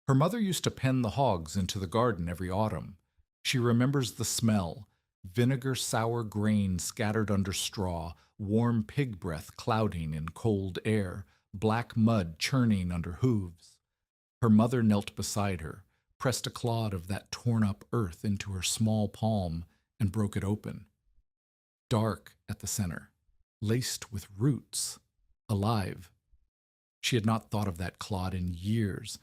Her mother used to pen the hogs into the garden every autumn. She remembers the smell, vinegar sour grain scattered under straw, warm pig breath clouding in cold air, black mud churning under hooves. Her mother knelt beside her, pressed a clod of that torn up earth into her small palm, and broke it open. Dark at the center, laced with roots, alive. She had not thought of that clod in years,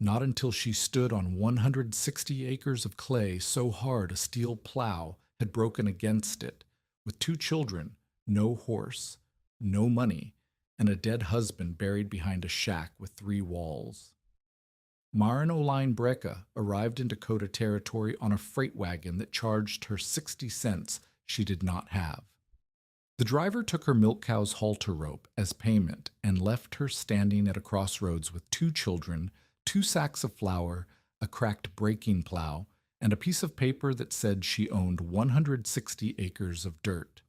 not until she stood on 160 acres of clay so hard a steel plow had broken against it, with two children, no horse, no money, and a dead husband buried behind a shack with three walls. Maren Oline Brecka arrived in Dakota Territory on a freight wagon that charged her 60 cents she did not have. The driver took her milk cow's halter rope as payment and left her standing at a crossroads with two children, 2 sacks of flour, a cracked breaking plow, and a piece of paper that said she owned 160 acres of dirt.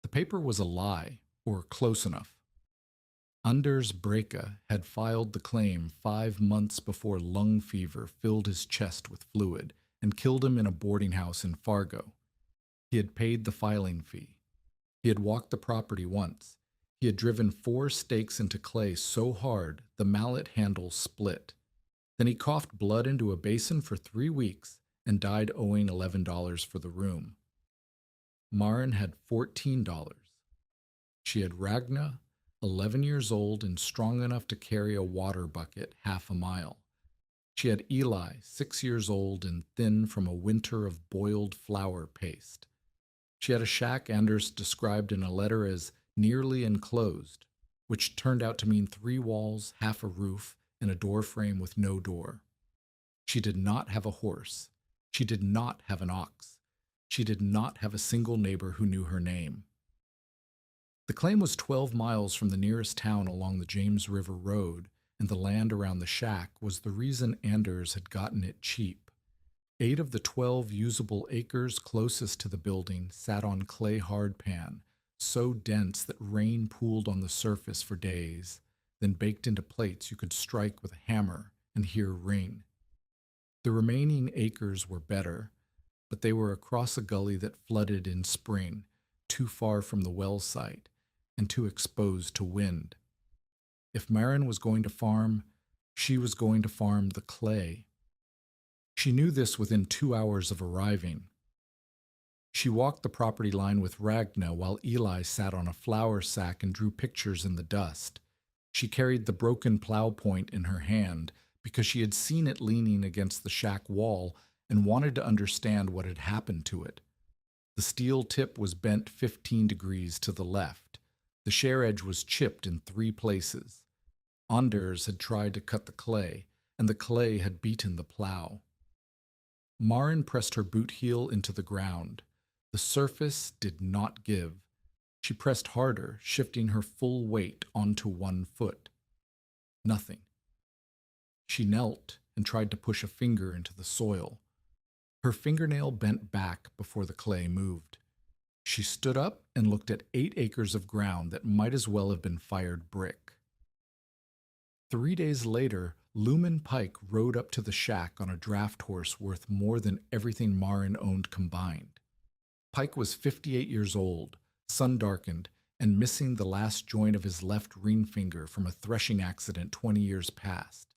The paper was a lie, or close enough. Anders Brecka had filed the claim 5 months before lung fever filled his chest with fluid and killed him in a boarding house in Fargo. He had paid the filing fee. He had walked the property once. He had driven 4 stakes into clay so hard the mallet handle split. Then he coughed blood into a basin for 3 weeks and died owing $11 for the room. Maren had $14. She had Ragna, 11 years old and strong enough to carry a water bucket half a mile. She had Eli, 6 years old and thin from a winter of boiled flour paste. She had a shack Anders described in a letter as nearly enclosed, which turned out to mean 3 walls, half a roof, and a door frame with no door. She did not have a horse. She did not have an ox. She did not have a single neighbor who knew her name. The claim was 12 miles from the nearest town along the James River Road, and the land around the shack was the reason Anders had gotten it cheap. 8 of the 12 usable acres closest to the building sat on clay hardpan, so dense that rain pooled on the surface for days, then baked into plates you could strike with a hammer and hear ring. The remaining acres were better, but they were across a gully that flooded in spring, too far from the well site, and too exposed to wind. If Maren was going to farm, she was going to farm the clay. She knew this within 2 hours of arriving. She walked the property line with Ragna while Eli sat on a flour sack and drew pictures in the dust. She carried the broken plow point in her hand because she had seen it leaning against the shack wall and wanted to understand what had happened to it. The steel tip was bent 15 degrees to the left. The share edge was chipped in 3 places. Anders had tried to cut the clay, and the clay had beaten the plow. Maren pressed her boot heel into the ground. The surface did not give. She pressed harder, shifting her full weight onto 1 foot. Nothing. She knelt and tried to push a finger into the soil. Her fingernail bent back before the clay moved. She stood up and looked at 8 acres of ground that might as well have been fired brick. 3 days later, Lumen Pike rode up to the shack on a draft horse worth more than everything Maren owned combined. Pike was 58 years old, sun-darkened, and missing the last joint of his left ring finger from a threshing accident 20 years past.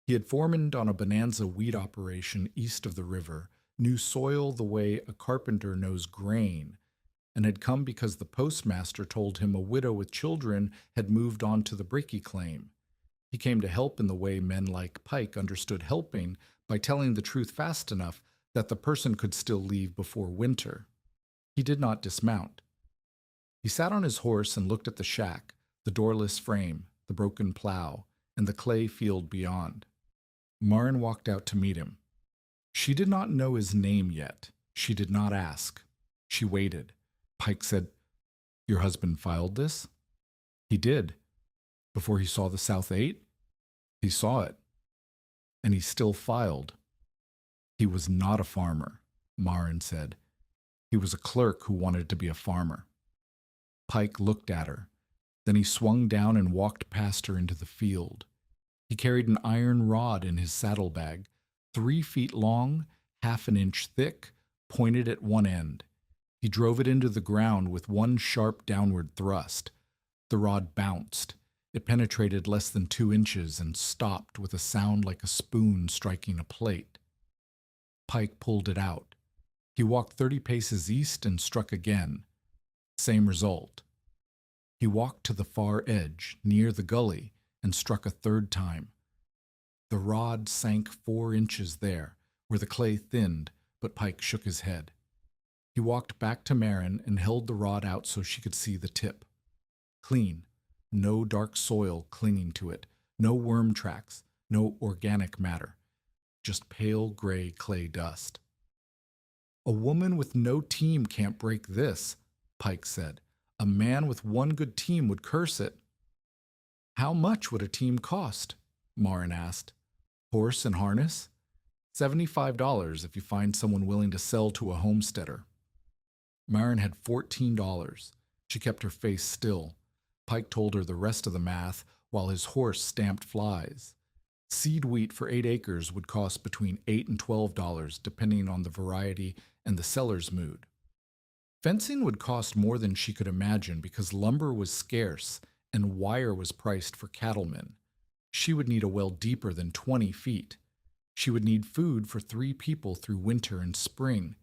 He had foremaned on a bonanza wheat operation east of the river, knew soil the way a carpenter knows grain, and had come because the postmaster told him a widow with children had moved on to the Bricky claim. He came to help in the way men like Pike understood helping, by telling the truth fast enough that the person could still leave before winter. He did not dismount. He sat on his horse and looked at the shack, the doorless frame, the broken plow, and the clay field beyond. Maren walked out to meet him. She did not know his name yet. She did not ask. She waited. Pike said, "Your husband filed this?" "He did." "Before he saw the South 8? "He saw it." "And he still filed." "He was not a farmer," Maren said. "He was a clerk who wanted to be a farmer." Pike looked at her. Then he swung down and walked past her into the field. He He carried an iron rod in his saddlebag, 3 feet long, half an inch thick, pointed at one end. He drove it into the ground with one sharp downward thrust. The rod bounced. It penetrated less than 2 inches and stopped with a sound like a spoon striking a plate. Pike pulled it out. He walked 30 paces east and struck again. Same result. He walked to the far edge, near the gully, and struck a third time. The rod sank 4 inches there, where the clay thinned, but Pike shook his head. He walked back to Marin and held the rod out so she could see the tip. Clean. No dark soil clinging to it, no worm tracks, no organic matter, just pale gray clay dust. A woman with no team can't break this, Pike said. A man with one good team would curse it. How much would a team cost? Marin asked. Horse and harness? $75 if you find someone willing to sell to a homesteader. Marin had $14. She kept her face still. Pike told her the rest of the math while his horse stamped flies. Seed wheat for 8 acres would cost between $8 and $12, depending on the variety and the seller's mood. Fencing would cost more than she could imagine because lumber was scarce and wire was priced for cattlemen. She would need a well deeper than 20 feet. She would need food for 3 people through winter and spring.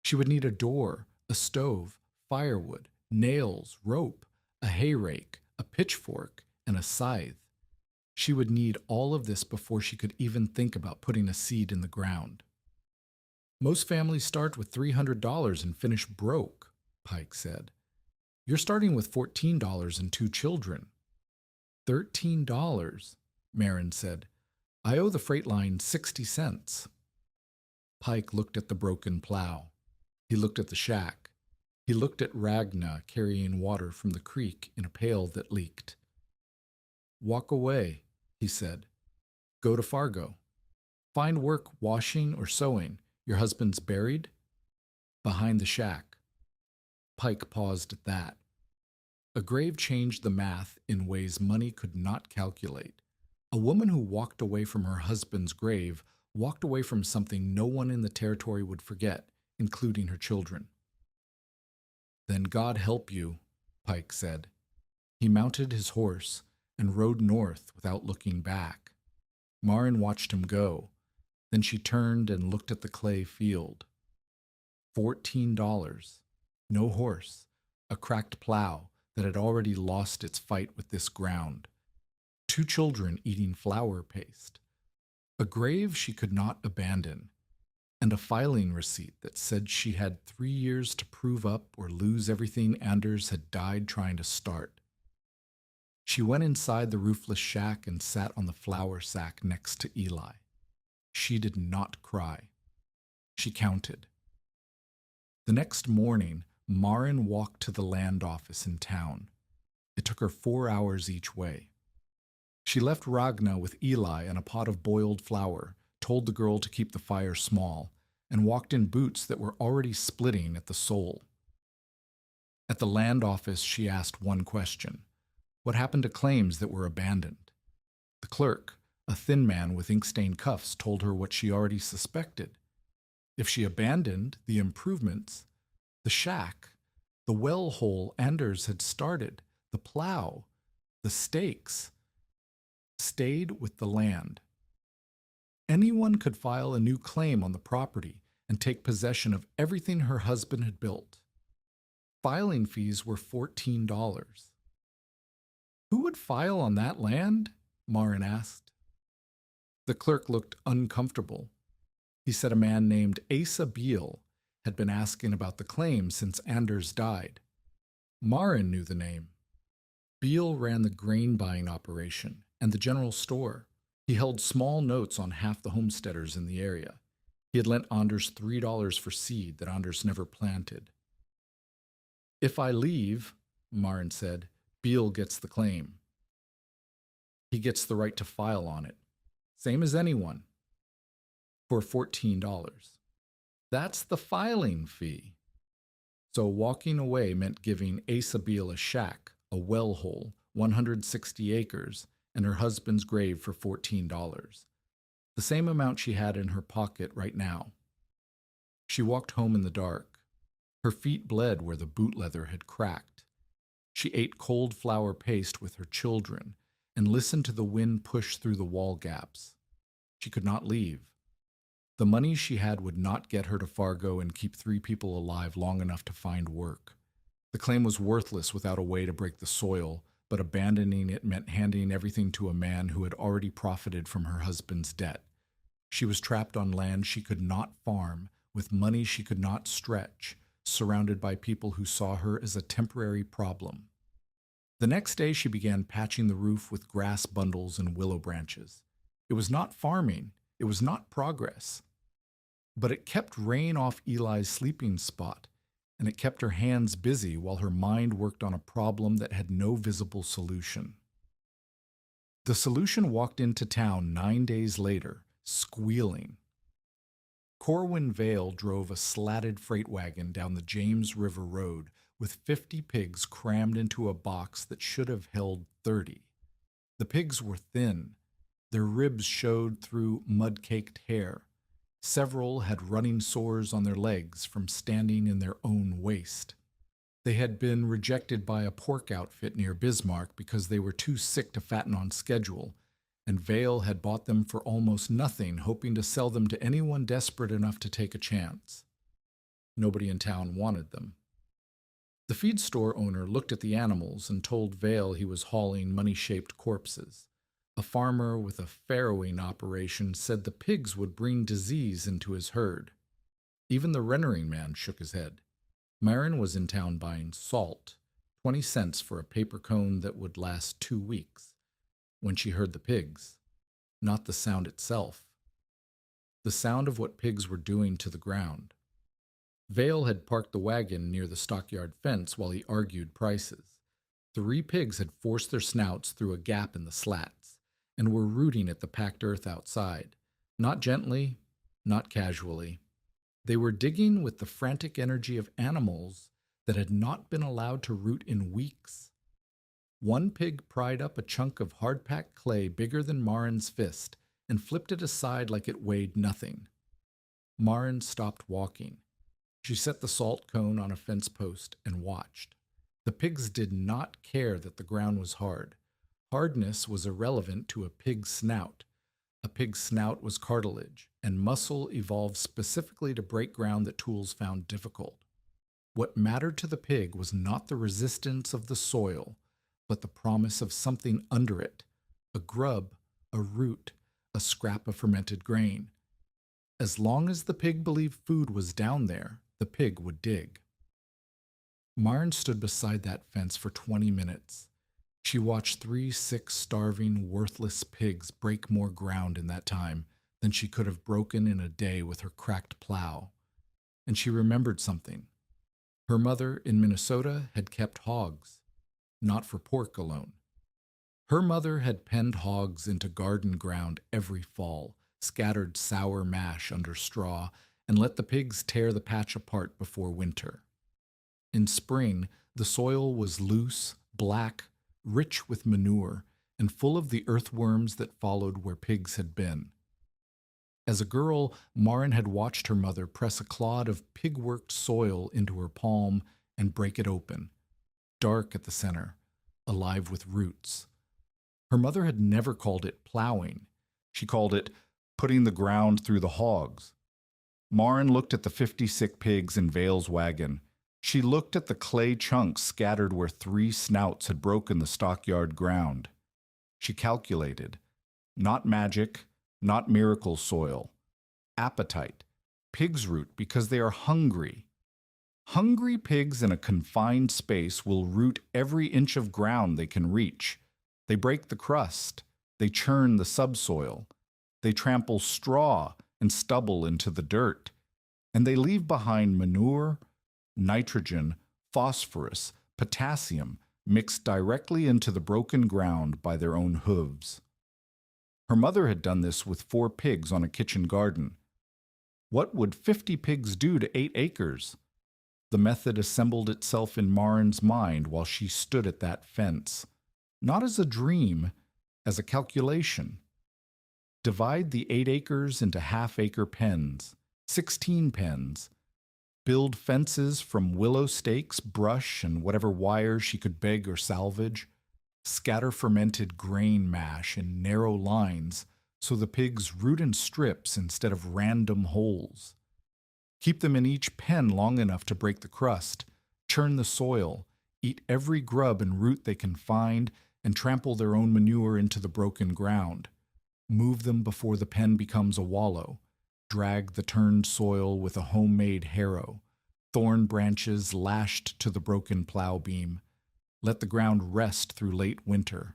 She would need a door, a stove, firewood, nails, rope, a hay rake, a pitchfork, and a scythe. She would need all of this before she could even think about putting a seed in the ground. Most families start with $300 and finish broke, Pike said. You're starting with $14 and 2 children. $13, Marin said. I owe the freight line 60 cents. Pike looked at the broken plow. He looked at the shack. He looked at Ragna carrying water from the creek in a pail that leaked. Walk away, he said. Go to Fargo. Find work washing or sewing. Your husband's buried? Behind the shack. Pike paused at that. A grave changed the math in ways money could not calculate. A woman who walked away from her husband's grave walked away from something no one in the territory would forget, including her children. Then God help you, Pike said. He mounted his horse and rode north without looking back. Marin watched him go. Then she turned and looked at the clay field. $14. No horse. A cracked plow that had already lost its fight with this ground. 2 children eating flour paste. A grave she could not abandon. And a filing receipt that said she had 3 years to prove up or lose everything Anders had died trying to start. She went inside the roofless shack and sat on the flour sack next to Eli. She did not cry. She counted. The next morning, Marin walked to the land office in town. It took her 4 hours each way. She left Ragna with Eli and a pot of boiled flour, told the girl to keep the fire small, and walked in boots that were already splitting at the sole. At the land office, she asked one question. What happened to claims that were abandoned? The clerk, a thin man with ink-stained cuffs, told her what she already suspected. If she abandoned the improvements, the shack, the well hole Anders had started, the plow, the stakes, stayed with the land. Anyone could file a new claim on the property and take possession of everything her husband had built. Filing fees were $14. Who would file on that land? Marin asked. The clerk looked uncomfortable. He said a man named Asa Beal had been asking about the claim since Anders died. Marin knew the name. Beal ran the grain buying operation and the general store. He held small notes on half the homesteaders in the area. He had lent Anders $3 for seed that Anders never planted. If I leave, Marin said, Beal gets the claim. He gets the right to file on it. Same as anyone. For $14. That's the filing fee. So walking away meant giving Asa Beal a shack, a well hole, 160 acres, and her husband's grave for $14, the same amount she had in her pocket right now. She walked home in the dark. Her feet bled where the boot leather had cracked. She ate cold flour paste with her children and listened to the wind push through the wall gaps. She could not leave. The money she had would not get her to Fargo and keep 3 people alive long enough to find work. The claim was worthless without a way to break the soil, but abandoning it meant handing everything to a man who had already profited from her husband's debt. She was trapped on land she could not farm, with money she could not stretch, surrounded by people who saw her as a temporary problem. The next day she began patching the roof with grass bundles and willow branches. It was not farming, it was not progress. But it kept rain off Eli's sleeping spot, and it kept her hands busy while her mind worked on a problem that had no visible solution. The solution walked into town 9 days later, squealing. Corwin Vale drove a slatted freight wagon down the James River Road with 50 pigs crammed into a box that should have held 30. The pigs were thin. Their ribs showed through mud-caked hair. Several had running sores on their legs from standing in their own waste. They had been rejected by a pork outfit near Bismarck because they were too sick to fatten on schedule, and Vale had bought them for almost nothing, hoping to sell them to anyone desperate enough to take a chance. Nobody in town wanted them. The feed store owner looked at the animals and told Vale he was hauling money-shaped corpses. A farmer with a farrowing operation said the pigs would bring disease into his herd. Even the rendering man shook his head. Myron was in town buying salt, 20 cents for a paper cone that would last 2 weeks, when she heard the pigs, not the sound itself. The sound of what pigs were doing to the ground. Vale had parked the wagon near the stockyard fence while he argued prices. 3 pigs had forced their snouts through a gap in the slats and were rooting at the packed earth outside, not gently, not casually. They were digging with the frantic energy of animals that had not been allowed to root in weeks. One pig pried up a chunk of hard-packed clay bigger than Marin's fist and flipped it aside like it weighed nothing. Marin stopped walking. She set the salt cone on a fence post and watched. The pigs did not care that the ground was hard. Hardness was irrelevant to a pig's snout. A pig's snout was cartilage, and muscle evolved specifically to break ground that tools found difficult. What mattered to the pig was not the resistance of the soil, but the promise of something under it, a grub, a root, a scrap of fermented grain. As long as the pig believed food was down there, the pig would dig. Marin stood beside that fence for 20 minutes. She watched 3 sick, starving, worthless pigs break more ground in that time than she could have broken in a day with her cracked plow. And she remembered something. Her mother in Minnesota had kept hogs, not for pork alone. Her mother had penned hogs into garden ground every fall, scattered sour mash under straw, and let the pigs tear the patch apart before winter. In spring, the soil was loose, black, rich with manure, and full of the earthworms that followed where pigs had been. As a girl, Marin had watched her mother press a clod of pig-worked soil into her palm and break it open, dark at the center, alive with roots. Her mother had never called it plowing. She called it putting the ground through the hogs. Marin looked at the 50 sick pigs in Vale's wagon. She looked at the clay chunks scattered where 3 snouts had broken the stockyard ground. She calculated. Not magic, not miracle soil. Appetite. Pigs root because they are hungry. Hungry pigs in a confined space will root every inch of ground they can reach. They break the crust. They churn the subsoil. They trample straw and stubble into the dirt. And they leave behind manure, nitrogen, phosphorus, potassium mixed directly into the broken ground by their own hooves. Her mother had done this with 4 pigs on a kitchen garden. What would 50 pigs do to 8 acres? The method assembled itself in Marin's mind while she stood at that fence, not as a dream, as a calculation. Divide the 8 acres into half-acre pens, 16 pens. Build fences from willow stakes, brush, and whatever wire she could beg or salvage. Scatter fermented grain mash in narrow lines so the pigs root in strips instead of random holes. Keep them in each pen long enough to break the crust, churn the soil, eat every grub and root they can find, and trample their own manure into the broken ground. Move them before the pen becomes a wallow. Drag the turned soil with a homemade harrow, thorn branches lashed to the broken plow beam. Let the ground rest through late winter.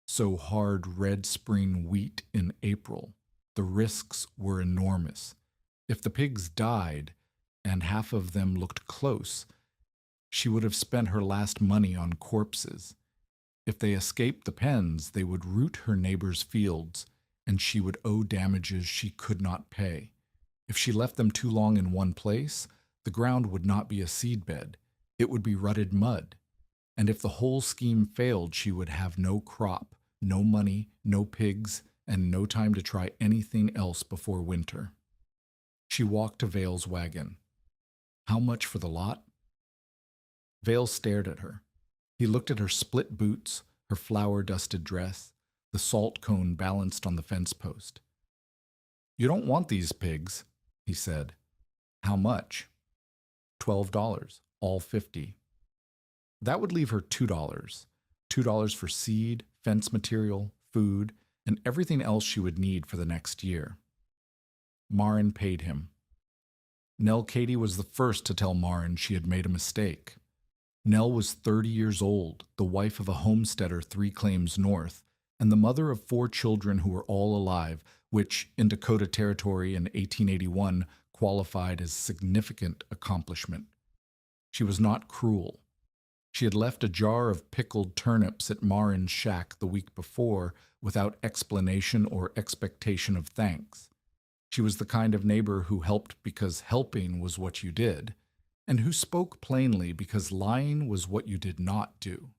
Sow hard red spring wheat in April. The risks were enormous. If the pigs died, and half of them looked close, she would have spent her last money on corpses. If they escaped the pens, they would root her neighbor's fields, and she would owe damages she could not pay. If she left them too long in one place, the ground would not be a seedbed. It would be rutted mud. And if the whole scheme failed, she would have no crop, no money, no pigs, and no time to try anything else before winter. She walked to Vale's wagon. How much for the lot? Vale stared at her. He looked at her split boots, her flour-dusted dress, the salt cone balanced on the fence post. You don't want these pigs, he said. How much? $12, all 50. That would leave her $2. $2 for seed, fence material, food, and everything else she would need for the next year. Marin paid him. Nell Katie was the first to tell Marin she had made a mistake. Nell was 30 years old, the wife of a homesteader 3 claims north, and the mother of 4 children who were all alive, which, in Dakota Territory in 1881, qualified as significant accomplishment. She was not cruel. She had left a jar of pickled turnips at Marin's shack the week before without explanation or expectation of thanks. She was the kind of neighbor who helped because helping was what you did, and who spoke plainly because lying was what you did not do.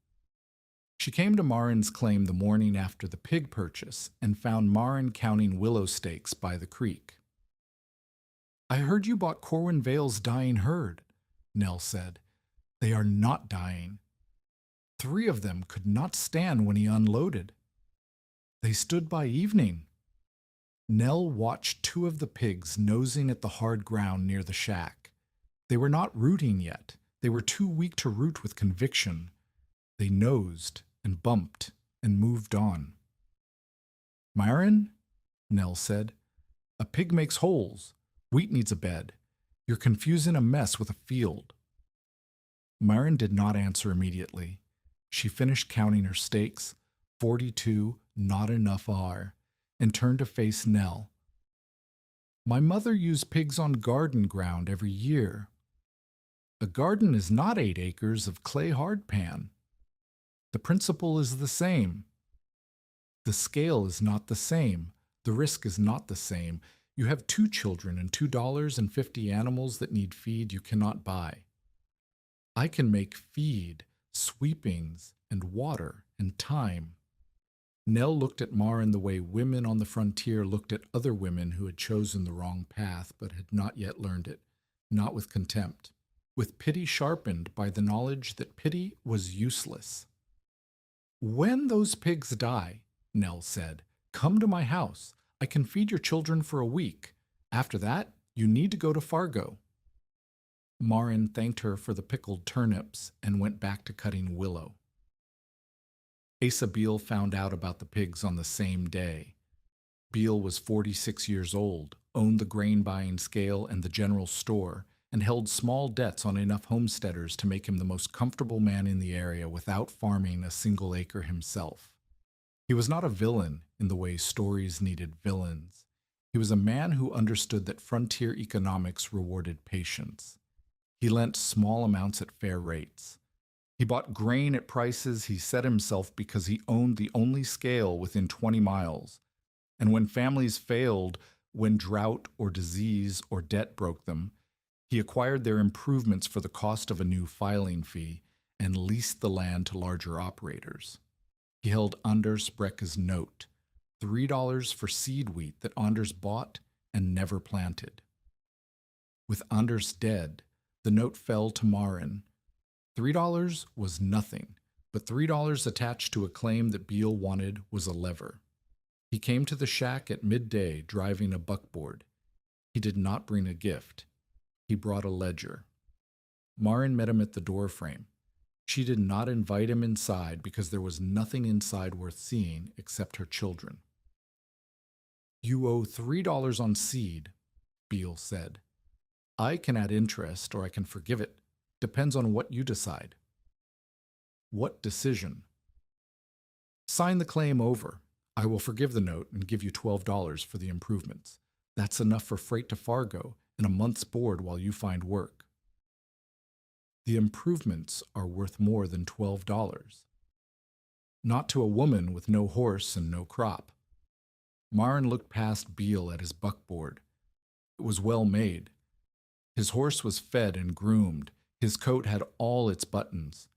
She came to Marin's claim the morning after the pig purchase and found Marin counting willow stakes by the creek. I heard you bought Corwin Vale's dying herd, Nell said. They are not dying. 3 of them could not stand when he unloaded. They stood by evening. Nell watched 2 of the pigs nosing at the hard ground near the shack. They were not rooting yet. They were too weak to root with conviction. They nosed and bumped and moved on. Myron, Nell said, a pig makes holes. Wheat needs a bed. You're confusing a mess with a field. Myron did not answer immediately. She finished counting her stakes, 42, not enough are, and turned to face Nell. My mother used pigs on garden ground every year. A garden is not 8 acres of clay hardpan. The principle is the same. The scale is not the same. The risk is not the same. You have 2 children and $2 and 50 animals that need feed you cannot buy. I can make feed, sweepings, and water, and time. Nell looked at Marin the way women on the frontier looked at other women who had chosen the wrong path but had not yet learned it, not with contempt, with pity sharpened by the knowledge that pity was useless. When those pigs die, Nell said, come to my house. I can feed your children for a week. After that, you need to go to Fargo. Marin thanked her for the pickled turnips and went back to cutting willow. Asa Beale found out about the pigs on the same day. Beale was 46 years old, owned the grain-buying scale and the general store, and held small debts on enough homesteaders to make him the most comfortable man in the area without farming a single acre himself. He was not a villain in the way stories needed villains. He was a man who understood that frontier economics rewarded patience. He lent small amounts at fair rates. He bought grain at prices he set himself because he owned the only scale within 20 miles. And when families failed, when drought or disease or debt broke them, he acquired their improvements for the cost of a new filing fee and leased the land to larger operators. He held Anders Brecke's note, $3 for seed wheat that Anders bought and never planted. With Anders dead, the note fell to Maren. $3 was nothing, but $3 attached to a claim that Beale wanted was a lever. He came to the shack at midday driving a buckboard. He did not bring a gift. He brought a ledger. Maren met him at the doorframe. She did not invite him inside because there was nothing inside worth seeing except her children. "You owe $3 on seed," Beale said. "I can add interest or I can forgive it. Depends on what you decide." "What decision?" "Sign the claim over. I will forgive the note and give you $12 for the improvements. That's enough for freight to Fargo and a month's board while you find work." "The improvements are worth more than $12. "Not to a woman with no horse and no crop." Maren looked past Beale at his buckboard. It was well made. His horse was fed and groomed. His coat had all its buttons.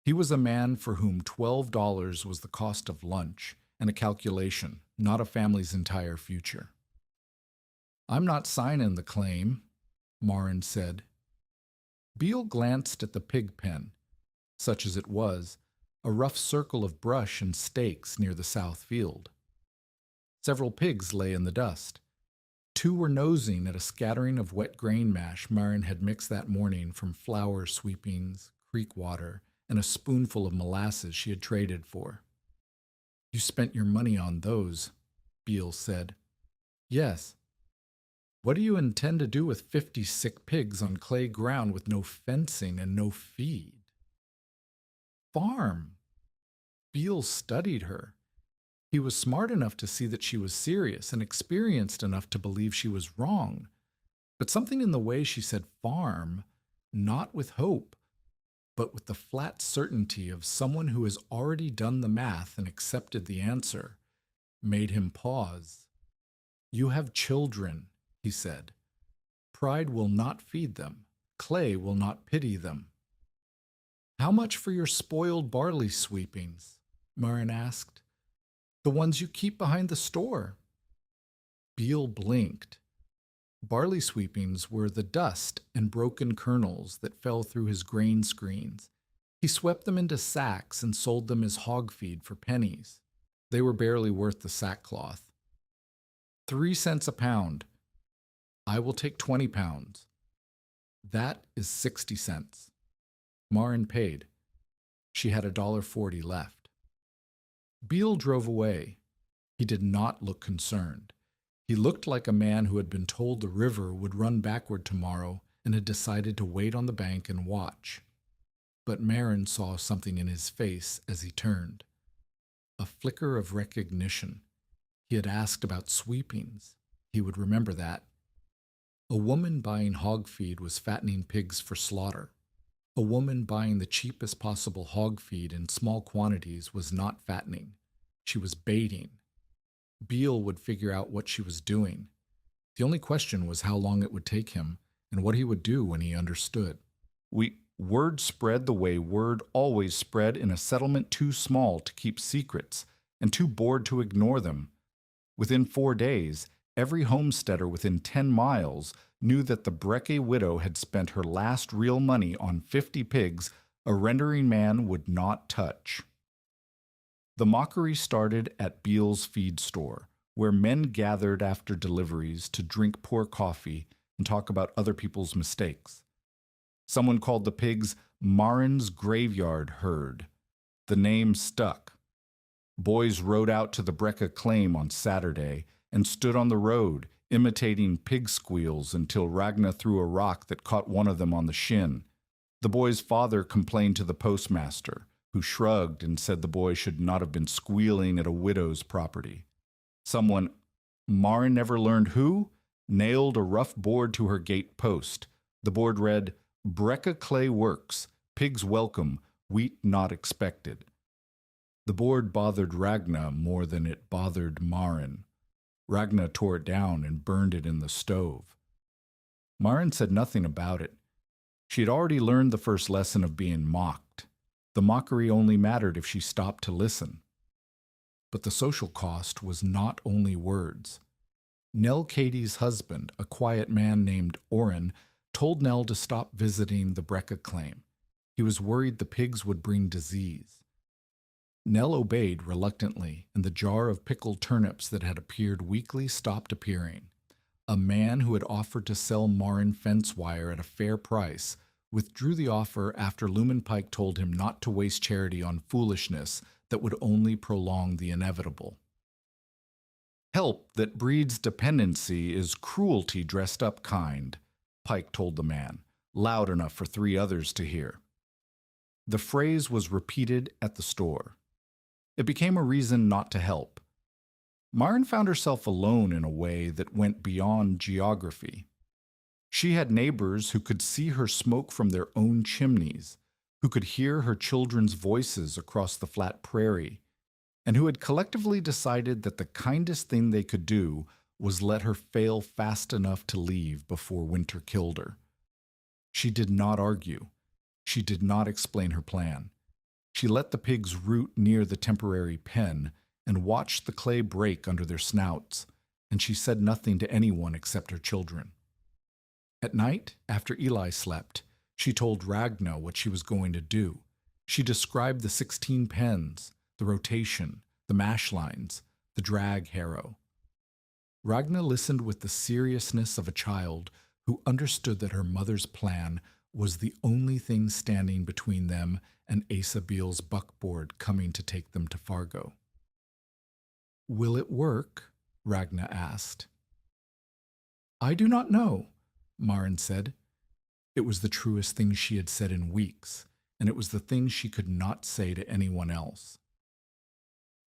He was a man for whom $12 was the cost of lunch and a calculation, not a family's entire future. "I'm not signing the claim," Maren said. Beale glanced at the pig pen. Such as it was, a rough circle of brush and stakes near the south field. Several pigs lay in the dust. 2 were nosing at a scattering of wet grain mash Maren had mixed that morning from flour sweepings, creek water, and a spoonful of molasses she had traded for. "You spent your money on those," Beale said. "Yes." "What do you intend to do with 50 sick pigs on clay ground with no fencing and no feed?" "Farm." Beale studied her. He was smart enough to see that she was serious and experienced enough to believe she was wrong. But something in the way she said farm, not with hope, but with the flat certainty of someone who has already done the math and accepted the answer, made him pause. "You have children," he said. "Pride will not feed them. Clay will not pity them." "How much for your spoiled barley sweepings?" Maren asked. "The ones you keep behind the store." Beale blinked. Barley sweepings were the dust and broken kernels that fell through his grain screens. He swept them into sacks and sold them as hog feed for pennies. They were barely worth the sackcloth. 3 cents a pound. "I will take 20 pounds. "That is 60 cents. Maren paid. She had $1.40 left. Beale drove away. He did not look concerned. He looked like a man who had been told the river would run backward tomorrow and had decided to wait on the bank and watch. But Maren saw something in his face as he turned. A flicker of recognition. He had asked about sweepings. He would remember that. A woman buying hog feed was fattening pigs for slaughter. A woman buying the cheapest possible hog feed in small quantities was not fattening. She was baiting. Beale would figure out what she was doing. The only question was how long it would take him and what he would do when he understood. Word spread the way word always spread in a settlement too small to keep secrets and too bored to ignore them. Within 4 days, every homesteader within 10 miles knew that the Brecke widow had spent her last real money on 50 pigs a rendering man would not touch. The mockery started at Beale's feed store, where men gathered after deliveries to drink poor coffee and talk about other people's mistakes. Someone called the pigs Maren's graveyard herd. The name stuck. Boys rode out to the Brecke claim on Saturday and stood on the road, imitating pig squeals until Ragna threw a rock that caught one of them on the shin. The boy's father complained to the postmaster, who shrugged and said the boy should not have been squealing at a widow's property. Someone, Maren never learned who, nailed a rough board to her gate post. The board read, "Brecke Clay Works, Pigs Welcome, Wheat Not Expected." The board bothered Ragna more than it bothered Maren. Ragna tore it down and burned it in the stove. Maren said nothing about it. She had already learned the first lesson of being mocked. The mockery only mattered if she stopped to listen. But the social cost was not only words. Nell Katie's husband, a quiet man named Orrin, told Nell to stop visiting the Brecca claim. He was worried the pigs would bring disease. Nell obeyed reluctantly, and the jar of pickled turnips that had appeared weekly stopped appearing. A man who had offered to sell Marin fence wire at a fair price withdrew the offer after Lumen Pike told him not to waste charity on foolishness that would only prolong the inevitable. Help that breeds dependency is cruelty dressed up kind, Pike told the man, loud enough for 3 others to hear. The phrase was repeated at the store. It became a reason not to help. Marin found herself alone in a way that went beyond geography. She had neighbors who could see her smoke from their own chimneys, who could hear her children's voices across the flat prairie, and who had collectively decided that the kindest thing they could do was let her fail fast enough to leave before winter killed her. She did not argue. She did not explain her plan. She let the pigs root near the temporary pen and watched the clay break under their snouts, and she said nothing to anyone except her children. At night, after Eli slept, she told Ragna what she was going to do. She described the 16 pens, the rotation, the mash lines, the drag harrow. Ragna listened with the seriousness of a child who understood that her mother's plan was the only thing standing between them and Asa Beale's buckboard coming to take them to Fargo. "Will it work?" Ragna asked. "I do not know," Marin said. It was the truest thing she had said in weeks, and it was the thing she could not say to anyone else.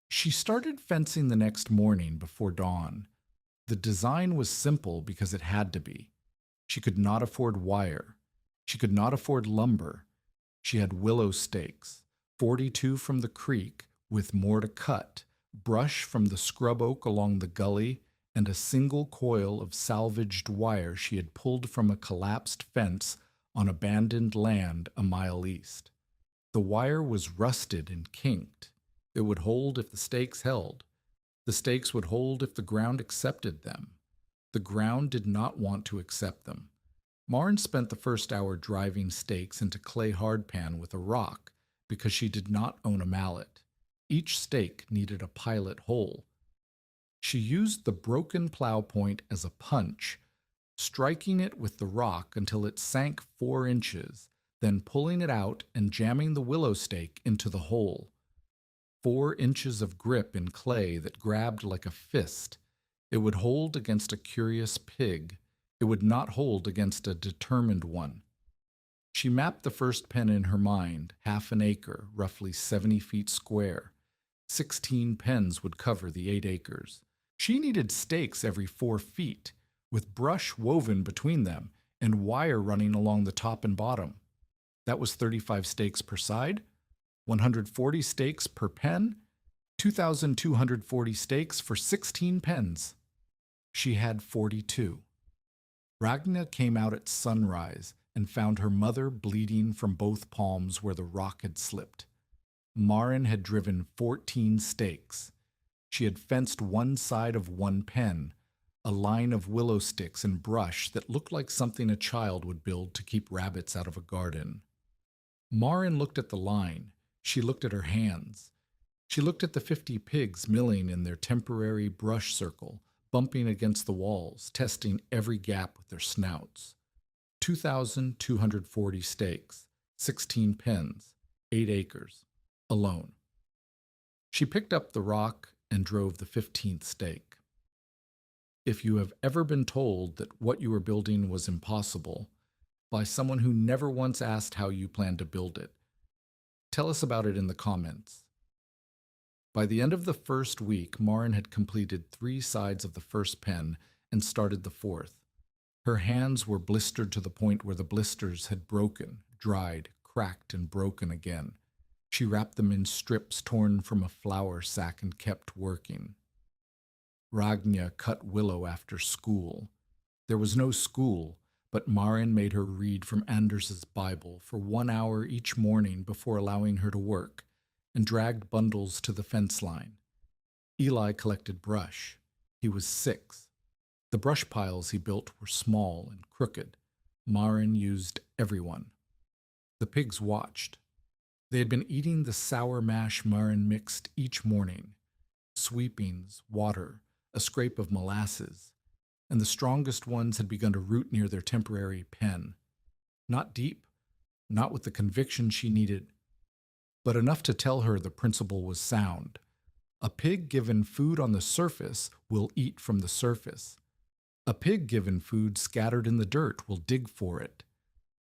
She started fencing the next morning before dawn. The design was simple because it had to be. She could not afford wire. She could not afford lumber. She had willow stakes, 42 from the creek with more to cut, brush from the scrub oak along the gully, and a single coil of salvaged wire she had pulled from a collapsed fence on abandoned land a mile east. The wire was rusted and kinked. It would hold if the stakes held. The stakes would hold if the ground accepted them. The ground did not want to accept them. Marin spent the first hour driving stakes into clay hardpan with a rock because she did not own a mallet. Each stake needed a pilot hole. She used the broken plow point as a punch, striking it with the rock until it sank 4 inches, then pulling it out and jamming the willow stake into the hole. 4 inches of grip in clay that grabbed like a fist. It would hold against a curious pig. It would not hold against a determined one. She mapped the first pen in her mind, 1/2 an acre, roughly 70 feet square. 16 pens would cover the 8 acres. She needed stakes every 4 feet, with brush woven between them and wire running along the top and bottom. That was 35 stakes per side, 140 stakes per pen, 2,240 stakes for 16 pens. She had 42. Ragna came out at sunrise and found her mother bleeding from both palms where the rock had slipped. Marin had driven 14 stakes. She had fenced one side of 1 pen, a line of willow sticks and brush that looked like something a child would build to keep rabbits out of a garden. Marin looked at the line. She looked at her hands. She looked at the 50 pigs milling in their temporary brush circle, bumping against the walls, testing every gap with their snouts. 2,240 stakes, 16 pens, 8 acres, alone. She picked up the rock and drove the 15th stake. If you have ever been told that what you were building was impossible by someone who never once asked how you planned to build it, tell us about it in the comments. By the end of the first week, Marin had completed 3 sides of the first pen and started the 4th. Her hands were blistered to the point where the blisters had broken, dried, cracked, and broken again. She wrapped them in strips torn from a flour sack and kept working. Ragna cut willow after school. There was no school, but Marin made her read from Anders's Bible for 1 hour each morning before allowing her to work, and dragged bundles to the fence line. Eli collected brush. He was 6. The brush piles he built were small and crooked. Marin used everyone. The pigs watched. They had been eating the sour mash Marin mixed each morning. Sweepings, water, a scrape of molasses, and the strongest ones had begun to root near their temporary pen. Not deep, not with the conviction she needed, but enough to tell her the principle was sound. A pig given food on the surface will eat from the surface. A pig given food scattered in the dirt will dig for it.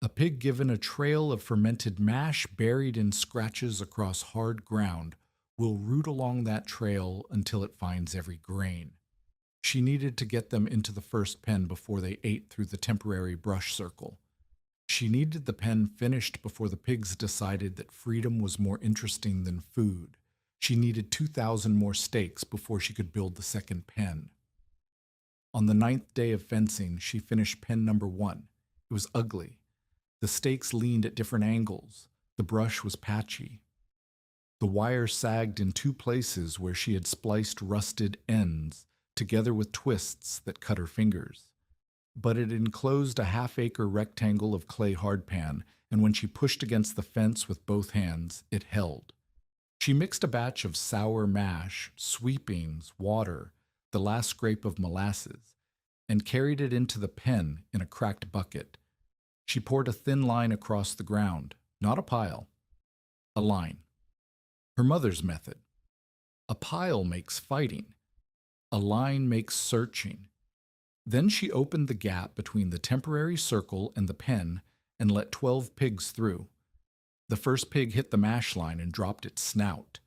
A pig given a trail of fermented mash buried in scratches across hard ground will root along that trail until it finds every grain. She needed to get them into the first pen before they ate through the temporary brush circle. She needed the pen finished before the pigs decided that freedom was more interesting than food. She needed 2,000 more stakes before she could build the second pen. On the 9th day of fencing, she finished pen number 1. It was ugly. The stakes leaned at different angles. The brush was patchy. The wire sagged in 2 places where she had spliced rusted ends, together with twists that cut her fingers. But it enclosed a half-acre rectangle of clay hardpan, and when she pushed against the fence with both hands, it held. She mixed a batch of sour mash, sweepings, water, the last scrape of molasses, and carried it into the pen in a cracked bucket. She poured a thin line across the ground, not a pile, a line. Her mother's method. A pile makes fighting. A line makes searching. Then she opened the gap between the temporary circle and the pen and let 12 pigs through. The first pig hit the mash line and dropped its snout.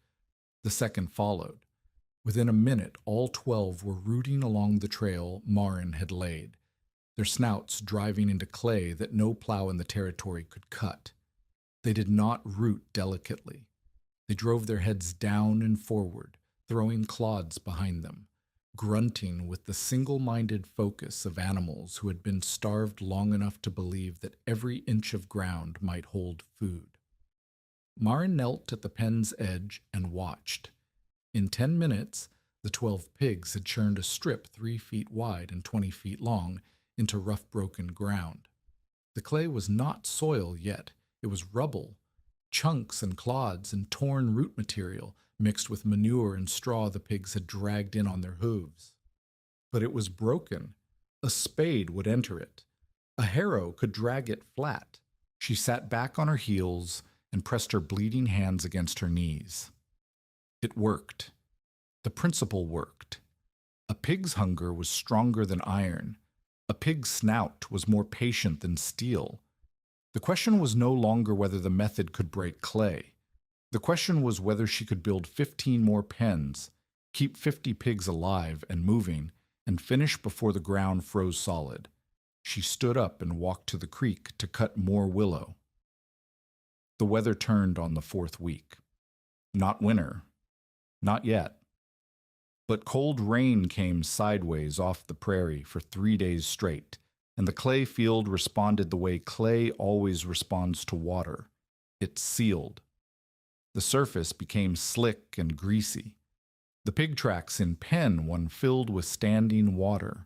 The second followed. Within a minute, all 12 were rooting along the trail Marin had laid, their snouts driving into clay that no plow in the territory could cut. They did not root delicately. They drove their heads down and forward, throwing clods behind them, grunting with the single-minded focus of animals who had been starved long enough to believe that every inch of ground might hold food. Marin knelt at the pen's edge and watched. In 10 minutes, the 12 pigs had churned a strip 3 feet wide and 20 feet long into rough broken ground. The clay was not soil yet. It was rubble, chunks and clods and torn root material mixed with manure and straw the pigs had dragged in on their hooves. But it was broken. A spade would enter it. A harrow could drag it flat. She sat back on her heels and pressed her bleeding hands against her knees. It worked. The principle worked. A pig's hunger was stronger than iron. A pig's snout was more patient than steel. The question was no longer whether the method could break clay. The question was whether she could build 15 more pens, keep 50 pigs alive and moving, and finish before the ground froze solid. She stood up and walked to the creek to cut more willow. The weather turned on the 4th week. Not winter. Not yet. But cold rain came sideways off the prairie for 3 days straight, and the clay field responded the way clay always responds to water. It sealed. The surface became slick and greasy. The pig tracks in pen one filled with standing water.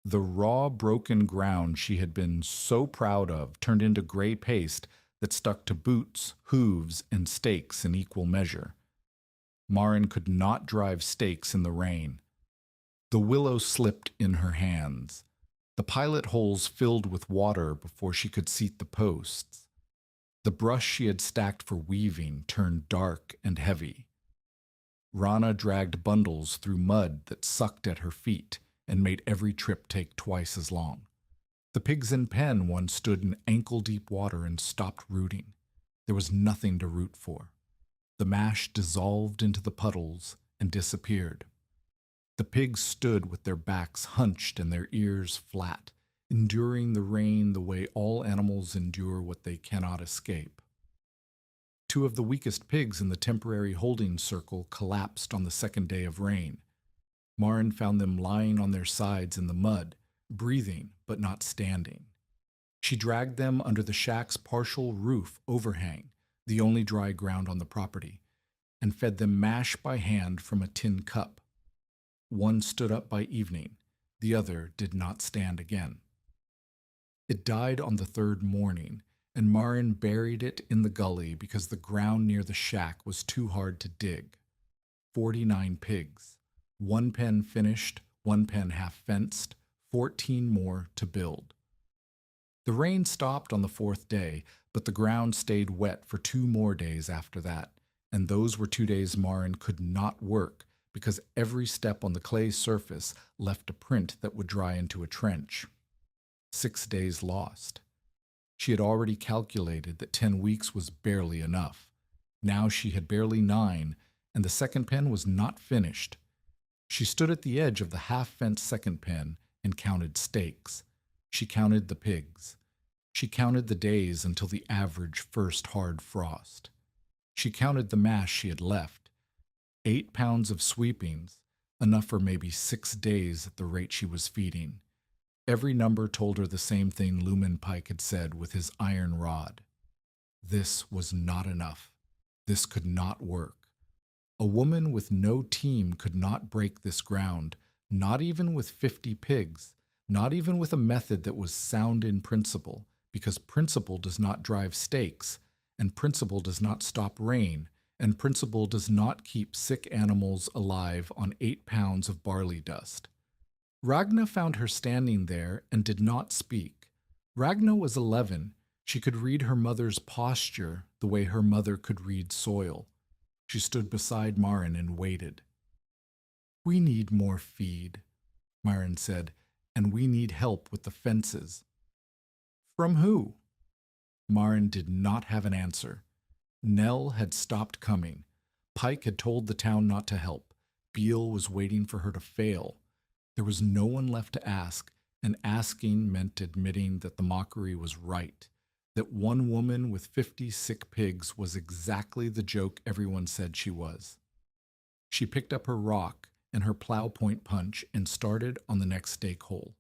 The raw, broken ground she had been so proud of turned into gray paste that stuck to boots, hooves, and stakes in equal measure. Marin could not drive stakes in the rain. The willow slipped in her hands. The pilot holes filled with water before she could seat the posts. The brush she had stacked for weaving turned dark and heavy. Rana dragged bundles through mud that sucked at her feet and made every trip take twice as long. The pigs in pen once stood in ankle-deep water and stopped rooting. There was nothing to root for. The mash dissolved into the puddles and disappeared. The pigs stood with their backs hunched and their ears flat, enduring the rain the way all animals endure what they cannot escape. 2 of the weakest pigs in the temporary holding circle collapsed on the 2nd day of rain. Marin found them lying on their sides in the mud, breathing but not standing. She dragged them under the shack's partial roof overhang, the only dry ground on the property, and fed them mash by hand from a tin cup. One stood up by evening, the other did not stand again. It died on the third morning, and Marin buried it in the gully because the ground near the shack was too hard to dig. 49 pigs, one pen finished, one pen half fenced, 14 more to build. The rain stopped on the fourth day, but the ground stayed wet for 2 more days after that, and those were 2 days Marin could not work because every step on the clay surface left a print that would dry into a trench. 6 days lost. She had already calculated that 10 weeks was barely enough. Now she had barely 9, and the second pen was not finished. She stood at the edge of the half-fenced second pen and counted stakes. She counted the pigs. She counted the days until the average first hard frost. She counted the mash she had left. 8 pounds of sweepings, enough for maybe 6 days at the rate she was feeding. Every number told her the same thing Lumen Pike had said with his iron rod. This was not enough. This could not work. A woman with no team could not break this ground, not even with 50 pigs, not even with a method that was sound in principle, because principle does not drive stakes, and principle does not stop rain, and principle does not keep sick animals alive on 8 pounds of barley dust. Ragna found her standing there and did not speak. Ragna was 11. She could read her mother's posture the way her mother could read soil. She stood beside Marin and waited. "We need more feed," Marin said, "and we need help with the fences." "From who?" Marin did not have an answer. Nell had stopped coming. Pike had told the town not to help. Beale was waiting for her to fail. There was no one left to ask, and asking meant admitting that the mockery was right, that one woman with 50 sick pigs was exactly the joke everyone said she was. She picked up her rock and her plow point punch and started on the next stake hole.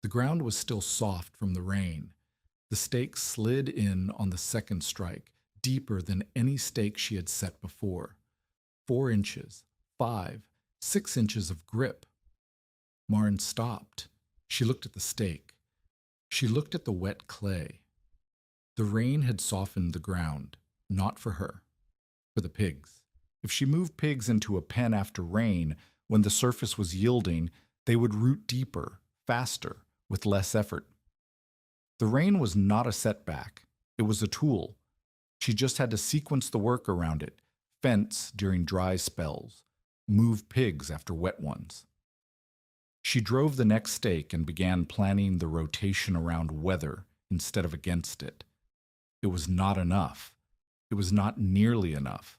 The ground was still soft from the rain. The stake slid in on the second strike, deeper than any stake she had set before. 4 inches, 5, 6 inches of grip. Marin stopped. She looked at the stake. She looked at the wet clay. The rain had softened the ground, not for her, for the pigs. If she moved pigs into a pen after rain, when the surface was yielding, they would root deeper, faster, with less effort. The rain was not a setback. It was a tool. She just had to sequence the work around it, fence during dry spells, move pigs after wet ones. She drove the next stake and began planning the rotation around weather instead of against it. It was not enough. It was not nearly enough.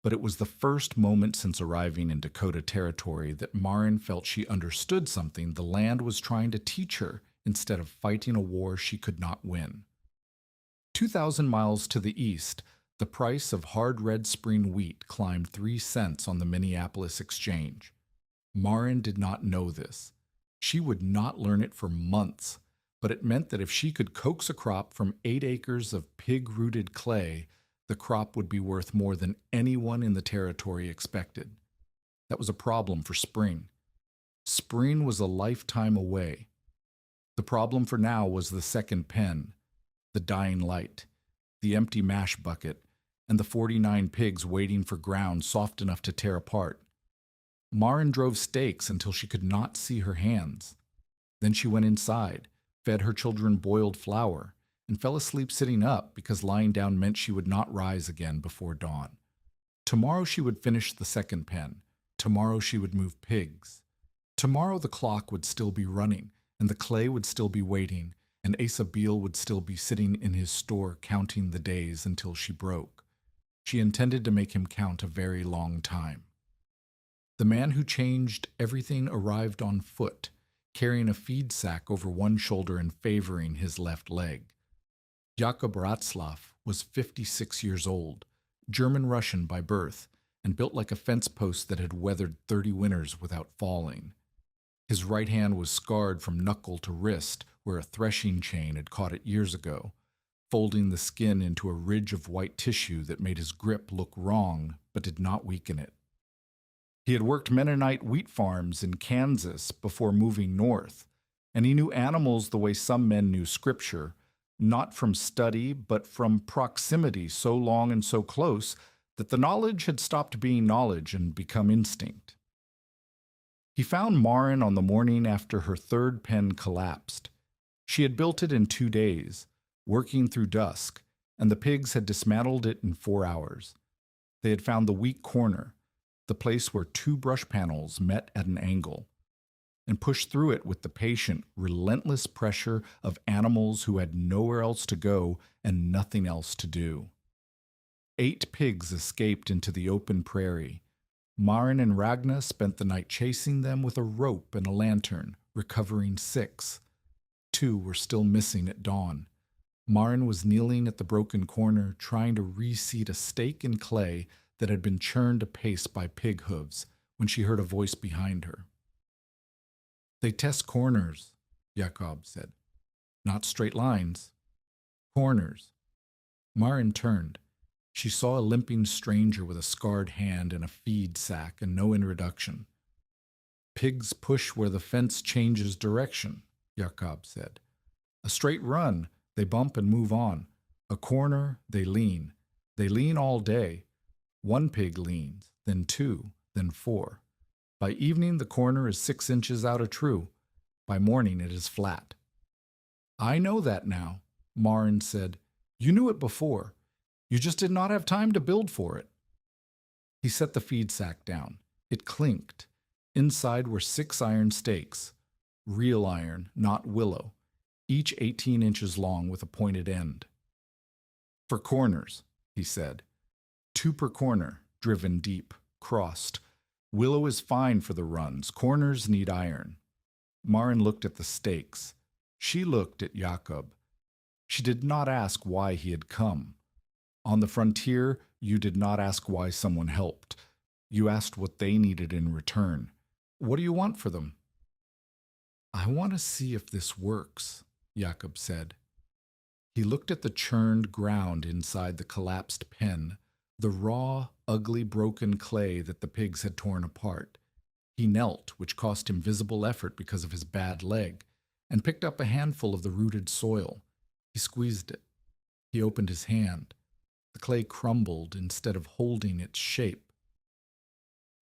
But it was the first moment since arriving in Dakota Territory that Marin felt she understood something the land was trying to teach her instead of fighting a war she could not win. 2,000 miles to the east, the price of hard red spring wheat climbed 3 cents on the Minneapolis Exchange. Marin did not know this. She would not learn it for months, but it meant that if she could coax a crop from 8 acres of pig-rooted clay, the crop would be worth more than anyone in the territory expected. That was a problem for spring. Spring was a lifetime away. The problem for now was the second pen, the dying light, the empty mash bucket, and the 49 pigs waiting for ground soft enough to tear apart. Marin drove stakes until she could not see her hands. Then she went inside, fed her children boiled flour, and fell asleep sitting up because lying down meant she would not rise again before dawn. Tomorrow she would finish the second pen. Tomorrow she would move pigs. Tomorrow the clock would still be running, and the clay would still be waiting, and Asa Beale would still be sitting in his store counting the days until she broke. She intended to make him count a very long time. The man who changed everything arrived on foot, carrying a feed sack over one shoulder and favoring his left leg. Jakob Ratzlaff was 56 years old, German-Russian by birth, and built like a fence post that had weathered 30 winters without falling. His right hand was scarred from knuckle to wrist where a threshing chain had caught it years ago, folding the skin into a ridge of white tissue that made his grip look wrong but did not weaken it. He had worked Mennonite wheat farms in Kansas before moving north, and he knew animals the way some men knew scripture, not from study, but from proximity so long and so close that the knowledge had stopped being knowledge and become instinct. He found Marin on the morning after her third pen collapsed. She had built it in 2 days, working through dusk, and the pigs had dismantled it in 4 hours. They had found the weak corner, the place where 2 brush panels met at an angle, and pushed through it with the patient, relentless pressure of animals who had nowhere else to go and nothing else to do. 8 pigs escaped into the open prairie. Marin and Ragna spent the night chasing them with a rope and a lantern, recovering 6. 2 were still missing at dawn. Marin was kneeling at the broken corner, trying to reseat a stake in clay that had been churned apace by pig hooves, when she heard a voice behind her. "They test corners," Jakob said. "Not straight lines. Corners." Marin turned. She saw a limping stranger with a scarred hand and a feed sack and no introduction. "Pigs push where the fence changes direction," Jakob said. "A straight run, they bump and move on. A corner, they lean. They lean all day. 1 pig leans, then 2, then 4. By evening, the corner is 6 inches out of true. By morning, it is flat." "I know that now," Marin said. "You knew it before. You just did not have time to build for it." He set the feed sack down. It clinked. Inside were 6 iron stakes. Real iron, not willow. Each 18 inches long with a pointed end. "For corners," he said. 2 per corner, driven deep, crossed. Willow is fine for the runs. Corners need iron. Marin looked at the stakes. She looked at Jakob. She did not ask why he had come. On the frontier, you did not ask why someone helped. You asked what they needed in return. "What do you want for them?" "I want to see if this works," Jakob said. He looked at the churned ground inside the collapsed pen, the raw, ugly, broken clay that the pigs had torn apart. He knelt, which cost him visible effort because of his bad leg, and picked up a handful of the rooted soil. He squeezed it. He opened his hand. The clay crumbled instead of holding its shape.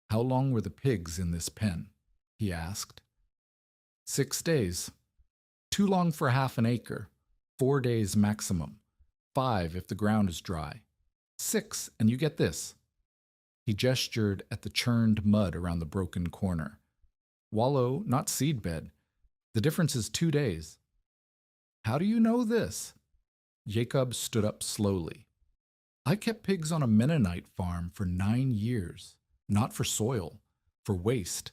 "How long were the pigs in this pen?" he asked. 6 days. Too long for half an acre. 4 days maximum. 5 if the ground is dry. 6, and you get this." He gestured at the churned mud around the broken corner. "Wallow, not seedbed. The difference is 2 days." "How do you know this?" Jacob stood up slowly. "I kept pigs on a Mennonite farm for 9 years, not for soil, for waste.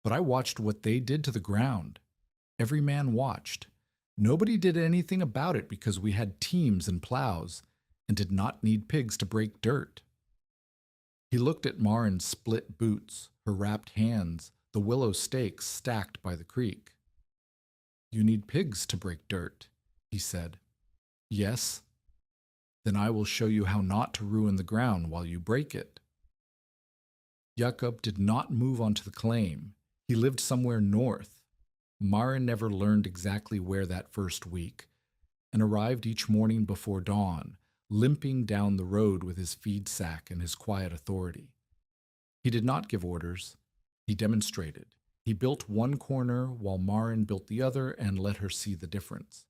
But I watched what they did to the ground. Every man watched. Nobody did anything about it because we had teams and plows, and did not need pigs to break dirt." He looked at Marin's split boots, her wrapped hands, the willow stakes stacked by the creek. "You need pigs to break dirt," he said. "Yes." "Then I will show you how not to ruin the ground while you break it." Jakob did not move onto the claim. He lived somewhere north. Marin never learned exactly where that first week, and arrived each morning before dawn, limping down the road with his feed sack and his quiet authority. He did not give orders. He demonstrated. He built one corner while Marin built the other and let her see the difference.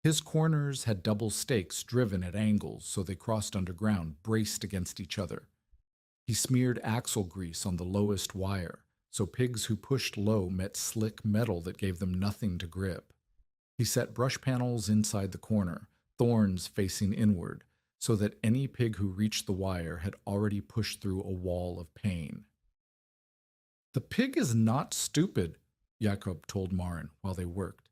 His corners had double stakes driven at angles so they crossed underground, braced against each other. He smeared axle grease on the lowest wire, so pigs who pushed low met slick metal that gave them nothing to grip. He set brush panels inside the corner, thorns facing inward, so that any pig who reached the wire had already pushed through a wall of pain. "The pig is not stupid," Jakob told Marin while they worked.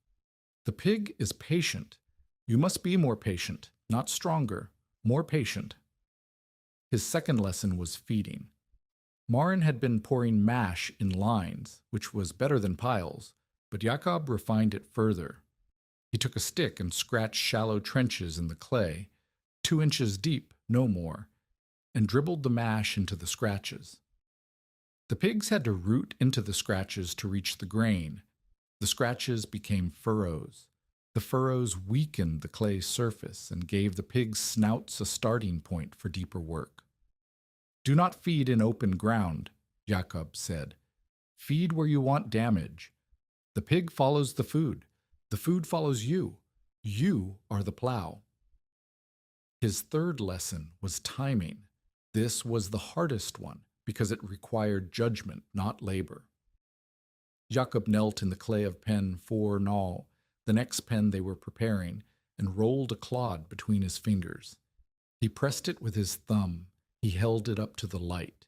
"The pig is patient. You must be more patient, not stronger, more patient." His second lesson was feeding. Marin had been pouring mash in lines, which was better than piles, but Jakob refined it further. He took a stick and scratched shallow trenches in the clay, 2 inches deep, no more, and dribbled the mash into the scratches. The pigs had to root into the scratches to reach the grain. The scratches became furrows. The furrows weakened the clay surface and gave the pigs' snouts a starting point for deeper work. Do not feed in open ground, Jakob said. Feed where you want damage. The pig follows the food. The food follows you. You are the plow. His third lesson was timing. This was the hardest one because it required judgment, not labor. Jakob knelt in the clay of pen 4 Null, the next pen they were preparing, and rolled a clod between his fingers. He pressed it with his thumb. He held it up to the light.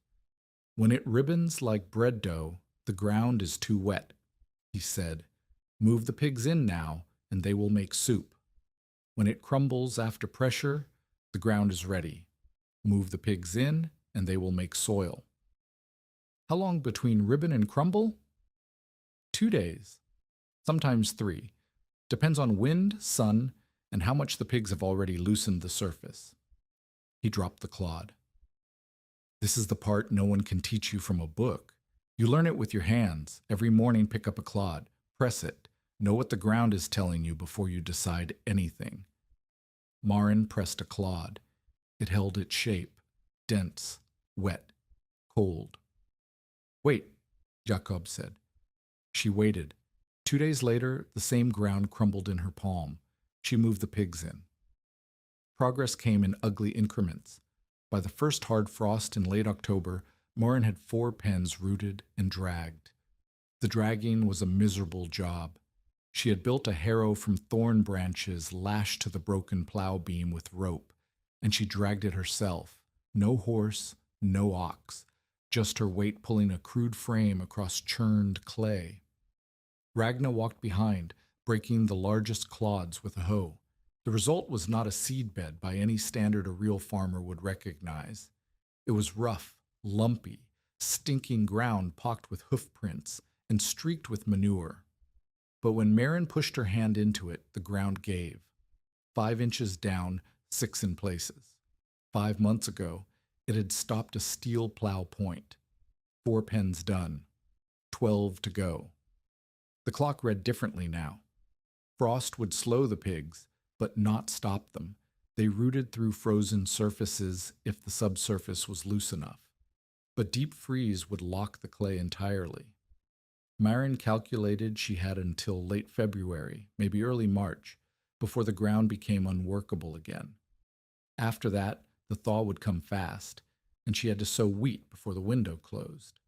When it ribbons like bread dough, the ground is too wet, he said. Move the pigs in now, and they will make soup. When it crumbles after pressure, the ground is ready. Move the pigs in, and they will make soil. How long between ribbon and crumble? 2 days, sometimes 3. Depends on wind, sun, and how much the pigs have already loosened the surface. He dropped the clod. This is the part no one can teach you from a book. You learn it with your hands. Every morning pick up a clod, press it, know what the ground is telling you before you decide anything. Maren pressed a clod. It held its shape, dense, wet, cold. Wait, Jakob said. She waited. 2 days later, the same ground crumbled in her palm. She moved the pigs in. Progress came in ugly increments. By the first hard frost in late October, Maren had 4 pens rooted and dragged. The dragging was a miserable job. She had built a harrow from thorn branches lashed to the broken plow beam with rope, and she dragged it herself. No horse, no ox, just her weight pulling a crude frame across churned clay. Ragna walked behind, breaking the largest clods with a hoe. The result was not a seedbed by any standard a real farmer would recognize. It was rough, lumpy, stinking ground pocked with hoof prints and streaked with manure. But when Maren pushed her hand into it, the ground gave. 5 inches down, 6 in places. 5 months ago, it had stopped a steel plow point. 4 pens done. 12 to go. The clock read differently now. Frost would slow the pigs, but not stop them. They rooted through frozen surfaces if the subsurface was loose enough. But deep freeze would lock the clay entirely. Maren calculated she had until late February, maybe early March, before the ground became unworkable again. After that, the thaw would come fast, and she had to sow wheat before the window closed.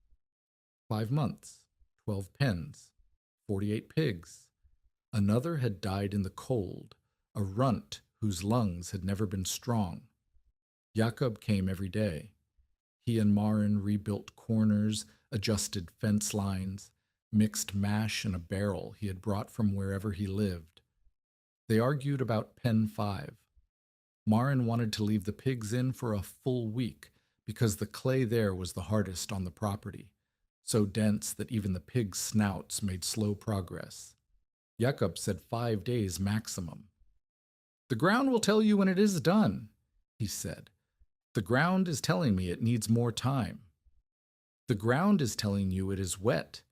5 months, 12 pens, 48 pigs. Another had died in the cold, a runt whose lungs had never been strong. Jakob came every day. He and Maren rebuilt corners, adjusted fence lines, mixed mash in a barrel he had brought from wherever he lived. They argued about pen 5. Maren wanted to leave the pigs in for a full week because the clay there was the hardest on the property, so dense that even the pigs' snouts made slow progress. Jakob said 5 days maximum. The ground will tell you when it is done, he said. The ground is telling me it needs more time. The ground is telling you it is wet.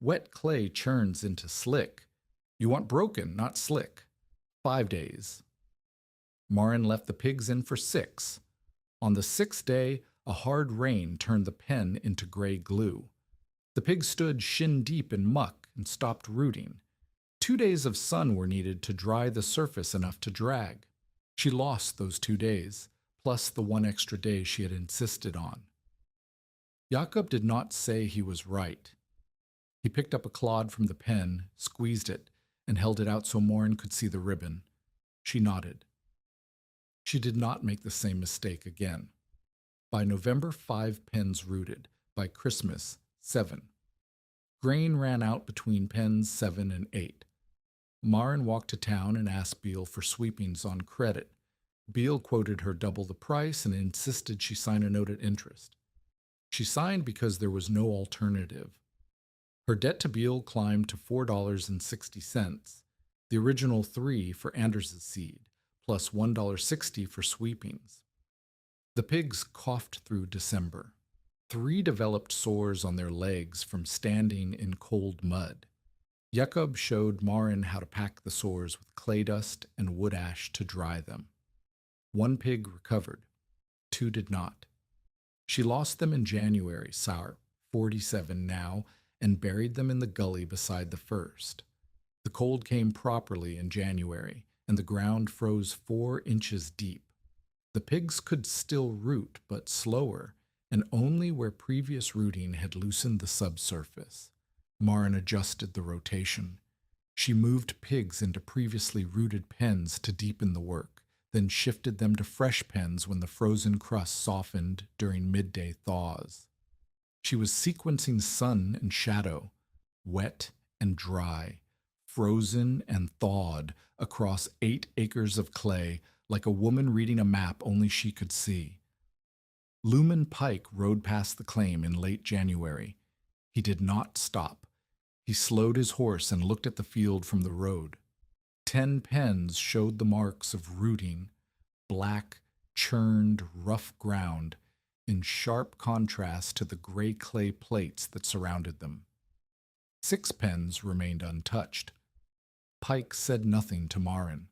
Wet clay churns into slick. You want broken, not slick. 5 days. Maren left the pigs in for 6. On the 6th day, a hard rain turned the pen into gray glue. The pigs stood shin deep in muck and stopped rooting. 2 days of sun were needed to dry the surface enough to drag. She lost those 2 days, plus the 1 extra day she had insisted on. Jakob did not say he was right. He picked up a clod from the pen, squeezed it, and held it out so Maren could see the ribbon. She nodded. She did not make the same mistake again. By November, 5 pens rooted. By Christmas, 7. Grain ran out between pens 7 and 8. Maren walked to town and asked Beale for sweepings on credit. Beale quoted her double the price and insisted she sign a note at interest. She signed because there was no alternative. Her debt to Beale climbed to $4.60, the original $3 for Anders' seed, plus $1.60 for sweepings. The pigs coughed through December. 3 developed sores on their legs from standing in cold mud. Jakob showed Marin how to pack the sores with clay dust and wood ash to dry them. 1 pig recovered, 2 did not. She lost them in January, sour, 47 now, and buried them in the gully beside the first. The cold came properly in January, and the ground froze 4 inches deep. The pigs could still root, but slower, and only where previous rooting had loosened the subsurface. Marin adjusted the rotation. She moved pigs into previously rooted pens to deepen the work, then shifted them to fresh pens when the frozen crust softened during midday thaws. She was sequencing sun and shadow, wet and dry, frozen and thawed across 8 acres of clay, like a woman reading a map only she could see. Lumen Pike rode past the claim in late January. He did not stop. He slowed his horse and looked at the field from the road. 10 pens showed the marks of rooting, black, churned, rough ground, in sharp contrast to the gray clay plates that surrounded them. 6 pens remained untouched. Pike said nothing to Marin.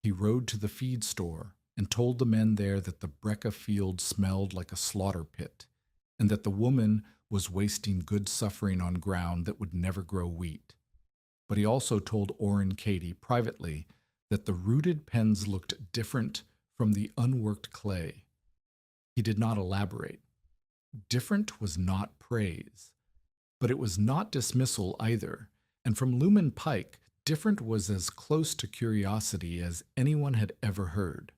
He rode to the feed store and told the men there that the Brecca field smelled like a slaughter pit, and that the woman was wasting good suffering on ground that would never grow wheat. But he also told Orrin Katie privately that the rooted pens looked different from the unworked clay. He did not elaborate. Different was not praise, but it was not dismissal either, and from Lumen Pike, different was as close to curiosity as anyone had ever heard.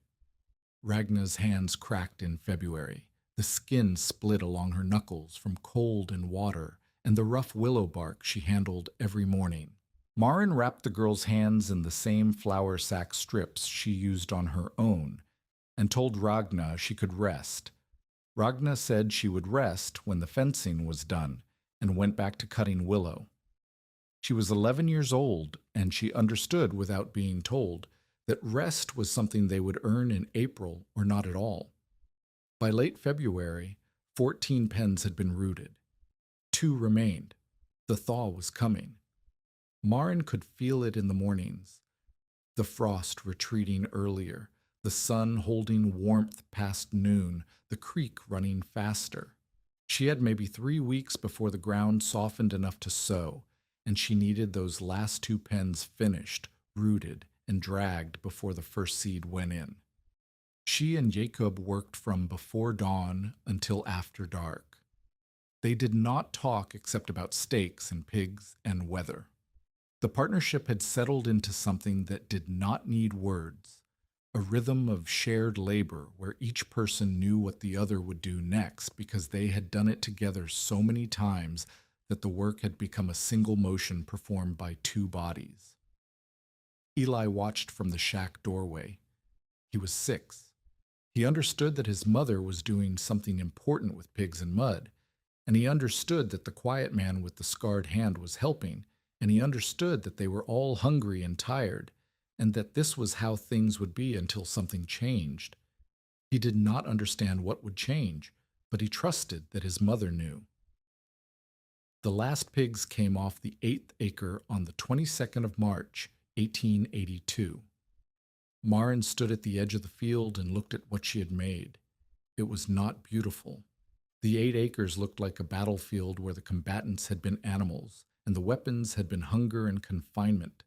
Ragna's hands cracked in February. The skin split along her knuckles from cold and water and the rough willow bark she handled every morning. Marin wrapped the girl's hands in the same flour sack strips she used on her own and told Ragna she could rest. Ragna said she would rest when the fencing was done and went back to cutting willow. She was 11 years old, and she understood without being told that rest was something they would earn in April or not at all. By late February, 14 pens had been rooted. 2 remained. The thaw was coming. Marin could feel it in the mornings. The frost retreating earlier, the sun holding warmth past noon, the creek running faster. She had maybe 3 weeks before the ground softened enough to sow, and she needed those last 2 pens finished, rooted, and dragged before the first seed went in. She and Jacob worked from before dawn until after dark. They did not talk except about steaks and pigs and weather. The partnership had settled into something that did not need words, a rhythm of shared labor where each person knew what the other would do next because they had done it together so many times that the work had become a single motion performed by 2 bodies. Eli watched from the shack doorway. He was 6. He understood that his mother was doing something important with pigs and mud, and he understood that the quiet man with the scarred hand was helping, and he understood that they were all hungry and tired, and that this was how things would be until something changed. He did not understand what would change, but he trusted that his mother knew. The last pigs came off the 8th acre on the 22nd of March, 1882. Marin stood at the edge of the field and looked at what she had made. It was not beautiful. The 8 acres looked like a battlefield where the combatants had been animals, and the weapons had been hunger and confinement.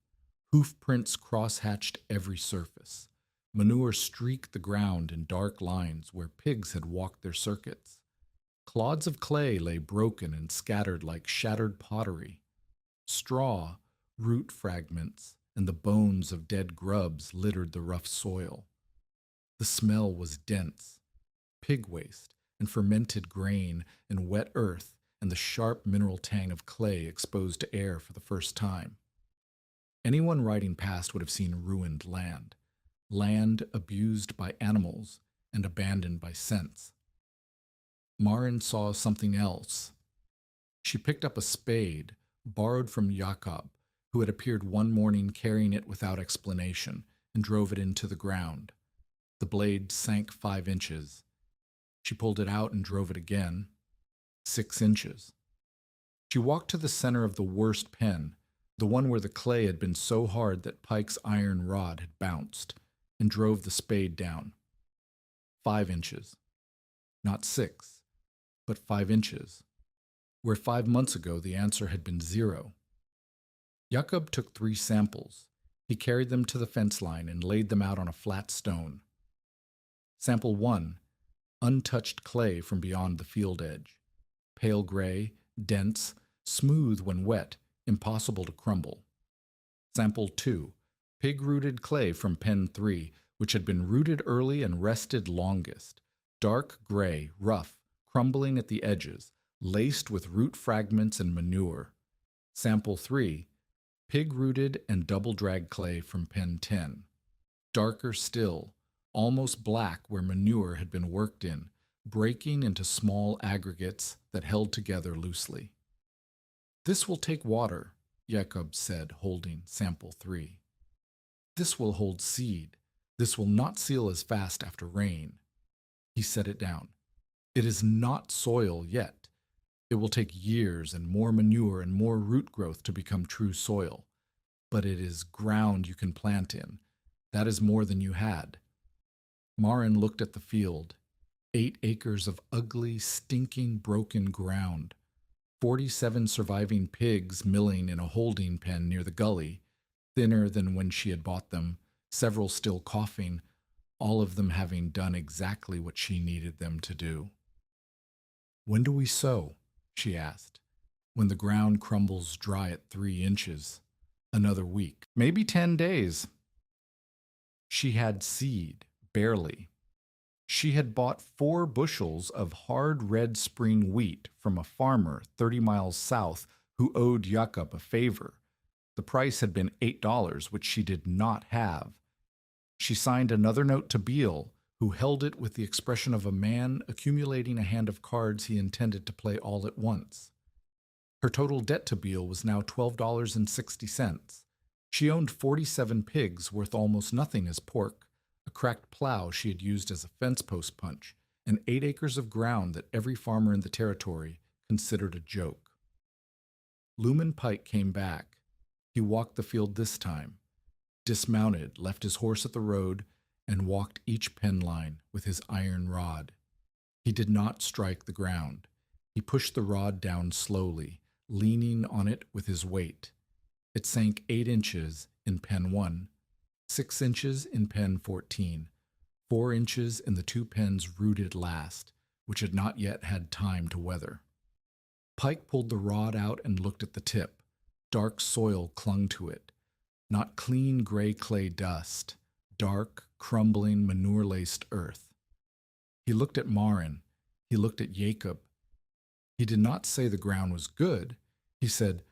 Hoof prints cross-hatched every surface. Manure streaked the ground in dark lines where pigs had walked their circuits. Clods of clay lay broken and scattered like shattered pottery. Straw, root fragments, and the bones of dead grubs littered the rough soil. The smell was dense. Pig waste and fermented grain and wet earth and the sharp mineral tang of clay exposed to air for the first time. Anyone riding past would have seen ruined land, land abused by animals and abandoned by scents. Marin saw something else. She picked up a spade, borrowed from Jakob, who had appeared one morning carrying it without explanation, and drove it into the ground. The blade sank 5 inches, She pulled it out and drove it again. 6 inches. She walked to the center of the worst pen, the one where the clay had been so hard that Pike's iron rod had bounced, and drove the spade down. 5 inches. Not 6, but 5 inches, where 5 months ago the answer had been 0. Jakob took 3 samples. He carried them to the fence line and laid them out on a flat stone. Sample 1, untouched clay from beyond the field edge. Pale gray, dense, smooth when wet, impossible to crumble. Sample 2, pig-rooted clay from pen 3, which had been rooted early and rested longest. Dark gray, rough, crumbling at the edges, laced with root fragments and manure. Sample 3, pig-rooted and double-drag clay from pen 10. Darker still, almost black where manure had been worked in, breaking into small aggregates that held together loosely. "This will take water," Jakob said, holding sample 3. "This will hold seed. This will not seal as fast after rain." He set it down. "It is not soil yet. It will take years and more manure and more root growth to become true soil. But it is ground you can plant in. That is more than you had." Marin looked at the field. 8 acres of ugly, stinking, broken ground. 47 surviving pigs milling in a holding pen near the gully, thinner than when she had bought them, several still coughing, all of them having done exactly what she needed them to do. "When do we sow?" she asked. "When the ground crumbles dry at 3 inches. Another week, maybe 10 days. She had seed, barely. She had bought 4 bushels of hard red spring wheat from a farmer 30 miles south who owed Jakob a favor. The price had been $8, which she did not have. She signed another note to Beale, who held it with the expression of a man accumulating a hand of cards he intended to play all at once. Her total debt to Beale was now $12.60. She owned 47 pigs worth almost nothing as pork, a cracked plow she had used as a fence post punch, and 8 acres of ground that every farmer in the territory considered a joke. Lumen Pike came back. He walked the field this time, dismounted, left his horse at the road, and walked each pen line with his iron rod. He did not strike the ground. He pushed the rod down slowly, leaning on it with his weight. It sank 8 inches in pen 1, 6 inches in pen 14, 4 inches in the 2 pens rooted last, which had not yet had time to weather. Pike pulled the rod out and looked at the tip. Dark soil clung to it. Not clean gray clay dust, dark, crumbling, manure-laced earth. He looked at Marin. He looked at Jakob. He did not say the ground was good. He said,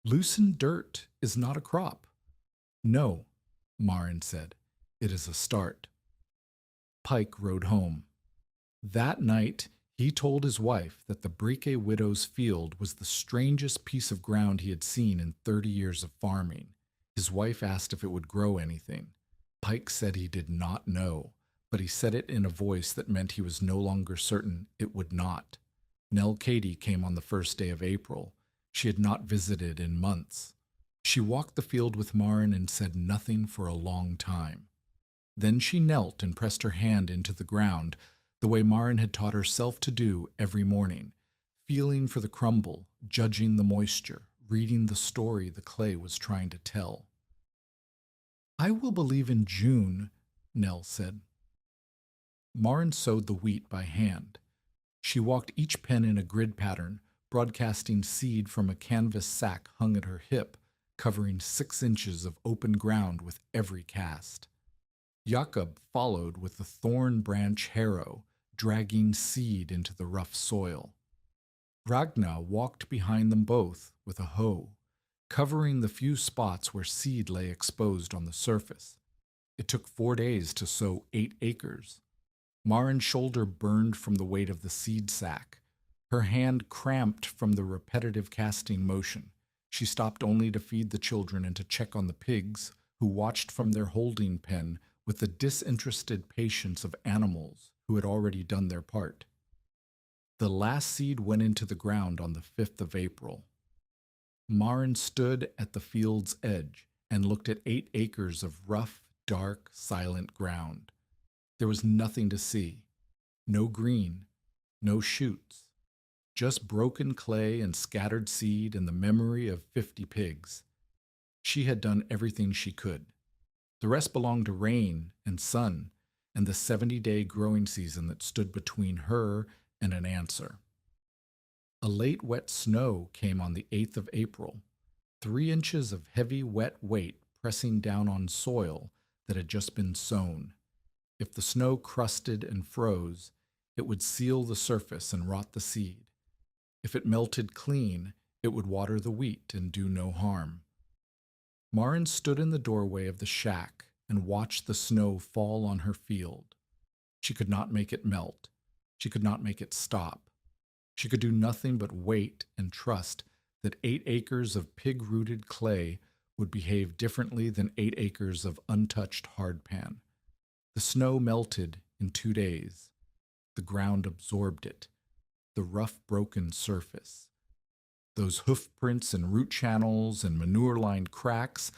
"Loosened dirt is not a crop." "No," Marin said, "it is a start." Pike rode home. That night, he told his wife that the Briquet widow's field was the strangest piece of ground he had seen in 30 years of farming. His wife asked if it would grow anything. Pike said he did not know, but he said it in a voice that meant he was no longer certain it would not. Nell Katie came on the first day of April. She had not visited in months. She walked the field with Marin and said nothing for a long time. Then she knelt and pressed her hand into the ground, the way Marin had taught herself to do every morning, feeling for the crumble, judging the moisture, reading the story the clay was trying to tell. "I will believe in June," Nell said. Marin sowed the wheat by hand. She walked each pen in a grid pattern, broadcasting seed from a canvas sack hung at her hip, covering 6 inches of open ground with every cast. Jakob followed with the thorn branch harrow, dragging seed into the rough soil. Ragna walked behind them both with a hoe, covering the few spots where seed lay exposed on the surface. It took 4 days to sow 8 acres. Marin's shoulder burned from the weight of the seed sack. Her hand cramped from the repetitive casting motion. She stopped only to feed the children and to check on the pigs, who watched from their holding pen with the disinterested patience of animals who had already done their part. The last seed went into the ground on the 5th of April. Maren stood at the field's edge and looked at 8 acres of rough, dark, silent ground. There was nothing to see. No green, no shoots, just broken clay and scattered seed and the memory of 50 pigs. She had done everything she could. The rest belonged to rain and sun and the 70-day growing season that stood between her and an answer. A late wet snow came on the 8th of April, 3 inches of heavy wet weight pressing down on soil that had just been sown. If the snow crusted and froze, it would seal the surface and rot the seed. If it melted clean, it would water the wheat and do no harm. Maren stood in the doorway of the shack and watched the snow fall on her field. She could not make it melt. She could not make it stop. She could do nothing but wait and trust that 8 acres of pig-rooted clay would behave differently than 8 acres of untouched hardpan. The snow melted in 2 days. The ground absorbed it, the rough, broken surface. Those hoof prints and root channels and manure-lined cracks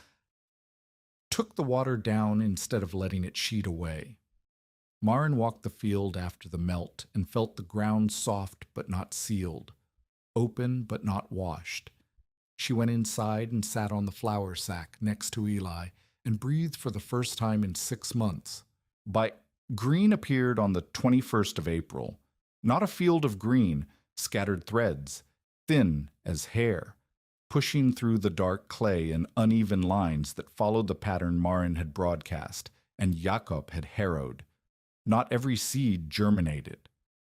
took the water down instead of letting it sheet away. Maren walked the field after the melt and felt the ground soft but not sealed, open but not washed. She went inside and sat on the flour sack next to Eli and breathed for the first time in 6 months. Green appeared on the 21st of April, not a field of green, scattered threads, thin as hair, pushing through the dark clay in uneven lines that followed the pattern Maren had broadcast and Jakob had harrowed. Not every seed germinated.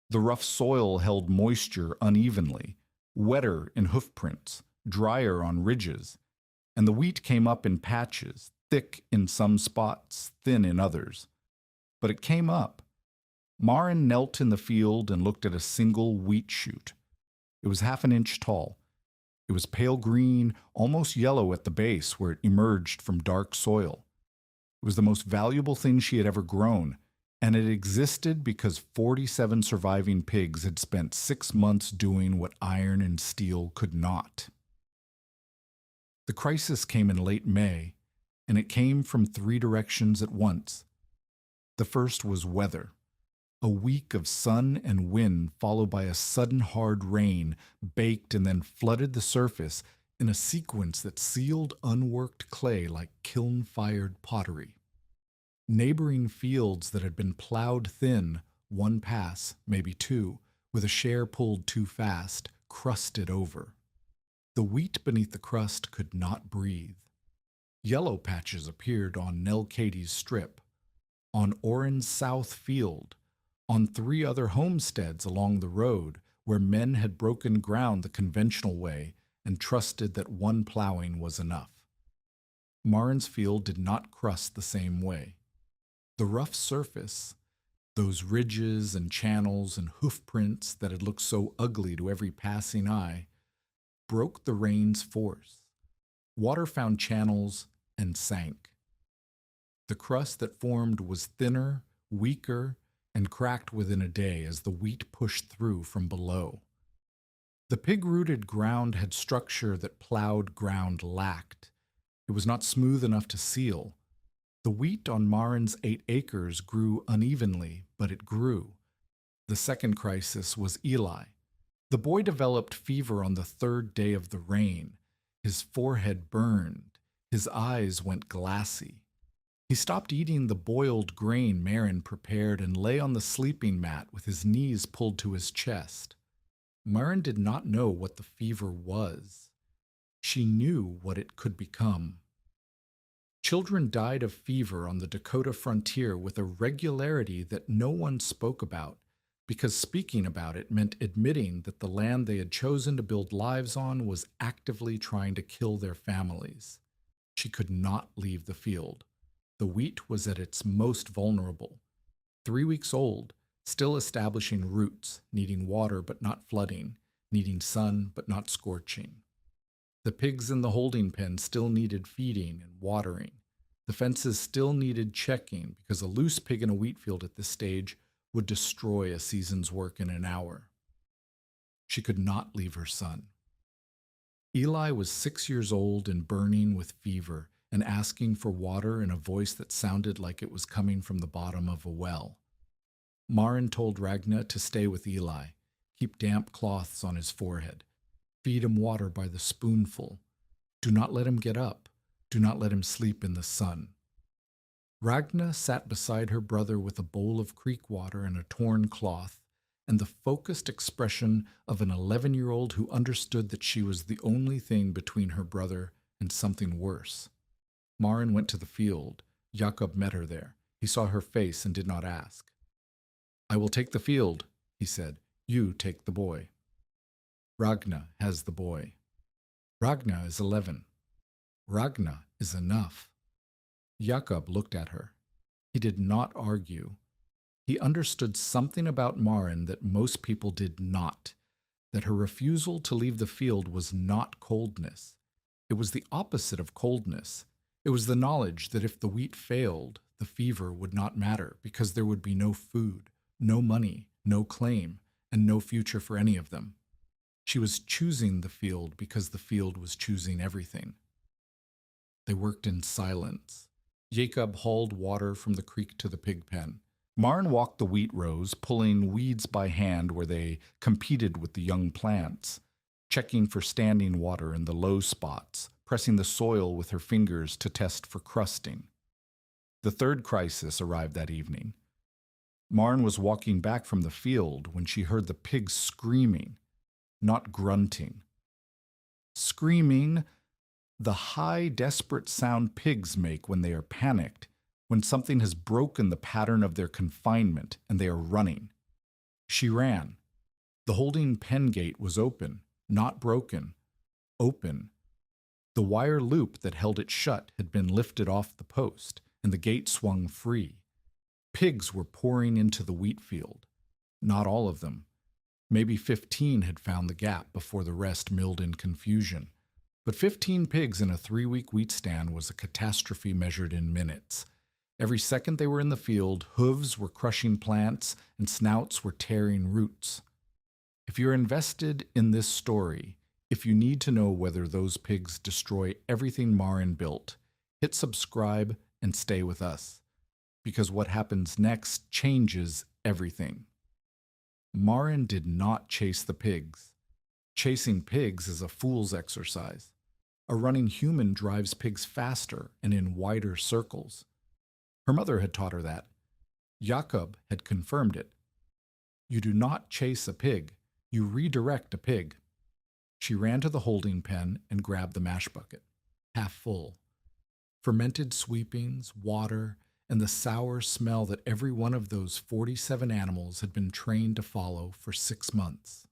The rough soil held moisture unevenly, wetter in hoofprints, drier on ridges, and the wheat came up in patches, thick in some spots, thin in others. But it came up. Maren knelt in the field and looked at a single wheat shoot. It was half an inch tall. It was pale green, almost yellow at the base where it emerged from dark soil. It was the most valuable thing she had ever grown, and it existed because 47 surviving pigs had spent 6 months doing what iron and steel could not. The crisis came in late May, and it came from 3 directions at once. The first was weather. A week of sun and wind followed by a sudden hard rain baked and then flooded the surface in a sequence that sealed unworked clay like kiln-fired pottery. Neighboring fields that had been plowed thin, 1 pass, maybe 2, with a share pulled too fast, crusted over. The wheat beneath the crust could not breathe. Yellow patches appeared on Nell Katie's strip, on Oren's South Field, on 3 other homesteads along the road where men had broken ground the conventional way and trusted that 1 plowing was enough. Maren's field did not crust the same way. The rough surface, those ridges and channels and hoof prints that had looked so ugly to every passing eye, broke the rain's force. Water found channels and sank. The crust that formed was thinner, weaker, and cracked within a day as the wheat pushed through from below. The pig-rooted ground had structure that plowed ground lacked. It was not smooth enough to seal. The wheat on Maren's 8 acres grew unevenly, but it grew. The second crisis was Eli. The boy developed fever on the 3rd day of the rain. His forehead burned. His eyes went glassy. He stopped eating the boiled grain Maren prepared and lay on the sleeping mat with his knees pulled to his chest. Maren did not know what the fever was. She knew what it could become. Children died of fever on the Dakota frontier with a regularity that no one spoke about, because speaking about it meant admitting that the land they had chosen to build lives on was actively trying to kill their families. She could not leave the field. The wheat was at its most vulnerable. 3 weeks old, still establishing roots, needing water but not flooding, needing sun but not scorching. The pigs in the holding pen still needed feeding and watering. The fences still needed checking because a loose pig in a wheat field at this stage would destroy a season's work in an hour. She could not leave her son. Eli was 6 years old and burning with fever and asking for water in a voice that sounded like it was coming from the bottom of a well. Maren told Ragna to stay with Eli, keep damp cloths on his forehead, feed him water by the spoonful. Do not let him get up. Do not let him sleep in the sun. Ragna sat beside her brother with a bowl of creek water and a torn cloth, and the focused expression of an 11-year-old who understood that she was the only thing between her brother and something worse. Maren went to the field. Jakob met her there. He saw her face and did not ask. I will take the field, he said. You take the boy. Ragna has the boy. Ragna is 11. Ragna is enough. Jakob looked at her. He did not argue. He understood something about Maren that most people did not, that her refusal to leave the field was not coldness. It was the opposite of coldness. It was the knowledge that if the wheat failed, the fever would not matter because there would be no food, no money, no claim, and no future for any of them. She was choosing the field because the field was choosing everything. They worked in silence. Jacob hauled water from the creek to the pig pen. Maren walked the wheat rows, pulling weeds by hand where they competed with the young plants, checking for standing water in the low spots, pressing the soil with her fingers to test for crusting. The third crisis arrived that evening. Maren was walking back from the field when she heard the pigs screaming, not grunting. Screaming, the high, desperate sound pigs make when they are panicked, when something has broken the pattern of their confinement and they are running. She ran. The holding pen gate was open, not broken, open. The wire loop that held it shut had been lifted off the post, and the gate swung free. Pigs were pouring into the wheat field. Not all of them. Maybe 15 had found the gap before the rest milled in confusion. But 15 pigs in a 3-week wheat stand was a catastrophe measured in minutes. Every second they were in the field, hooves were crushing plants and snouts were tearing roots. If you're invested in this story, if you need to know whether those pigs destroy everything Maren built, hit subscribe and stay with us, because what happens next changes everything. Maren did not chase the pigs. Chasing pigs is a fool's exercise. A running human drives pigs faster and in wider circles. Her mother had taught her that. Jakob had confirmed it. You do not chase a pig. You redirect a pig. She ran to the holding pen and grabbed the mash bucket, half full. Fermented sweepings, water, and the sour smell that every one of those 47 animals had been trained to follow for 6 months.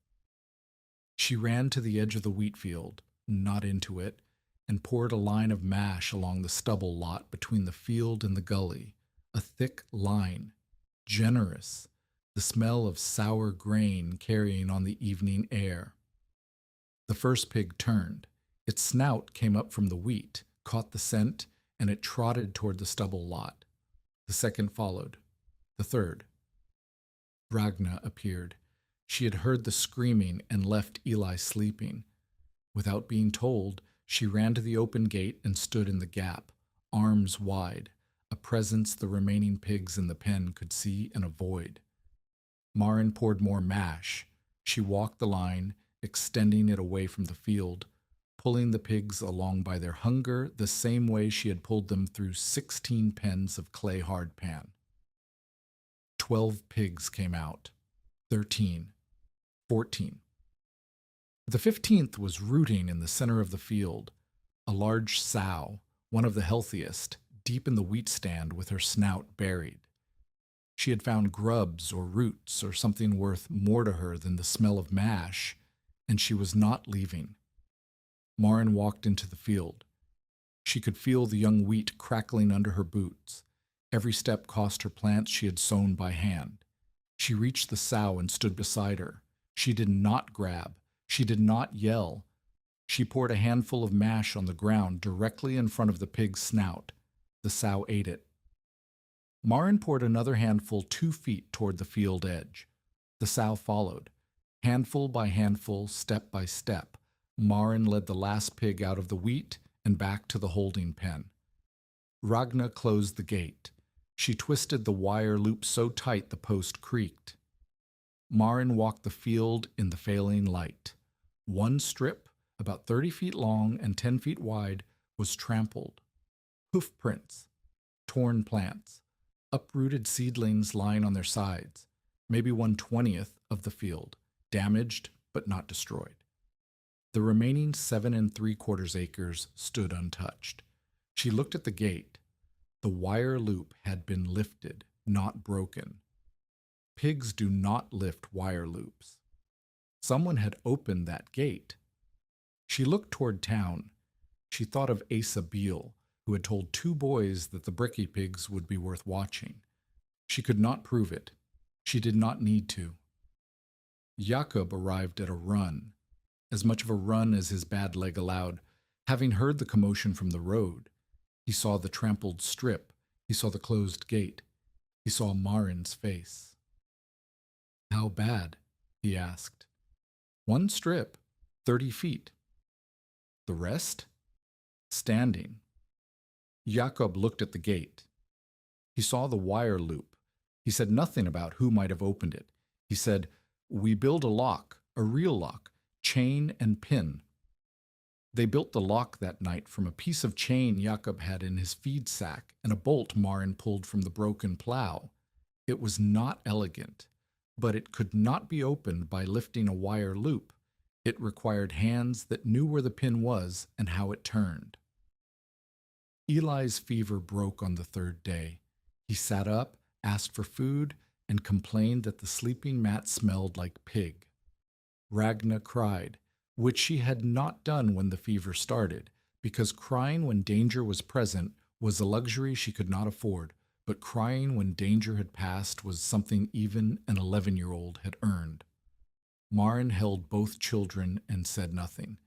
She ran to the edge of the wheat field, not into it, and poured a line of mash along the stubble lot between the field and the gully, a thick line, generous, the smell of sour grain carrying on the evening air. The first pig turned. Its snout came up from the wheat, caught the scent, and it trotted toward the stubble lot. The second followed. The third. Ragna appeared. She had heard the screaming and left Eli sleeping. Without being told, she ran to the open gate and stood in the gap, arms wide, a presence the remaining pigs in the pen could see and avoid. Maren poured more mash. She walked the line, extending it away from the field, pulling the pigs along by their hunger the same way she had pulled them through 16 pens of clay hardpan. 12 pigs came out, 13, 14. The 15th was rooting in the center of the field, a large sow, one of the healthiest, deep in the wheat stand with her snout buried. She had found grubs or roots or something worth more to her than the smell of mash, and she was not leaving. Maren walked into the field. She could feel the young wheat crackling under her boots. Every step cost her plants she had sown by hand. She reached the sow and stood beside her. She did not grab. She did not yell. She poured a handful of mash on the ground directly in front of the pig's snout. The sow ate it. Maren poured another handful 2 feet toward the field edge. The sow followed. Handful by handful, step by step, Maren led the last pig out of the wheat and back to the holding pen. Ragna closed the gate. She twisted the wire loop so tight the post creaked. Maren walked the field in the failing light. One strip, about 30 feet long and 10 feet wide, was trampled. Hoof prints, torn plants, uprooted seedlings lying on their sides, maybe 1/20th of the field, damaged but not destroyed. The remaining 7 3/4 acres stood untouched. She looked at the gate. The wire loop had been lifted, not broken. Pigs do not lift wire loops. Someone had opened that gate. She looked toward town. She thought of Asa Beale, who had told 2 boys that the Bricky pigs would be worth watching. She could not prove it. She did not need to. Jakob arrived at a run, as much of a run as his bad leg allowed, having heard the commotion from the road. He saw the trampled strip. He saw the closed gate. He saw Maren's face. "How bad?" he asked. "1 strip, 30 feet. The rest?" "Standing." Jakob looked at the gate. He saw the wire loop. He said nothing about who might have opened it. He said, "We build a lock, a real lock, chain and pin." They built the lock that night from a piece of chain Jakob had in his feed sack and a bolt Maren pulled from the broken plow. It was not elegant, but it could not be opened by lifting a wire loop. It required hands that knew where the pin was and how it turned. Eli's fever broke on the 3rd day. He sat up, asked for food, and complained that the sleeping mat smelled like pig. Ragna cried, which she had not done when the fever started, because crying when danger was present was a luxury she could not afford, but crying when danger had passed was something even an 11-year-old had earned. Maren held both children and said nothing.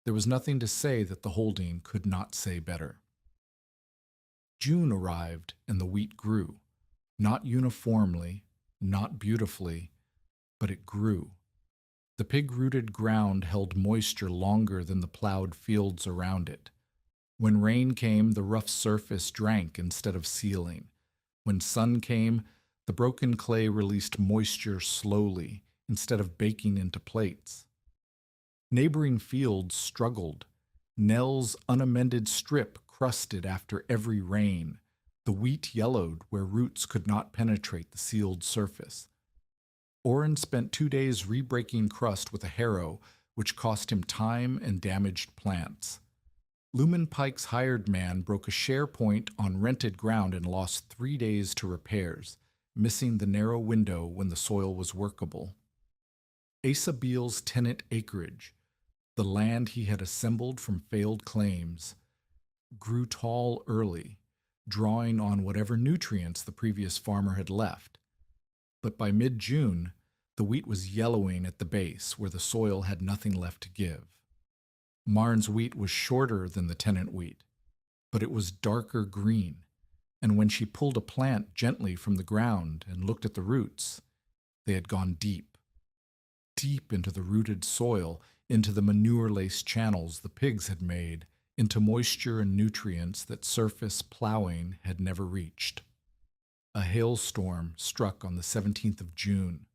There was nothing to say that the holding could not say better. June arrived and the wheat grew. Not uniformly, not beautifully, but it grew. The pig-rooted ground held moisture longer than the plowed fields around it. When rain came, the rough surface drank instead of sealing. When sun came, the broken clay released moisture slowly instead of baking into plates. Neighboring fields struggled. Nell's unamended strip crusted after every rain. The wheat yellowed where roots could not penetrate the sealed surface. Orrin spent 2 days re-breaking crust with a harrow, which cost him time and damaged plants. Lumen Pike's hired man broke a share point on rented ground and lost 3 days to repairs, missing the narrow window when the soil was workable. Asa Beale's tenant acreage, the land he had assembled from failed claims, grew tall early, drawing on whatever nutrients the previous farmer had left. But by mid-June, the wheat was yellowing at the base where the soil had nothing left to give. Maren's wheat was shorter than the tenant wheat, but it was darker green, and when she pulled a plant gently from the ground and looked at the roots, they had gone deep, deep into the rooted soil, into the manure-laced channels the pigs had made, into moisture and nutrients that surface plowing had never reached. A hailstorm struck on the 17th of June.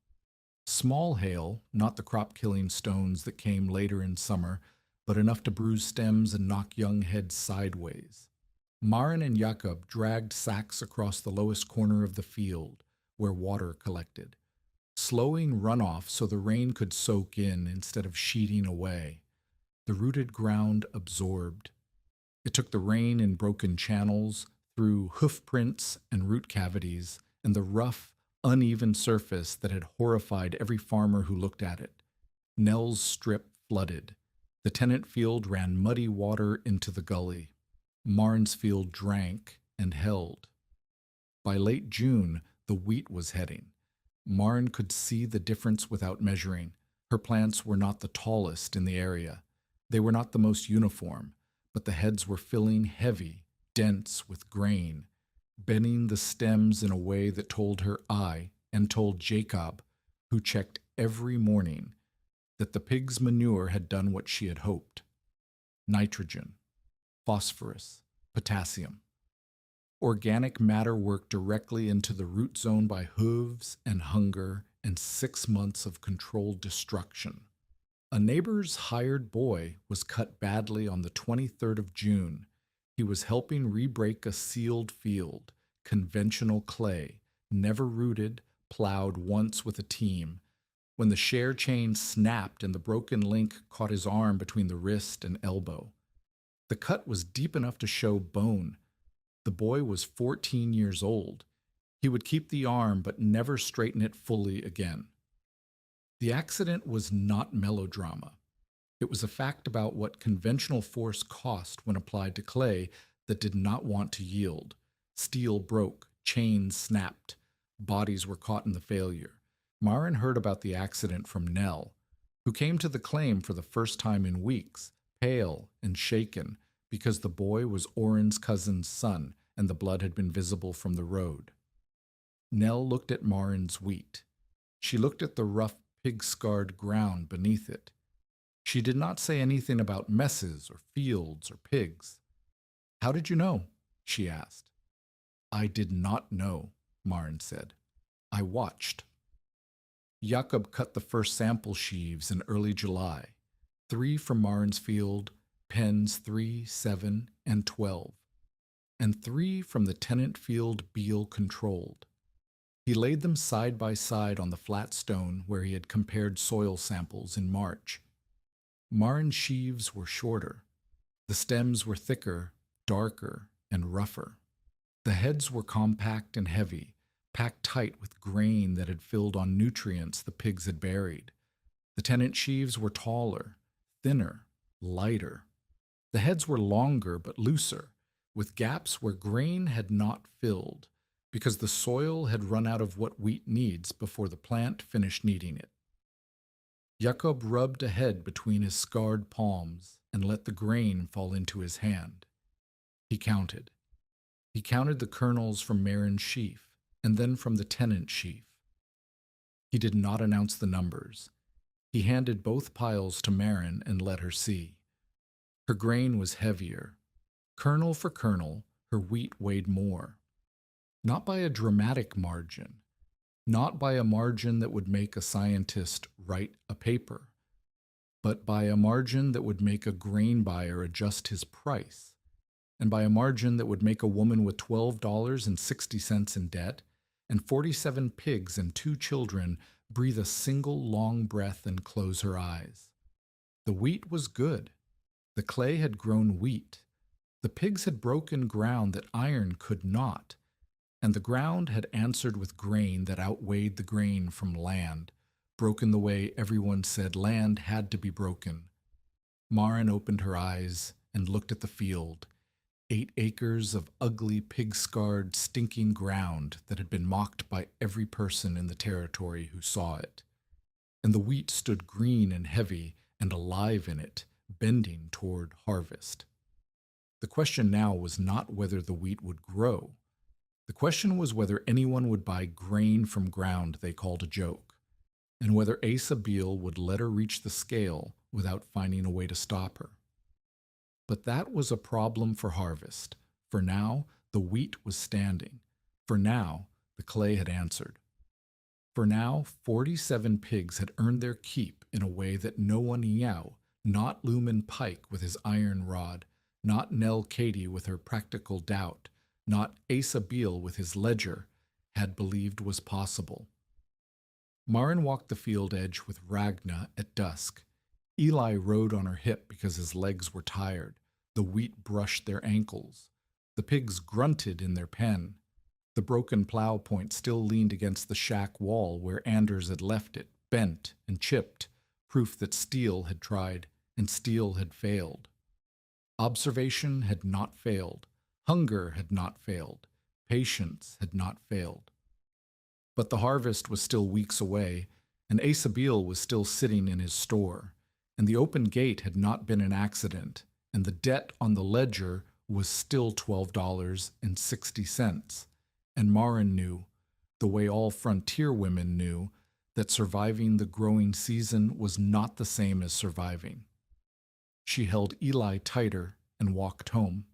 Small hail, not the crop-killing stones that came later in summer, but enough to bruise stems and knock young heads sideways. Maren and Jakob dragged sacks across the lowest corner of the field, where water collected, slowing runoff so the rain could soak in instead of sheeting away. The rooted ground absorbed. It took the rain in broken channels, through hoof prints and root cavities, and the rough, uneven surface that had horrified every farmer who looked at it. Nell's strip flooded. The tenant field ran muddy water into the gully. Maren's field drank and held. By late June, the wheat was heading. Maren could see the difference without measuring. Her plants were not the tallest in the area. They were not the most uniform, but the heads were filling heavy, dense with grain, bending the stems in a way that told her eye and told Jacob, who checked every morning that the pig's manure had done what she had hoped: nitrogen, phosphorus, potassium. Organic matter worked directly into the root zone by hooves and hunger and 6 months of controlled destruction. A neighbor's hired boy was cut badly on the 23rd of June. He was helping re-break a sealed field, conventional clay, never rooted, plowed once with a team, when the share chain snapped and the broken link caught his arm between the wrist and elbow. The cut was deep enough to show bone. The boy was 14 years old. He would keep the arm but never straighten it fully again. The accident was not melodrama. It was a fact about what conventional force cost when applied to clay that did not want to yield. Steel broke, chains snapped, bodies were caught in the failure. Maren heard about the accident from Nell, who came to the claim for the first time in weeks, pale and shaken, because the boy was Oren's cousin's son and the blood had been visible from the road. Nell looked at Maren's wheat. She looked at the rough, pig-scarred ground beneath it. She did not say anything about messes or fields or pigs. "How did you know?" she asked. "I did not know," Maren said. "I watched." Jakob cut the first sample sheaves in early July, 3 from Maren's field, pens 3, 7, and 12, and 3 from the tenant field Beale controlled. He laid them side by side on the flat stone where he had compared soil samples in March. Maren's sheaves were shorter. The stems were thicker, darker, and rougher. The heads were compact and heavy, packed tight with grain that had filled on nutrients the pigs had buried. The tenant sheaves were taller, thinner, lighter. The heads were longer but looser, with gaps where grain had not filled, because the soil had run out of what wheat needs before the plant finished needing it. Jakob rubbed a head between his scarred palms and let the grain fall into his hand. He counted. He counted the kernels from Maren's sheaf, and then from the tenant sheaf. He did not announce the numbers. He handed both piles to Maren and let her see. Her grain was heavier. Kernel for kernel, her wheat weighed more. Not by a dramatic margin, not by a margin that would make a scientist write a paper, but by a margin that would make a grain buyer adjust his price, and by a margin that would make a woman with $12.60 in debt and 47 pigs and 2 children breathe a single long breath and close her eyes. The wheat was good. The clay had grown wheat. The pigs had broken ground that iron could not, and the ground had answered with grain that outweighed the grain from land, broken the way everyone said land had to be broken. Maren opened her eyes and looked at the field, 8 acres of ugly, pig-scarred, stinking ground that had been mocked by every person in the territory who saw it. And the wheat stood green and heavy and alive in it, bending toward harvest. The question now was not whether the wheat would grow. The question was whether anyone would buy grain from ground they called a joke, and whether Asa Beale would let her reach the scale without finding a way to stop her. But that was a problem for harvest. For now, the wheat was standing. For now, the clay had answered. For now, 47 pigs had earned their keep in a way that no one Yao, not Lumen Pike with his iron rod, not Nell Katie with her practical doubt, not Asa Beale with his ledger, had believed was possible. Maren walked the field edge with Ragna at dusk. Eli rode on her hip because his legs were tired. The wheat brushed their ankles. The pigs grunted in their pen. The broken plow point still leaned against the shack wall where Anders had left it, bent and chipped, proof that steel had tried and steel had failed. Observation had not failed. Hunger had not failed. Patience had not failed. But the harvest was still weeks away, and Asa Beale was still sitting in his store, and the open gate had not been an accident, and the debt on the ledger was still $12.60, and Maren knew, the way all frontier women knew, that surviving the growing season was not the same as surviving. She held Eli tighter and walked home.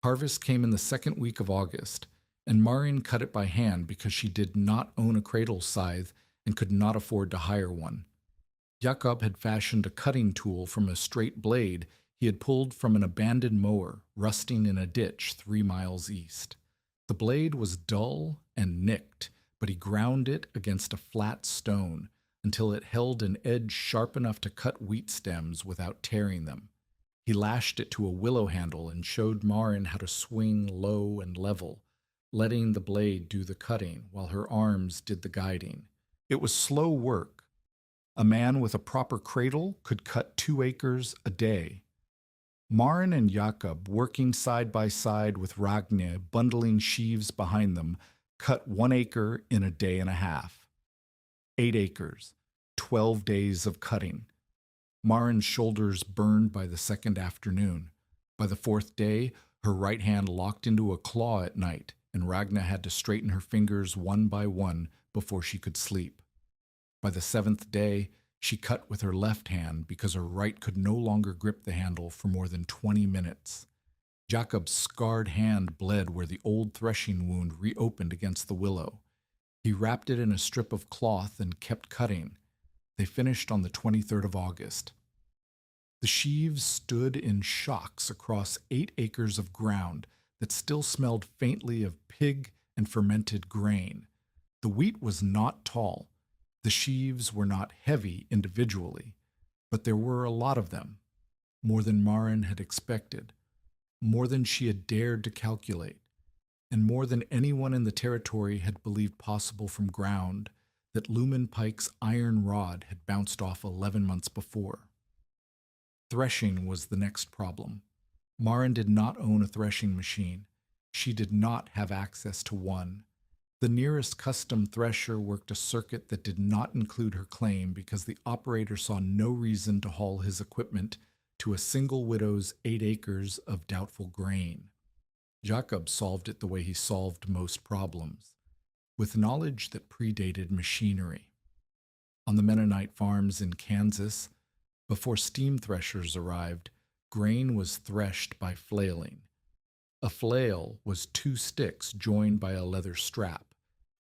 Harvest came in the second week of August, and Marin cut it by hand because she did not own a cradle scythe and could not afford to hire one. Jakob had fashioned a cutting tool from a straight blade he had pulled from an abandoned mower rusting in a ditch 3 miles east. The blade was dull and nicked, but he ground it against a flat stone until it held an edge sharp enough to cut wheat stems without tearing them. He lashed it to a willow handle and showed Marin how to swing low and level, letting the blade do the cutting while her arms did the guiding. It was slow work. A man with a proper cradle could cut 2 acres a day. Marin and Jakob, working side by side with Ragne bundling sheaves behind them, cut 1 acre in a day and a half. 8 acres, 12 days of cutting. Marin's shoulders burned by the second afternoon. By the 4th day, her right hand locked into a claw at night, and Ragna had to straighten her fingers one by one before she could sleep. By the 7th day, she cut with her left hand because her right could no longer grip the handle for more than 20 minutes. Jakob's scarred hand bled where the old threshing wound reopened against the willow. He wrapped it in a strip of cloth and kept cutting. They finished on the 23rd of August. The sheaves stood in shocks across 8 acres of ground that still smelled faintly of pig and fermented grain. The wheat was not tall. The sheaves were not heavy individually, but there were a lot of them, more than Marin had expected, more than she had dared to calculate, and more than anyone in the territory had believed possible from ground that Lumen Pike's iron rod had bounced off 11 months before. Threshing was the next problem. Marin did not own a threshing machine. She did not have access to one. The nearest custom thresher worked a circuit that did not include her claim because the operator saw no reason to haul his equipment to a single widow's 8 acres of doubtful grain. Jakob solved it the way he solved most problems, with knowledge that predated machinery. On the Mennonite farms in Kansas, before steam threshers arrived, grain was threshed by flailing. A flail was 2 sticks joined by a leather strap.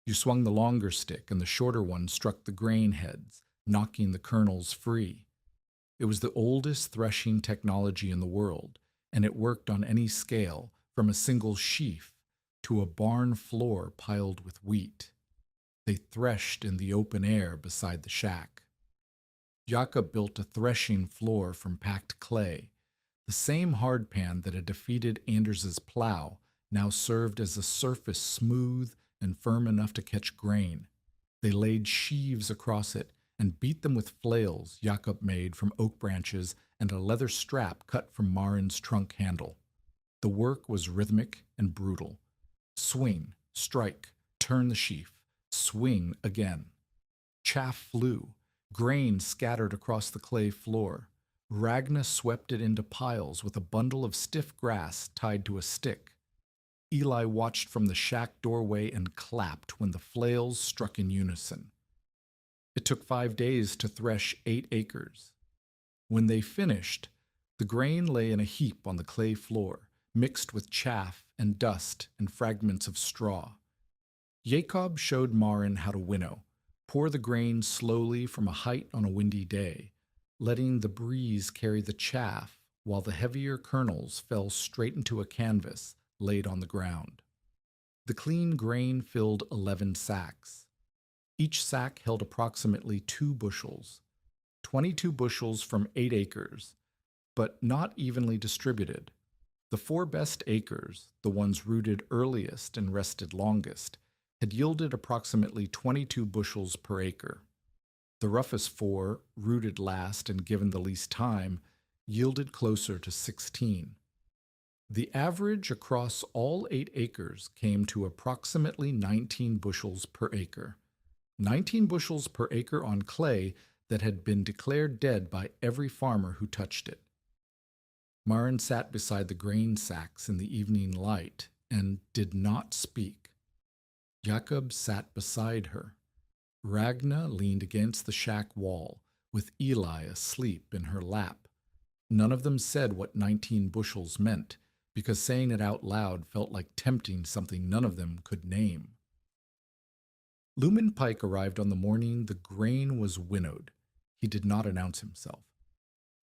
You swung the longer stick, and the shorter one struck the grain heads, knocking the kernels free. It was the oldest threshing technology in the world, and it worked on any scale, from a single sheaf to a barn floor piled with wheat. They threshed in the open air beside the shack. Jakob built a threshing floor from packed clay. The same hardpan that had defeated Anders's plow now served as a surface smooth and firm enough to catch grain. They laid sheaves across it and beat them with flails Jakob made from oak branches and a leather strap cut from Marin's trunk handle. The work was rhythmic and brutal. Swing, strike, turn the sheaf, swing again. Chaff flew. Grain scattered across the clay floor. Ragna swept it into piles with a bundle of stiff grass tied to a stick. Eli watched from the shack doorway and clapped when the flails struck in unison. It took 5 days to thresh 8 acres. When they finished, the grain lay in a heap on the clay floor, mixed with chaff and dust and fragments of straw. Jakob showed Marin how to winnow. Pour the grain slowly from a height on a windy day, letting the breeze carry the chaff while the heavier kernels fell straight into a canvas laid on the ground. The clean grain filled 11 sacks. Each sack held approximately 2 bushels, 22 bushels from 8 acres, but not evenly distributed. The 4 best acres, the ones rooted earliest and rested longest, had yielded approximately 22 bushels per acre. The roughest 4, rooted last and given the least time, yielded closer to 16. The average across all 8 acres came to approximately 19 bushels per acre. 19 bushels per acre on clay that had been declared dead by every farmer who touched it. Marin sat beside the grain sacks in the evening light and did not speak. Jakob sat beside her. Ragna leaned against the shack wall, with Eli asleep in her lap. None of them said what 19 bushels meant, because saying it out loud felt like tempting something none of them could name. Lumen Pike arrived on the morning the grain was winnowed. He did not announce himself.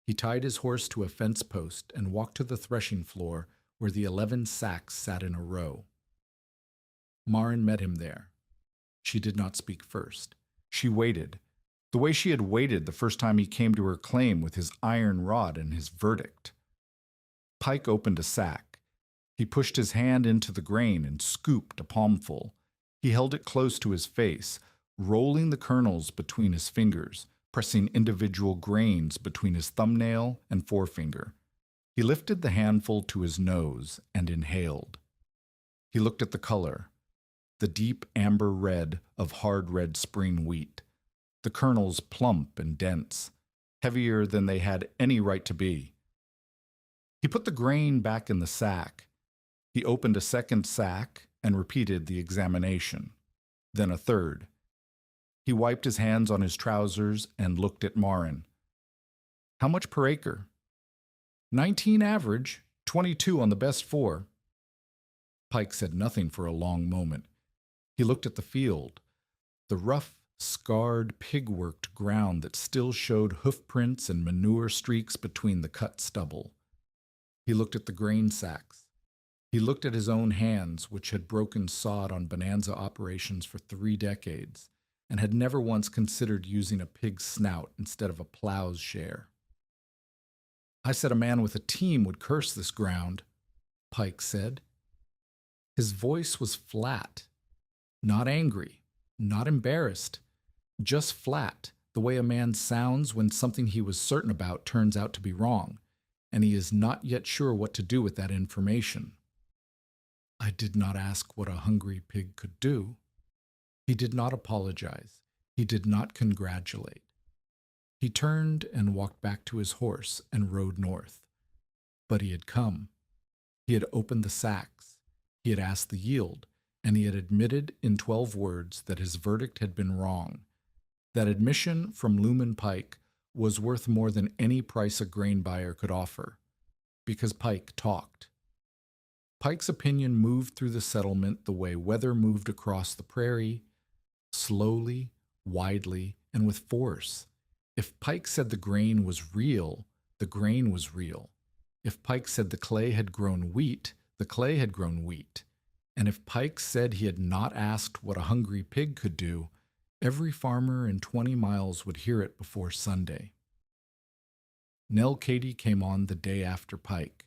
He tied his horse to a fence post and walked to the threshing floor where the 11 sacks sat in a row. Maren met him there. She did not speak first. She waited, the way she had waited the first time he came to her claim with his iron rod and his verdict. Pike opened a sack. He pushed his hand into the grain and scooped a palmful. He held it close to his face, rolling the kernels between his fingers, pressing individual grains between his thumbnail and forefinger. He lifted the handful to his nose and inhaled. He looked at the color, the deep amber red of hard red spring wheat, the kernels plump and dense, heavier than they had any right to be. He put the grain back in the sack. He opened a second sack and repeated the examination, then a third. He wiped his hands on his trousers and looked at Maren. How much per acre? 19 average, 22 on the best 4. Pike said nothing for a long moment. He looked at the field, the rough, scarred, pig-worked ground that still showed hoof prints and manure streaks between the cut stubble. He looked at the grain sacks. He looked at his own hands, which had broken sod on bonanza operations for 3 decades, and had never once considered using a pig's snout instead of a plow's share. I said a man with a team would curse this ground, Pike said. His voice was flat, not angry, not embarrassed, just flat, the way a man sounds when something he was certain about turns out to be wrong, and he is not yet sure what to do with that information. I did not ask what a hungry pig could do. He did not apologize. He did not congratulate. He turned and walked back to his horse and rode north. But he had come. He had opened the sacks. He had asked the yield, and he had admitted in 12 words that his verdict had been wrong. That admission from Lumen Pike was worth more than any price a grain buyer could offer, because Pike talked. Pike's opinion moved through the settlement the way weather moved across the prairie, slowly, widely, and with force. If Pike said the grain was real, the grain was real. If Pike said the clay had grown wheat, the clay had grown wheat. And if Pike said he had not asked what a hungry pig could do, every farmer in 20 miles would hear it before Sunday. Nell Katy came on the day after Pike.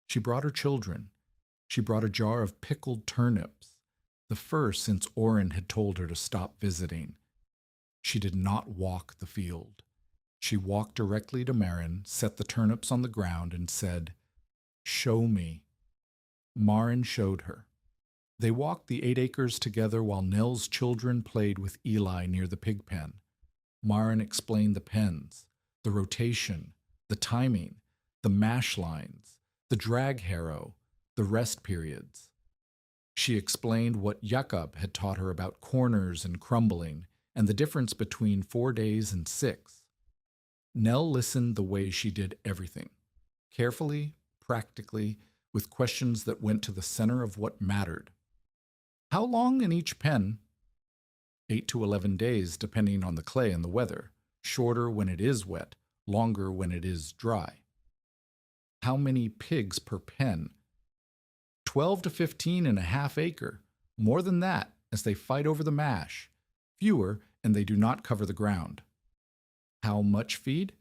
She brought her children. She brought a jar of pickled turnips, the first since Orrin had told her to stop visiting. She did not walk the field. She walked directly to Maren, set the turnips on the ground, and said, "Show me." Maren showed her. They walked the 8 acres together while Nell's children played with Eli near the pig pen. Maren explained the pens, the rotation, the timing, the mash lines, the drag harrow, the rest periods. She explained what Jakob had taught her about corners and crumbling, and the difference between 4 days and 6. Nell listened the way she did everything, carefully, practically, with questions that went to the center of what mattered. How long in each pen? 8 to 11 days, depending on the clay and the weather, shorter when it is wet, longer when it is dry. How many pigs per pen? 12 to 15 in a half acre, more than that as they fight over the mash, fewer and they do not cover the ground. How much feed?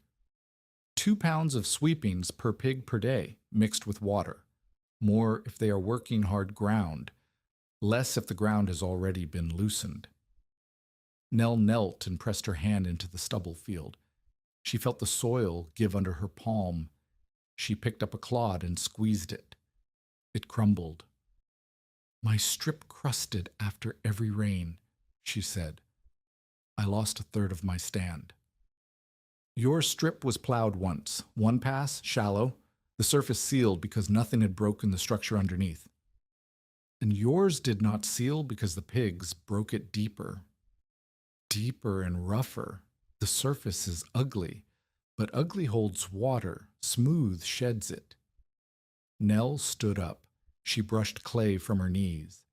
2 pounds of sweepings per pig per day, mixed with water. More if they are working hard ground, less if the ground has already been loosened. Nell knelt and pressed her hand into the stubble field. She felt the soil give under her palm. She picked up a clod and squeezed it. It crumbled. My strip crusted after every rain, she said. I lost a third of my stand. Your strip was plowed once, 1 pass, shallow, the surface sealed because nothing had broken the structure underneath. And yours did not seal because the pigs broke it deeper. deeper and rougher. The surface is ugly, but ugly holds water, smooth sheds it. Nell stood up. She brushed clay from her knees.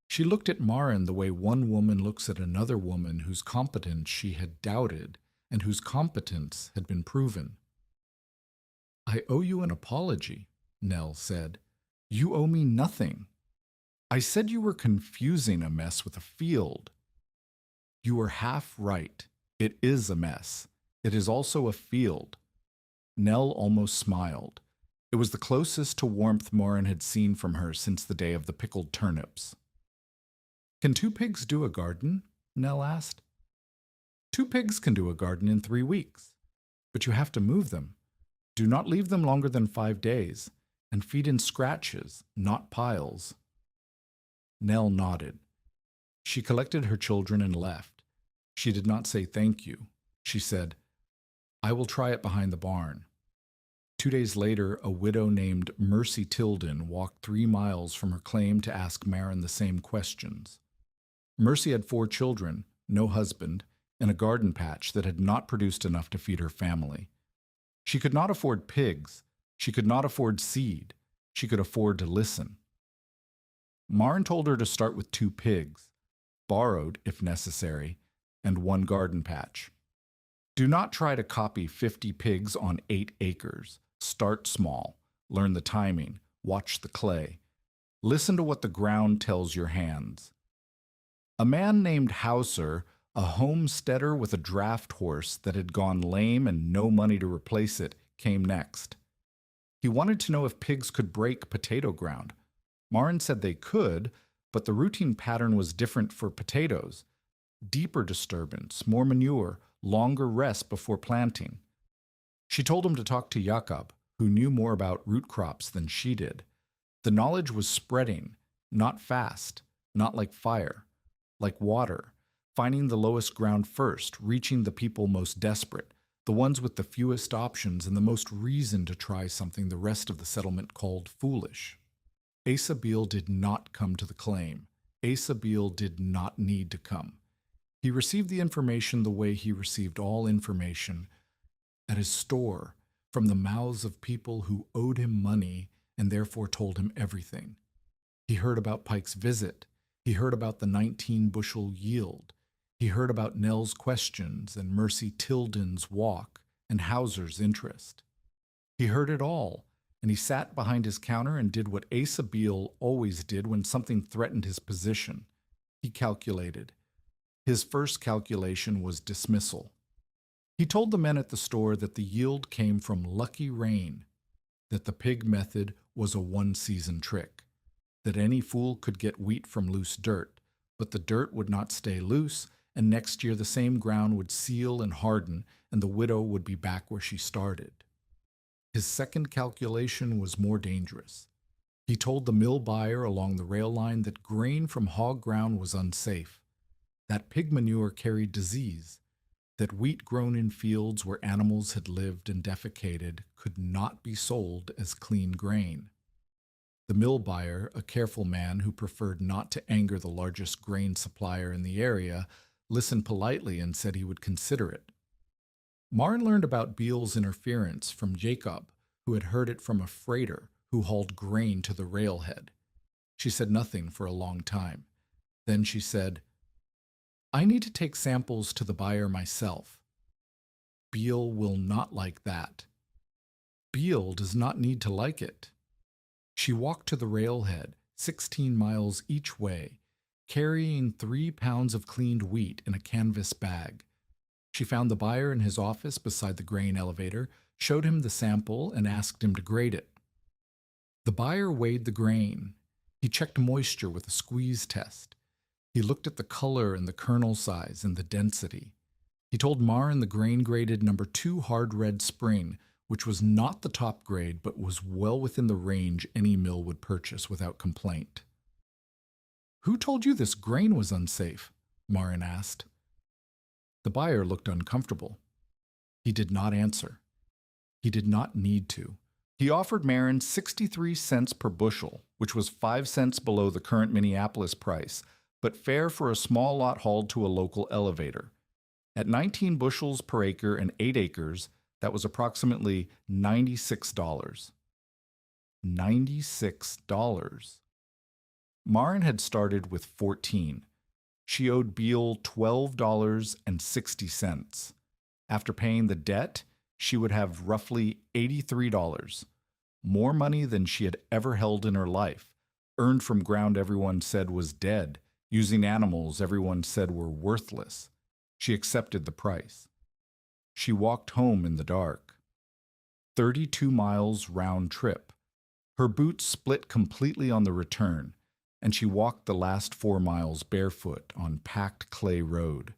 She looked at Marin the way one woman looks at another woman whose competence she had doubted and whose competence had been proven. I owe you an apology, Nell said. You owe me nothing. I said you were confusing a mess with a field. You were half right. It is a mess. It is also a field. Nell almost smiled. It was the closest to warmth Marin had seen from her since the day of the pickled turnips. Can 2 pigs do a garden? Nell asked. 2 pigs can do a garden in 3 weeks, but you have to move them. Do not leave them longer than 5 days, and feed in scratches, not piles. Nell nodded. She collected her children and left. She did not say thank you. She said, I will try it behind the barn. 2 days later, a widow named Mercy Tilden walked 3 miles from her claim to ask Marin the same questions. Mercy had 4 children, no husband, and a garden patch that had not produced enough to feed her family. She could not afford pigs. She could not afford seed. She could afford to listen. Marin told her to start with 2 pigs, borrowed if necessary, and 1 garden patch. Do not try to copy 50 pigs on 8 acres. Start small. Learn the timing. Watch the clay. Listen to what the ground tells your hands. A man named Hauser, a homesteader with a draft horse that had gone lame and no money to replace it, came next. He wanted to know if pigs could break potato ground. Marin said they could, but the routine pattern was different for potatoes. Deeper disturbance, more manure, longer rest before planting. She told him to talk to Jakob, who knew more about root crops than she did. The knowledge was spreading, not fast, not like fire, like water, finding the lowest ground first, reaching the people most desperate, the ones with the fewest options and the most reason to try something the rest of the settlement called foolish. Asa Beale did not come to the claim. Asa Beale did not need to come. He received the information the way he received all information, at his store, from the mouths of people who owed him money and therefore told him everything. He heard about Pike's visit. He heard about the 19-bushel yield. He heard about Nell's questions and Mercy Tilden's walk and Hauser's interest. He heard it all, and he sat behind his counter and did what Asa Beale always did when something threatened his position. He calculated. His first calculation was dismissal. He told the men at the store that the yield came from lucky rain, that the pig method was a one-season trick, that any fool could get wheat from loose dirt, but the dirt would not stay loose, and next year the same ground would seal and harden, and the widow would be back where she started. His second calculation was more dangerous. He told the mill buyer along the rail line that grain from hog ground was unsafe, that pig manure carried disease, that wheat grown in fields where animals had lived and defecated could not be sold as clean grain. The mill buyer, a careful man who preferred not to anger the largest grain supplier in the area, listened politely and said he would consider it. Marin learned about Beale's interference from Jacob, who had heard it from a freighter who hauled grain to the railhead. She said nothing for a long time. Then she said, I need to take samples to the buyer myself. Beale will not like that. Beale does not need to like it. She walked to the railhead, 16 miles each way, carrying 3 pounds of cleaned wheat in a canvas bag. She found the buyer in his office beside the grain elevator, showed him the sample, and asked him to grade it. The buyer weighed the grain. He checked moisture with a squeeze test. He looked at the color and the kernel size and the density. He told Marin the grain graded number 2 hard red spring, which was not the top grade but was well within the range any mill would purchase without complaint. Who told you this grain was unsafe? Marin asked. The buyer looked uncomfortable. He did not answer. He did not need to. He offered Marin 63 cents per bushel, which was 5 cents below the current Minneapolis price, but fair for a small lot hauled to a local elevator. At 19 bushels per acre and 8 acres, that was approximately $96. $96. Marin had started with 14. She owed Beale $12.60. After paying the debt, she would have roughly $83, more money than she had ever held in her life, earned from ground everyone said was dead, using animals everyone said were worthless. She accepted the price. She walked home in the dark. 32 miles round trip. Her boots split completely on the return, and she walked the last 4 miles barefoot on packed clay road.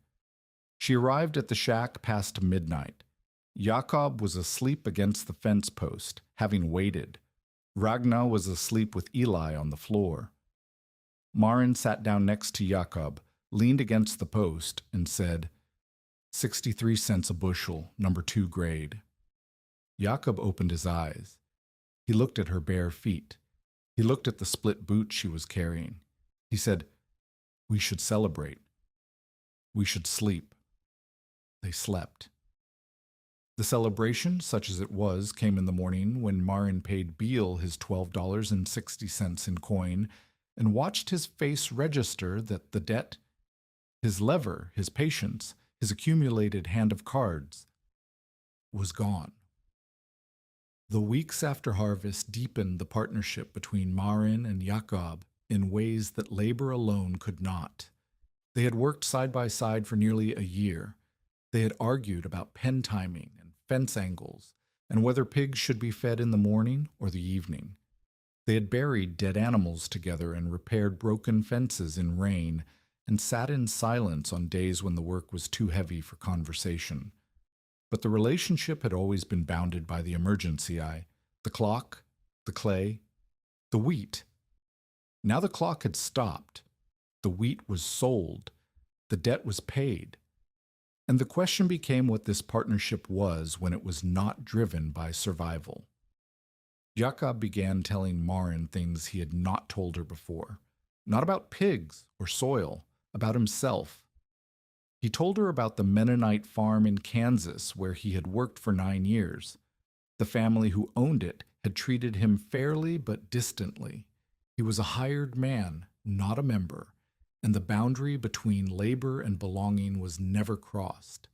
She arrived at the shack past midnight. Jakob was asleep against the fence post, having waited. Ragnar was asleep with Eli on the floor. Marin sat down next to Jakob, leaned against the post, and said, 63 cents a bushel, number 2 grade. Jakob opened his eyes. He looked at her bare feet. He looked at the split boot she was carrying. He said, we should celebrate. We should sleep. They slept. The celebration, such as it was, came in the morning when Marin paid Beale his $12.60 in coin and watched his face register that the debt, his lever, his patience, his accumulated hand of cards, was gone. The weeks after harvest deepened the partnership between Marin and Jakob in ways that labor alone could not. They had worked side by side for nearly a year. They had argued about pen timing and fence angles, and whether pigs should be fed in the morning or the evening. They had buried dead animals together and repaired broken fences in rain, and sat in silence on days when the work was too heavy for conversation. But the relationship had always been bounded by the emergency eye, the clock, the clay, the wheat. Now the clock had stopped. The wheat was sold. The debt was paid. And the question became what this partnership was when it was not driven by survival. Jakob began telling Marin things he had not told her before. Not about pigs or soil, about himself. He told her about the Mennonite farm in Kansas where he had worked for 9 years. The family who owned it had treated him fairly but distantly. He was a hired man, not a member, and the boundary between labor and belonging was never crossed.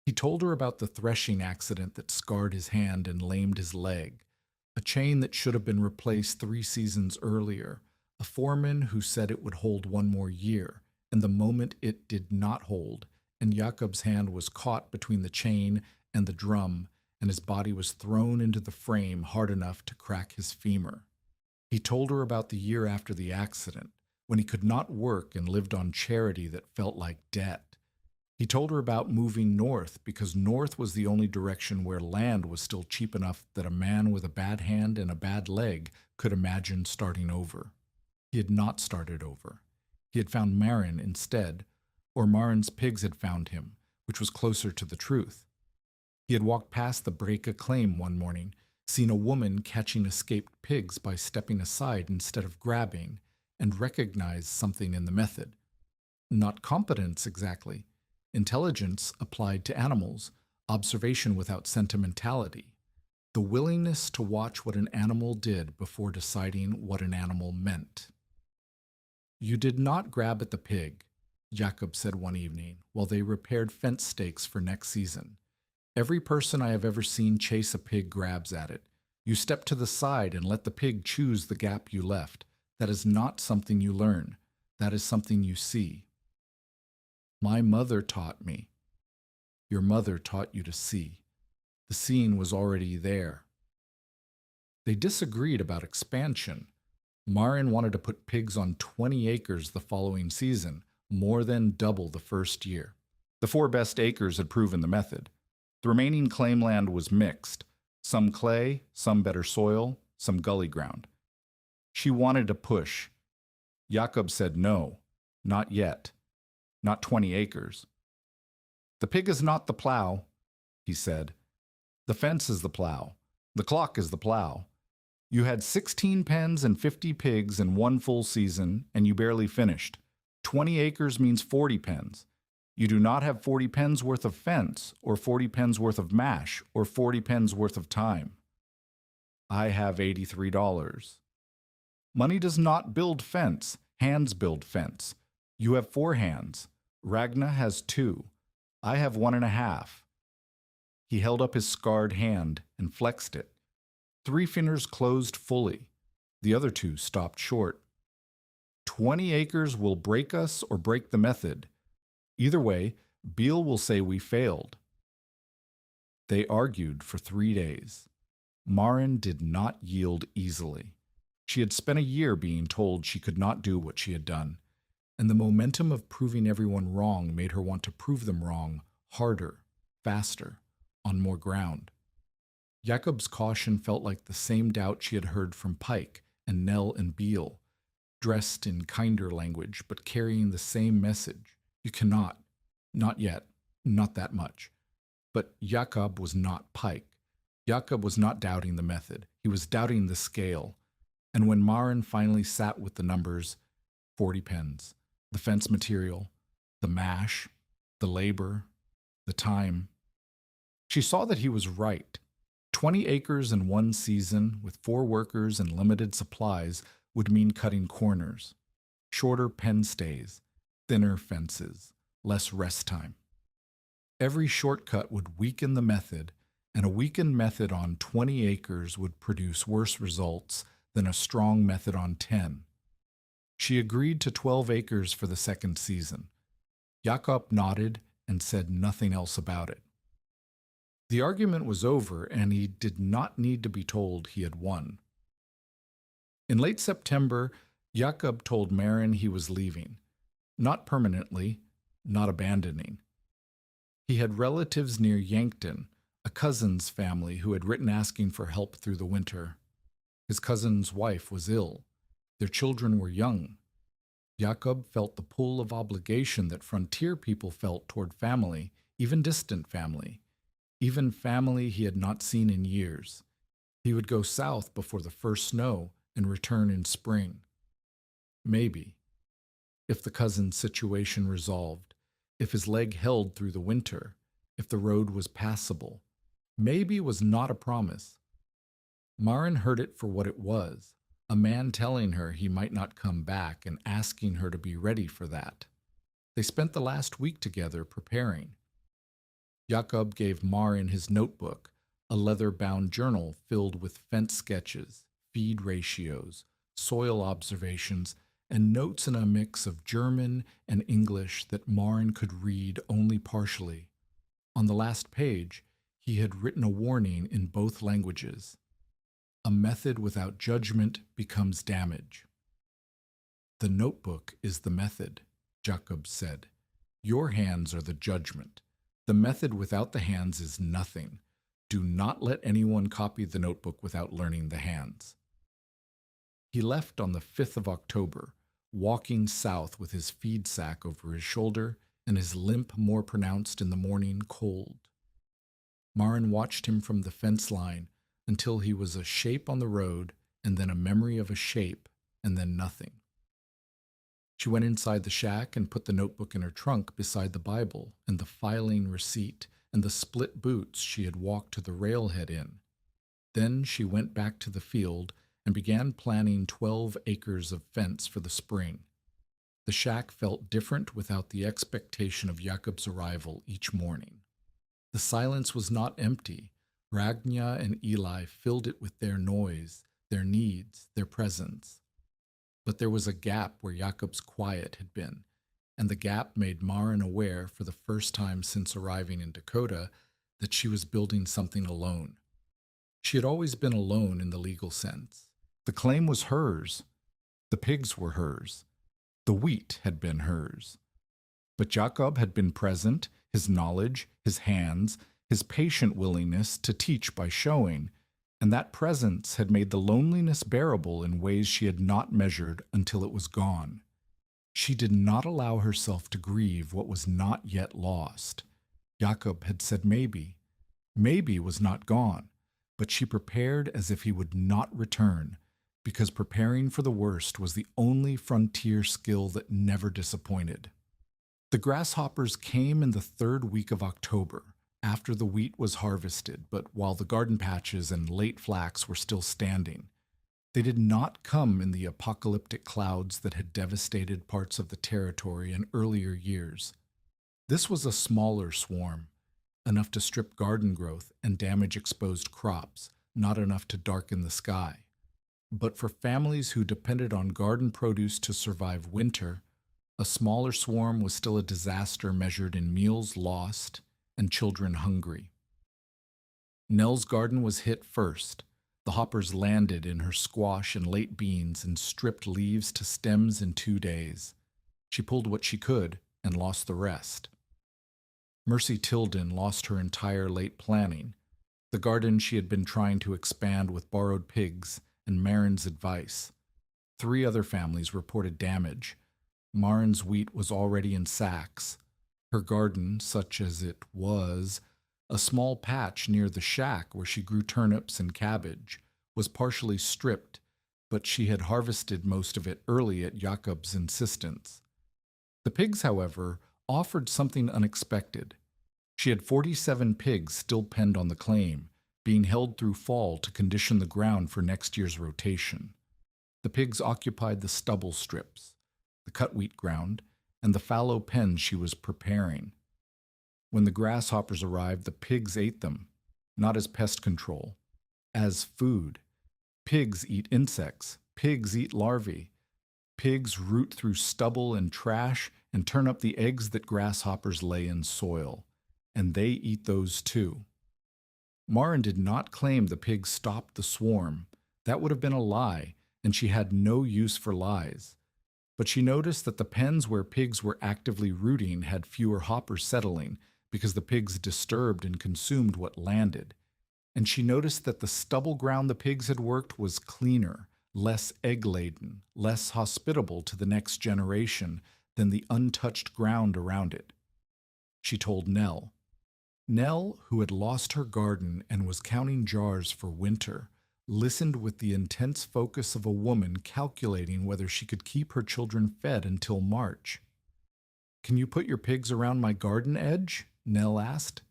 He told her about the threshing accident that scarred his hand and lamed his leg, a chain that should have been replaced 3 seasons earlier, a foreman who said it would hold 1 more year, and the moment it did not hold, and Jakob's hand was caught between the chain and the drum, and his body was thrown into the frame hard enough to crack his femur. He told her about the year after the accident, when he could not work and lived on charity that felt like debt. He told her about moving north because north was the only direction where land was still cheap enough that a man with a bad hand and a bad leg could imagine starting over. He had not started over. He had found Marin instead, or Marin's pigs had found him, which was closer to the truth. He had walked past the break claim one morning, seen a woman catching escaped pigs by stepping aside instead of grabbing, and recognized something in the method. Not competence exactly. Intelligence applied to animals, observation without sentimentality, the willingness to watch what an animal did before deciding what an animal meant. You did not grab at the pig, Jakob said one evening while they repaired fence stakes for next season. Every person I have ever seen chase a pig grabs at it. You step to the side and let the pig choose the gap you left. That is not something you learn. That is something you see. My mother taught me. Your mother taught you to see. The seeing was already there. They disagreed about expansion. Marin wanted to put pigs on 20 acres the following season, more than double the first year. The 4 best acres had proven the method. The remaining claim land was mixed, some clay, some better soil, some gully ground. She wanted to push. Jakob said no, not yet, not 20 acres. The pig is not the plow, he said. The fence is the plow. The clock is the plow. You had 16 pens and 50 pigs in 1 full season, and you barely finished. 20 acres means 40 pens. You do not have 40 pence worth of fence, or 40 pence worth of mash, or 40 pence worth of time. I have $83. Money does not build fence, hands build fence. You have 4 hands. Ragna has 2. I have 1.5. He held up his scarred hand and flexed it. 3 fingers closed fully. The other 2 stopped short. 20 acres will break us or break the method. Either way, Beale will say we failed. They argued for 3 days. Maren did not yield easily. She had spent a year being told she could not do what she had done, and the momentum of proving everyone wrong made her want to prove them wrong harder, faster, on more ground. Jacob's caution felt like the same doubt she had heard from Pike and Nell and Beale, dressed in kinder language but carrying the same message. You cannot. Not yet. Not that much. But Jacob was not Pike. Jacob was not doubting the method. He was doubting the scale. And when Maren finally sat with the numbers, 40 pens, the fence material, the mash, the labor, the time, she saw that he was right. 20 acres in one season with 4 workers and limited supplies would mean cutting corners, shorter pen stays, thinner fences, less rest time. Every shortcut would weaken the method, and a weakened method on 20 acres would produce worse results than a strong method on 10. She agreed to 12 acres for the second season. Jakob nodded and said nothing else about it. The argument was over, and he did not need to be told he had won. In late September, Jakob told Maren he was leaving. Not permanently, not abandoning. He had relatives near Yankton, a cousin's family who had written asking for help through the winter. His cousin's wife was ill. Their children were young. Jakob felt the pull of obligation that frontier people felt toward family, even distant family, even family he had not seen in years. He would go south before the first snow and return in spring. Maybe, if the cousin's situation resolved, if his leg held through the winter, if the road was passable, maybe was not a promise. Maren heard it for what it was, a man telling her he might not come back and asking her to be ready for that. They spent the last week together preparing. Jakob gave Maren his notebook, a leather-bound journal filled with fence sketches, feed ratios, soil observations, and notes in a mix of German and English that Maren could read only partially. On the last page, he had written a warning in both languages. A method without judgment becomes damage. The notebook is the method, Jakob said. Your hands are the judgment. The method without the hands is nothing. Do not let anyone copy the notebook without learning the hands. He left on the 5th of October, walking south with his feed sack over his shoulder and his limp more pronounced in the morning cold. Maren watched him from the fence line until he was a shape on the road, and then a memory of a shape, and then nothing. She went inside the shack and put the notebook in her trunk beside the Bible and the filing receipt and the split boots she had walked to the railhead in. Then she went back to the field and began planning 12 acres of fence for the spring. The shack felt different without the expectation of Jakob's arrival each morning. The silence was not empty. Ragna and Eli filled it with their noise, their needs, their presence. But there was a gap where Jakob's quiet had been, and the gap made Maren aware for the first time since arriving in Dakota that she was building something alone. She had always been alone in the legal sense. The claim was hers. The pigs were hers. The wheat had been hers. But Jakob had been present, his knowledge, his hands, his patient willingness to teach by showing, and that presence had made the loneliness bearable in ways she had not measured until it was gone. She did not allow herself to grieve what was not yet lost. Jakob had said maybe. Maybe was not gone, but she prepared as if he would not return, because preparing for the worst was the only frontier skill that never disappointed. The grasshoppers came in the third week of October, after the wheat was harvested, but while the garden patches and late flax were still standing. They did not come in the apocalyptic clouds that had devastated parts of the territory in earlier years. This was a smaller swarm, enough to strip garden growth and damage exposed crops, not enough to darken the sky. But for families who depended on garden produce to survive winter, a smaller swarm was still a disaster measured in meals lost and children hungry. Nell's garden was hit first. The hoppers landed in her squash and late beans and stripped leaves to stems in 2 days. She pulled what she could and lost the rest. Mercy Tilden lost her entire late planting, the garden she had been trying to expand with borrowed pigs and Marin's advice. 3 other families reported damage. Marin's wheat was already in sacks. Her garden, such as it was, a small patch near the shack where she grew turnips and cabbage, was partially stripped, but she had harvested most of it early at Jakob's insistence. The pigs, however, offered something unexpected. She had 47 pigs still penned on the claim, being held through fall to condition the ground for next year's rotation. The pigs occupied the stubble strips, the cut wheat ground, and the fallow pens she was preparing. When the grasshoppers arrived, the pigs ate them, not as pest control, as food. Pigs eat insects. Pigs eat larvae. Pigs root through stubble and trash and turn up the eggs that grasshoppers lay in soil, and they eat those too. Marin did not claim the pigs stopped the swarm. That would have been a lie, and she had no use for lies. But she noticed that the pens where pigs were actively rooting had fewer hoppers settling because the pigs disturbed and consumed what landed. And she noticed that the stubble ground the pigs had worked was cleaner, less egg-laden, less hospitable to the next generation than the untouched ground around it. She told Nell. Nell, who had lost her garden and was counting jars for winter, listened with the intense focus of a woman calculating whether she could keep her children fed until March. "Can you put your pigs around my garden edge?" Nell asked.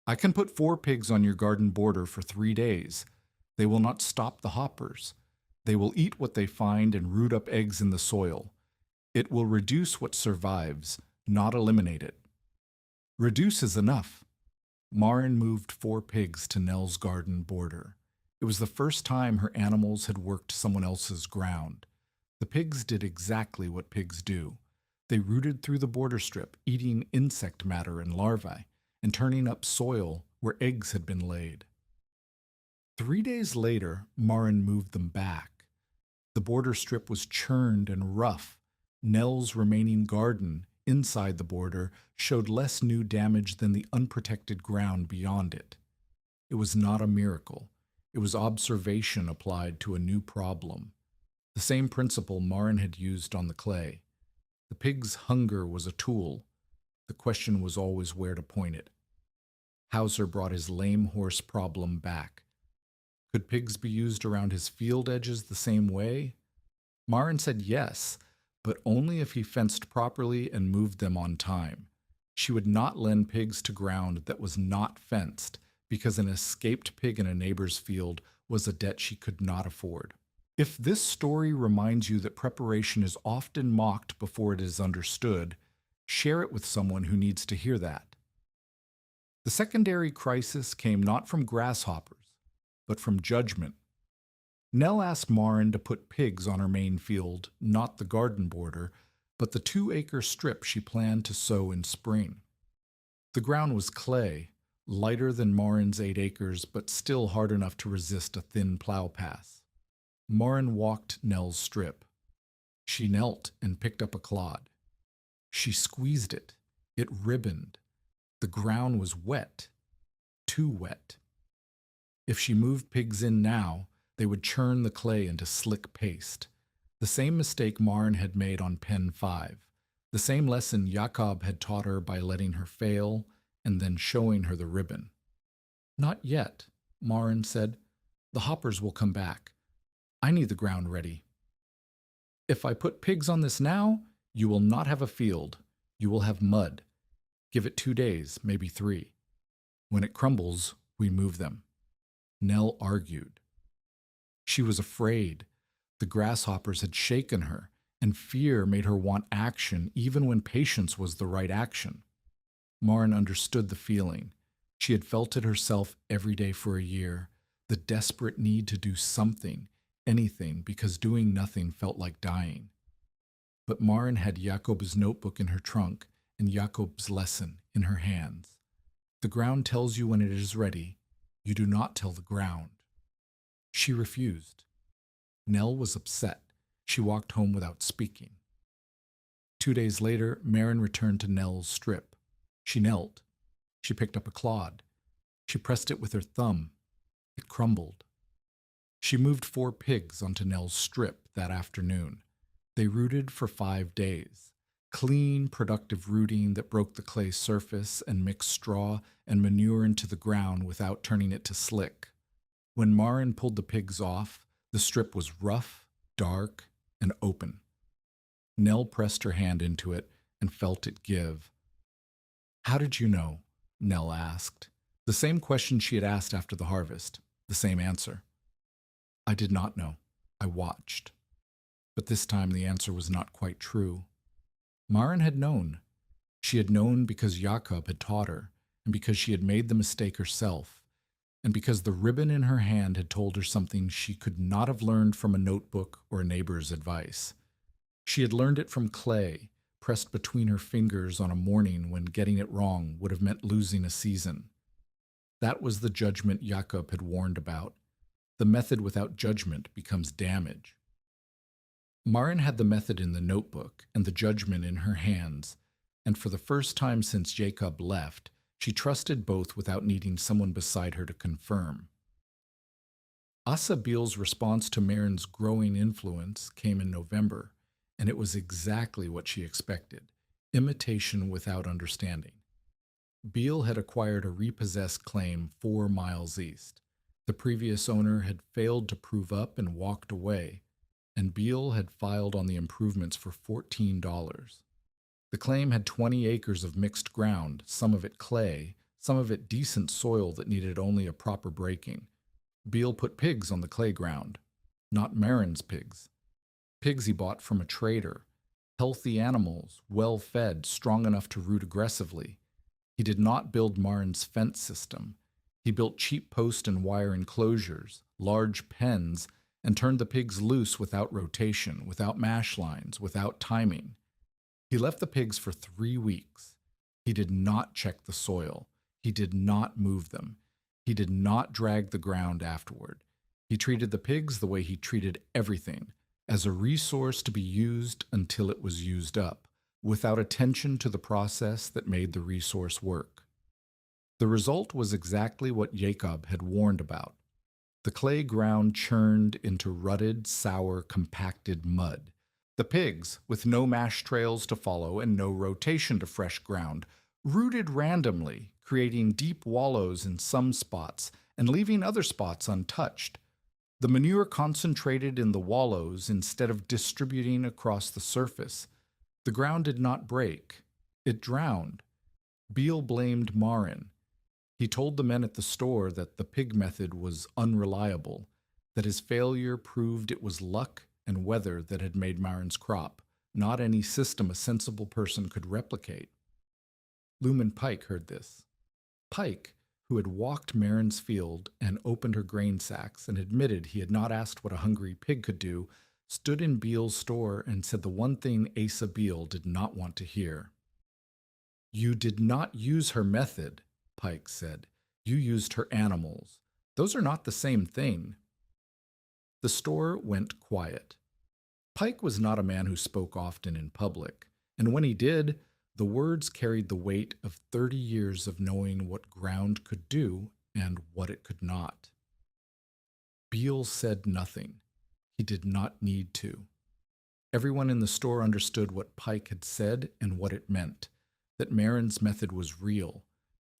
"I can put 4 pigs on your garden border for 3 days. They will not stop the hoppers. They will eat what they find and root up eggs in the soil. It will reduce what survives, not eliminate it." "Reduce is enough." Marin moved 4 pigs to Nell's garden border. It was the first time her animals had worked someone else's ground. The pigs did exactly what pigs do. They rooted through the border strip, eating insect matter and larvae, and turning up soil where eggs had been laid. 3 days later, Marin moved them back. The border strip was churned and rough. Nell's remaining garden, inside the border, showed less new damage than the unprotected ground beyond it. It was not a miracle. It was observation applied to a new problem. The same principle Marin had used on the clay. The pig's hunger was a tool. The question was always where to point it. Hauser brought his lame horse problem back. Could pigs be used around his field edges the same way? Marin said yes, but only if he fenced properly and moved them on time. She would not lend pigs to ground that was not fenced, because an escaped pig in a neighbor's field was a debt she could not afford. If this story reminds you that preparation is often mocked before it is understood, share it with someone who needs to hear that. The secondary crisis came not from grasshoppers, but from judgment. Nell asked Marin to put pigs on her main field, not the garden border, but the 2-acre strip she planned to sow in spring. The ground was clay, lighter than Marin's 8 acres, but still hard enough to resist a thin plow pass. Marin walked Nell's strip. She knelt and picked up a clod. She squeezed it. It ribboned. The ground was wet. Too wet. If she moved pigs in now, they would churn the clay into slick paste. The same mistake Marin had made on Pen 5. The same lesson Jakob had taught her by letting her fail and then showing her the ribbon. "Not yet," Marin said. "The hoppers will come back. I need the ground ready. If I put pigs on this now, you will not have a field. You will have mud. Give it 2 days, maybe 3. When it crumbles, we move them. Nell argued. She was afraid. The grasshoppers had shaken her, and fear made her want action even when patience was the right action. Maren understood the feeling. She had felt it herself every day for a year, the desperate need to do something, anything, because doing nothing felt like dying. But Maren had Jakob's notebook in her trunk and Jakob's lesson in her hands. The ground tells you when it is ready. You do not tell the ground. She refused. Nell was upset. She walked home without speaking. 2 days later, Maren returned to Nell's strip. She knelt. She picked up a clod. She pressed it with her thumb. It crumbled. She moved 4 pigs onto Nell's strip that afternoon. They rooted for 5 days. Clean, productive rooting that broke the clay surface and mixed straw and manure into the ground without turning it to slick. When Maren pulled the pigs off, the strip was rough, dark, and open. Nell pressed her hand into it and felt it give. "How did you know?" Nell asked. The same question she had asked after the harvest. The same answer. "I did not know. I watched." But this time the answer was not quite true. Maren had known. She had known because Jakob had taught her, and because she had made the mistake herself, and because the ribbon in her hand had told her something she could not have learned from a notebook or a neighbor's advice. She had learned it from clay, pressed between her fingers on a morning when getting it wrong would have meant losing a season. That was the judgment Jakob had warned about. The method without judgment becomes damage. Maren had the method in the notebook and the judgment in her hands, and for the first time since Jacob left, she trusted both without needing someone beside her to confirm. Asa Beal's response to Maren's growing influence came in November, and it was exactly what she expected: imitation without understanding. Beal had acquired a repossessed claim 4 miles east. The previous owner had failed to prove up and walked away, and Beal had filed on the improvements for $14. The claim had 20 acres of mixed ground, some of it clay, some of it decent soil that needed only a proper breaking. Beal put pigs on the clay ground, not Maren's pigs. Pigs he bought from a trader, healthy animals, well-fed, strong enough to root aggressively. He did not build Maren's fence system. He built cheap post and wire enclosures, large pens, and turned the pigs loose without rotation, without mash lines, without timing. He left the pigs for 3 weeks. He did not check the soil. He did not move them. He did not drag the ground afterward. He treated the pigs the way he treated everything, as a resource to be used until it was used up, without attention to the process that made the resource work. The result was exactly what Jacob had warned about. The clay ground churned into rutted, sour, compacted mud. The pigs, with no mash trails to follow and no rotation to fresh ground, rooted randomly, creating deep wallows in some spots and leaving other spots untouched. The manure concentrated in the wallows instead of distributing across the surface. The ground did not break. It drowned. Beal blamed Maren. He told the men at the store that the pig method was unreliable, that his failure proved it was luck and weather that had made Maren's crop, not any system a sensible person could replicate. Lumen Pike heard this. Pike, who had walked Maren's field and opened her grain sacks and admitted he had not asked what a hungry pig could do, stood in Beal's store and said the one thing Asa Beal did not want to hear. "You did not use her method," Pike said. "You used her animals. Those are not the same thing." The store went quiet. Pike was not a man who spoke often in public, and when he did, the words carried the weight of 30 years of knowing what ground could do and what it could not. Beal said nothing. He did not need to. Everyone in the store understood what Pike had said and what it meant, that Maren's method was real,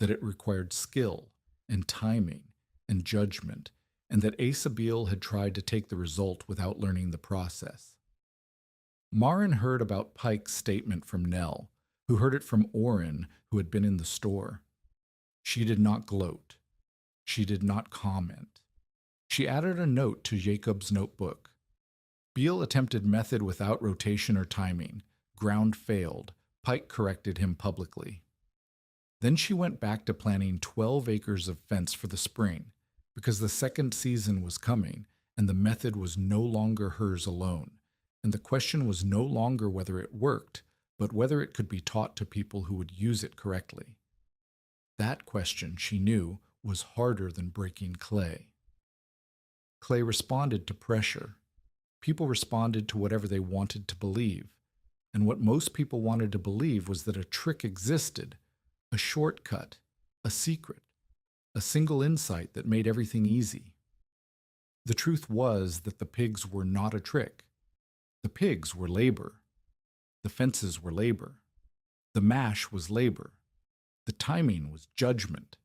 that it required skill and timing and judgment, and that Asa Beal had tried to take the result without learning the process. Maren heard about Pike's statement from Nell, who heard it from Orrin, who had been in the store. She did not gloat. She did not comment. She added a note to Jacob's notebook. Beale attempted method without rotation or timing. Ground failed. Pike corrected him publicly. Then she went back to planning 12 acres of fence for the spring, because the second season was coming, and the method was no longer hers alone, and the question was no longer whether it worked, but whether it could be taught to people who would use it correctly. That question, she knew, was harder than breaking clay. Clay responded to pressure. People responded to whatever they wanted to believe, and what most people wanted to believe was that a trick existed, a shortcut, a secret, a single insight that made everything easy. The truth was that the pigs were not a trick. The pigs were labor. The fences were labor. The mash was labor. The timing was judgment.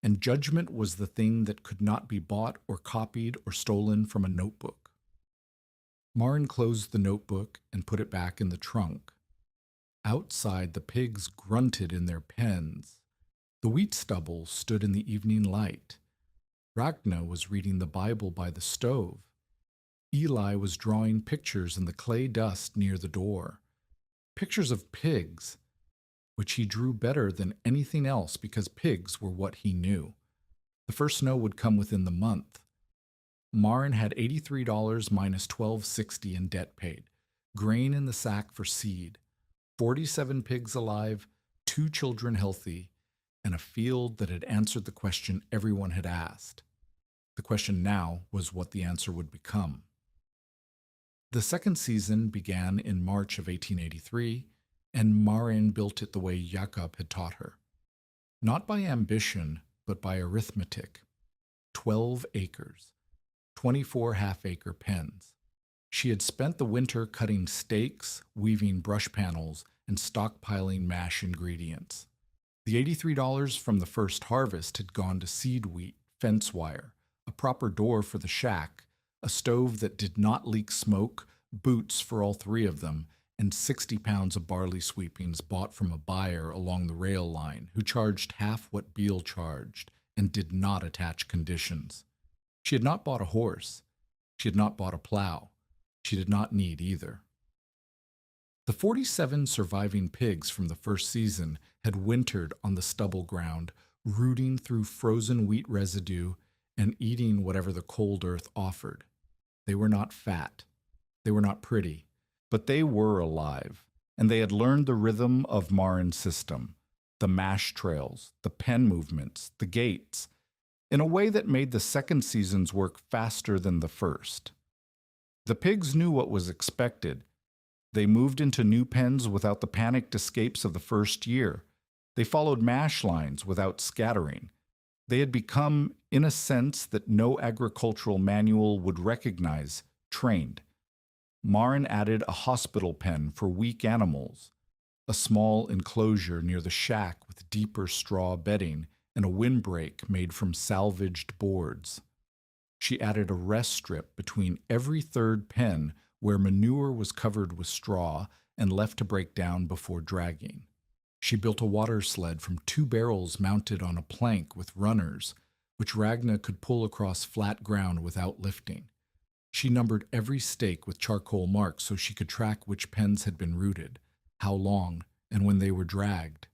And judgment was the thing that could not be bought or copied or stolen from a notebook. Marin closed the notebook and put it back in the trunk. Outside, the pigs grunted in their pens. The wheat stubble stood in the evening light. Ragna was reading the Bible by the stove. Eli was drawing pictures in the clay dust near the door. Pictures of pigs, which he drew better than anything else because pigs were what he knew. The first snow would come within the month. Marin had $83 minus $12.60 in debt paid, grain in the sack for seed, 47 pigs alive, 2 children healthy, and a field that had answered the question everyone had asked. The question now was what the answer would become. The second season began in March of 1883, and Marin built it the way Jakob had taught her. Not by ambition, but by arithmetic. 12 acres, 24 half-acre pens. She had spent the winter cutting stakes, weaving brush panels, and stockpiling mash ingredients. The $83 from the first harvest had gone to seed wheat, fence wire, a proper door for the shack, a stove that did not leak smoke, boots for all 3 of them, and 60 pounds of barley sweepings bought from a buyer along the rail line who charged half what Beale charged and did not attach conditions. She had not bought a horse. She had not bought a plow. She did not need either. The 47 surviving pigs from the first season had wintered on the stubble ground, rooting through frozen wheat residue and eating whatever the cold earth offered. They were not fat. They were not pretty. But they were alive, and they had learned the rhythm of Marin's system, the mash trails, the pen movements, the gaits, in a way that made the second season's work faster than the first. The pigs knew what was expected. They moved into new pens without the panicked escapes of the first year. They followed mash lines without scattering. They had become, in a sense that no agricultural manual would recognize, trained. Marin added a hospital pen for weak animals, a small enclosure near the shack with deeper straw bedding and a windbreak made from salvaged boards. She added a rest strip between every third pen where manure was covered with straw and left to break down before dragging. She built a water sled from 2 barrels mounted on a plank with runners, which Ragna could pull across flat ground without lifting. She numbered every stake with charcoal marks so she could track which pens had been rooted, how long, and when they were dragged.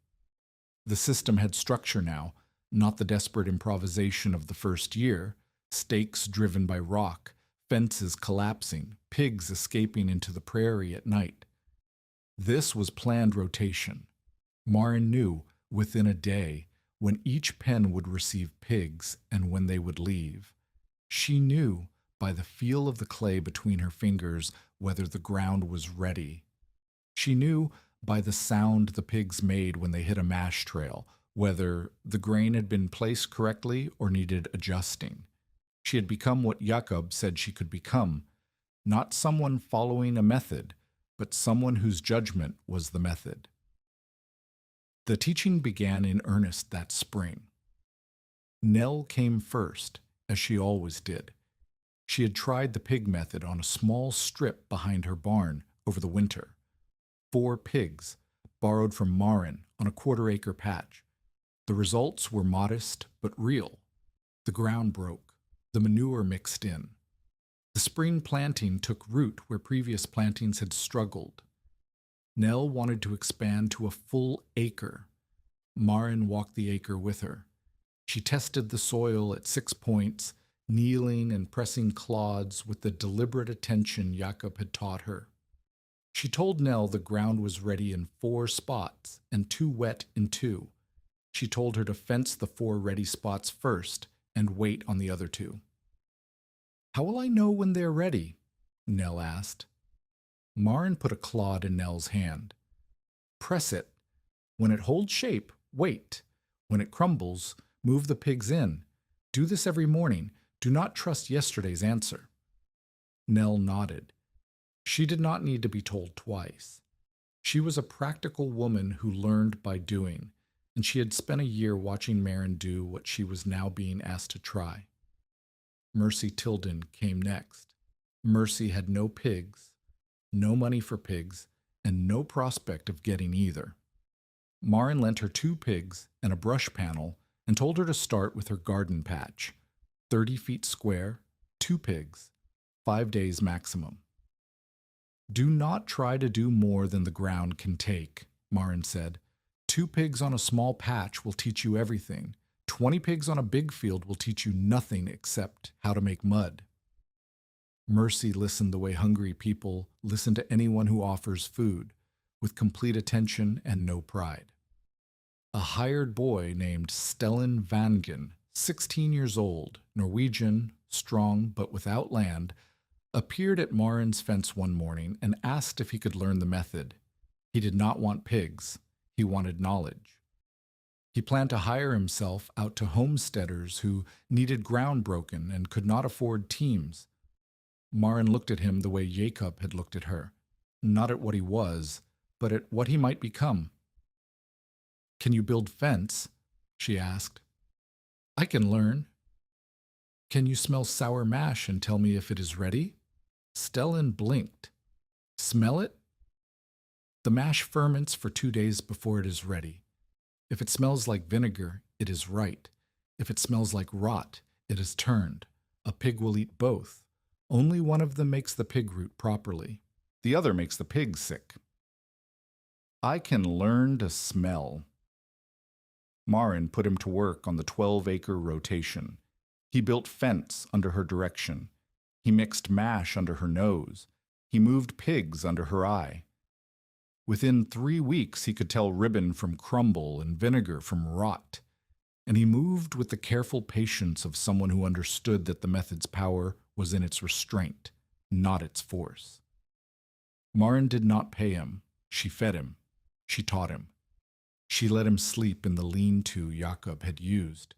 The system had structure now, not the desperate improvisation of the first year, stakes driven by rock, fences collapsing, pigs escaping into the prairie at night. This was planned rotation. Marin knew, within a day, when each pen would receive pigs and when they would leave. She knew, by the feel of the clay between her fingers, whether the ground was ready. She knew, by the sound the pigs made when they hit a mash trail, whether the grain had been placed correctly or needed adjusting. She had become what Jakob said she could become, not someone following a method, but someone whose judgment was the method. The teaching began in earnest that spring. Nell came first, as she always did. She had tried the pig method on a small strip behind her barn over the winter. 4 pigs, borrowed from Marin on a quarter-acre patch. The results were modest but real. The ground broke. The manure mixed in. The spring planting took root where previous plantings had struggled. Nell wanted to expand to a full acre. Marin walked the acre with her. She tested the soil at 6 points, kneeling and pressing clods with the deliberate attention Jakob had taught her. She told Nell the ground was ready in 4 spots and too wet in 2. She told her to fence the 4 ready spots first and wait on the other 2. "How will I know when they're ready?" Nell asked. Marin put a clod in Nell's hand. "Press it. When it holds shape, wait. When it crumbles, move the pigs in. Do this every morning. Do not trust yesterday's answer." Nell nodded. She did not need to be told twice. She was a practical woman who learned by doing, and she had spent a year watching Marin do what she was now being asked to try. Mercy Tilden came next. Mercy had no pigs, no money for pigs, and no prospect of getting either. Marin lent her 2 pigs and a brush panel and told her to start with her garden patch, 30 feet square, 2 pigs, 5 days maximum. "Do not try to do more than the ground can take," Marin said. 2 pigs on a small patch will teach you everything. 20 pigs on a big field will teach you nothing except how to make mud. Mercy listened the way hungry people listen to anyone who offers food, with complete attention and no pride. A hired boy named Stellan Vangen, 16 years old, Norwegian, strong but without land, appeared at Marin's fence one morning and asked if he could learn the method. He did not want pigs. He wanted knowledge. He planned to hire himself out to homesteaders who needed ground broken and could not afford teams. Marin looked at him the way Jakob had looked at her, not at what he was, but at what he might become. "Can you build fence?" she asked. "I can learn." "Can you smell sour mash and tell me if it is ready?" Stellan blinked. "Smell it?" "The mash ferments for 2 days before it is ready. If it smells like vinegar, it is right. If it smells like rot, it is turned. A pig will eat both. Only one of them makes the pig root properly. The other makes the pig sick." "I can learn to smell." Marin put him to work on the 12-acre rotation. He built fence under her direction. He mixed mash under her nose. He moved pigs under her eye. Within 3 weeks, he could tell ribbon from crumble and vinegar from rot. And he moved with the careful patience of someone who understood that the method's power was in its restraint, not its force. Marin did not pay him. She fed him. She taught him. She let him sleep in the lean-to Jakob had used.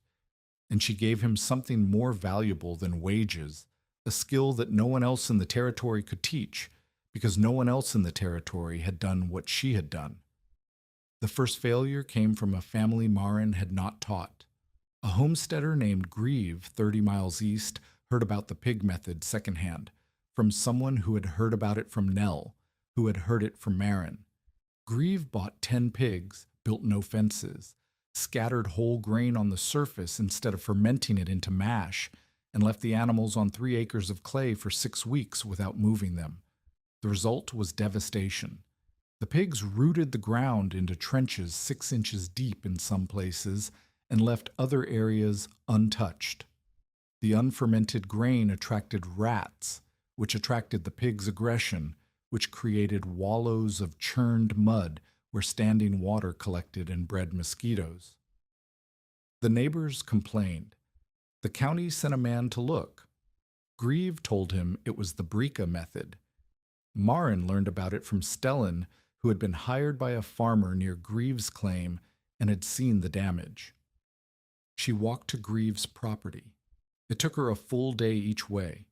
And she gave him something more valuable than wages, a skill that no one else in the territory could teach, because no one else in the territory had done what she had done. The first failure came from a family Marin had not taught. A homesteader named Grieve, 30 miles east, heard about the pig method secondhand, from someone who had heard about it from Nell, who had heard it from Marin. Grieve bought 10 pigs, built no fences, scattered whole grain on the surface instead of fermenting it into mash, and left the animals on 3 acres of clay for 6 weeks without moving them. The result was devastation. The pigs rooted the ground into trenches 6 inches deep in some places and left other areas untouched. The unfermented grain attracted rats, which attracted the pigs' aggression, which created wallows of churned mud where standing water collected and bred mosquitoes. The neighbors complained. The county sent a man to look. Grieve told him it was the Brika method. Marin learned about it from Stellan, who had been hired by a farmer near Grieve's claim and had seen the damage. She walked to Grieve's property. It took her a full day each way.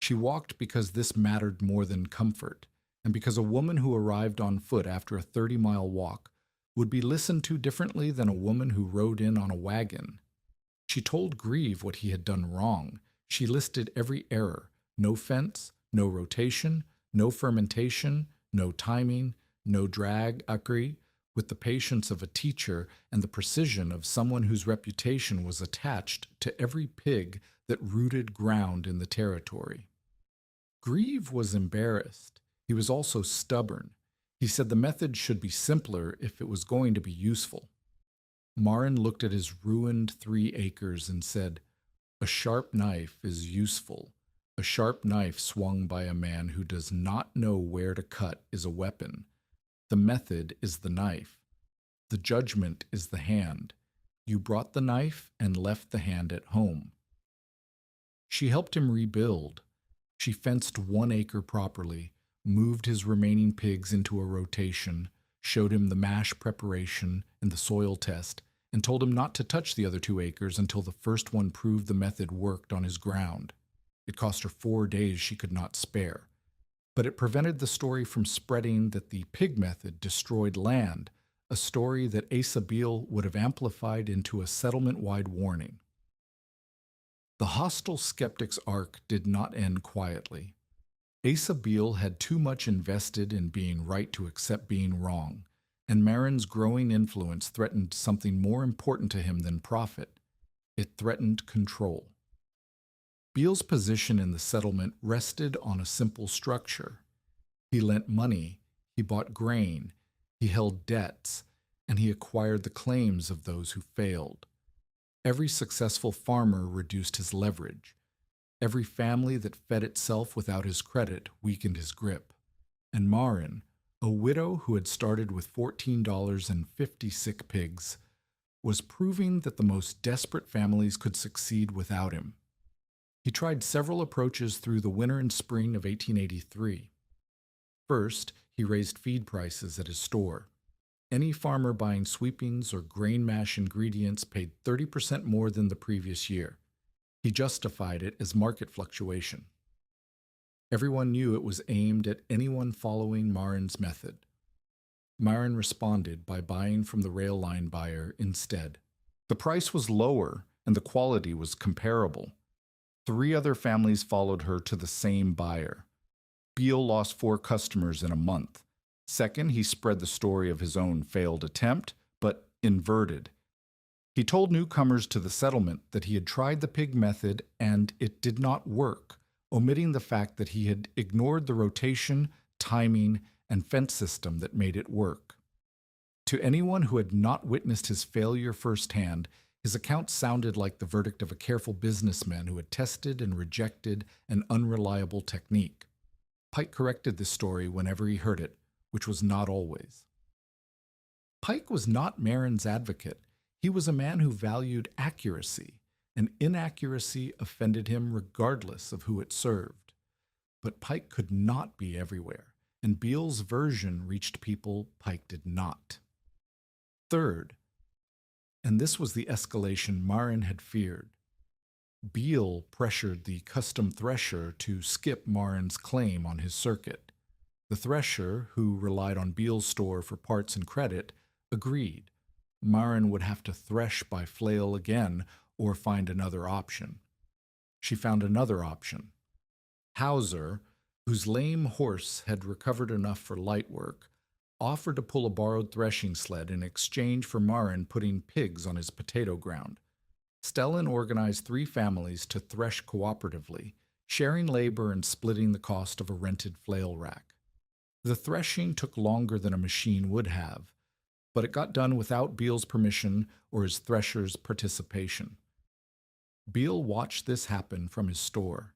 She walked because this mattered more than comfort, and because a woman who arrived on foot after a 30-mile walk would be listened to differently than a woman who rode in on a wagon. She told Grieve what he had done wrong. She listed every error: no fence, no rotation, no fermentation, no timing, no drag, akri, with the patience of a teacher and the precision of someone whose reputation was attached to every pig that rooted ground in the territory. Grieve was embarrassed. He was also stubborn. He said the method should be simpler if it was going to be useful. Marin looked at his ruined 3 acres and said, "A sharp knife is useful. A sharp knife swung by a man who does not know where to cut is a weapon. The method is the knife. The judgment is the hand. You brought the knife and left the hand at home." She helped him rebuild. She fenced 1 acre properly, moved his remaining pigs into a rotation, showed him the mash preparation and the soil test, and told him not to touch the other 2 acres until the first one proved the method worked on his ground. It cost her 4 days she could not spare. But it prevented the story from spreading that the pig method destroyed land, a story that Asa Beale would have amplified into a settlement-wide warning. The hostile skeptic's arc did not end quietly. Asa Beale had too much invested in being right to accept being wrong, and Marin's growing influence threatened something more important to him than profit. It threatened control. Beale's position in the settlement rested on a simple structure. He lent money, he bought grain, he held debts, and he acquired the claims of those who failed. Every successful farmer reduced his leverage. Every family that fed itself without his credit weakened his grip. And Marin, a widow who had started with $14 and 50 sick pigs, was proving that the most desperate families could succeed without him. He tried several approaches through the winter and spring of 1883. First, he raised feed prices at his store. Any farmer buying sweepings or grain mash ingredients paid 30% more than the previous year. He justified it as market fluctuation. Everyone knew it was aimed at anyone following Marin's method. Marin responded by buying from the rail line buyer instead. The price was lower and the quality was comparable. 3 other families followed her to the same buyer. Beale lost 4 customers in a month. Second, he spread the story of his own failed attempt, but inverted. He told newcomers to the settlement that he had tried the pig method and it did not work, omitting the fact that he had ignored the rotation, timing, and fence system that made it work. To anyone who had not witnessed his failure firsthand, his account sounded like the verdict of a careful businessman who had tested and rejected an unreliable technique. Pike corrected this story whenever he heard it, which was not always. Pike was not Marin's advocate. He was a man who valued accuracy, and inaccuracy offended him regardless of who it served. But Pike could not be everywhere, and Beale's version reached people Pike did not. Third, and this was the escalation Marin had feared, Beale pressured the custom thresher to skip Marin's claim on his circuit. The thresher, who relied on Beale's store for parts and credit, agreed. Marin would have to thresh by flail again or find another option. She found another option. Hauser, whose lame horse had recovered enough for light work, offered to pull a borrowed threshing sled in exchange for Marin putting pigs on his potato ground. Stellan organized 3 families to thresh cooperatively, sharing labor and splitting the cost of a rented flail rack. The threshing took longer than a machine would have, but it got done without Beale's permission or his thresher's participation. Beale watched this happen from his store.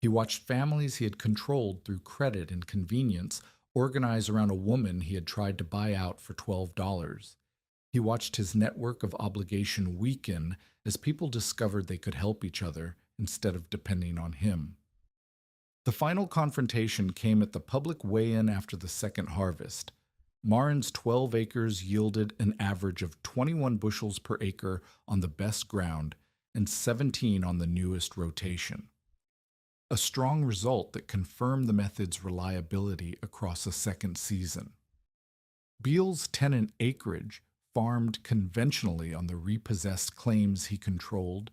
He watched families he had controlled through credit and convenience organize around a woman he had tried to buy out for $12. He watched his network of obligation weaken as people discovered they could help each other instead of depending on him. The final confrontation came at the public weigh-in after the second harvest. Marin's 12 acres yielded an average of 21 bushels per acre on the best ground and 17 on the newest rotation. A strong result that confirmed the method's reliability across a second season. Beale's tenant acreage, farmed conventionally on the repossessed claims he controlled,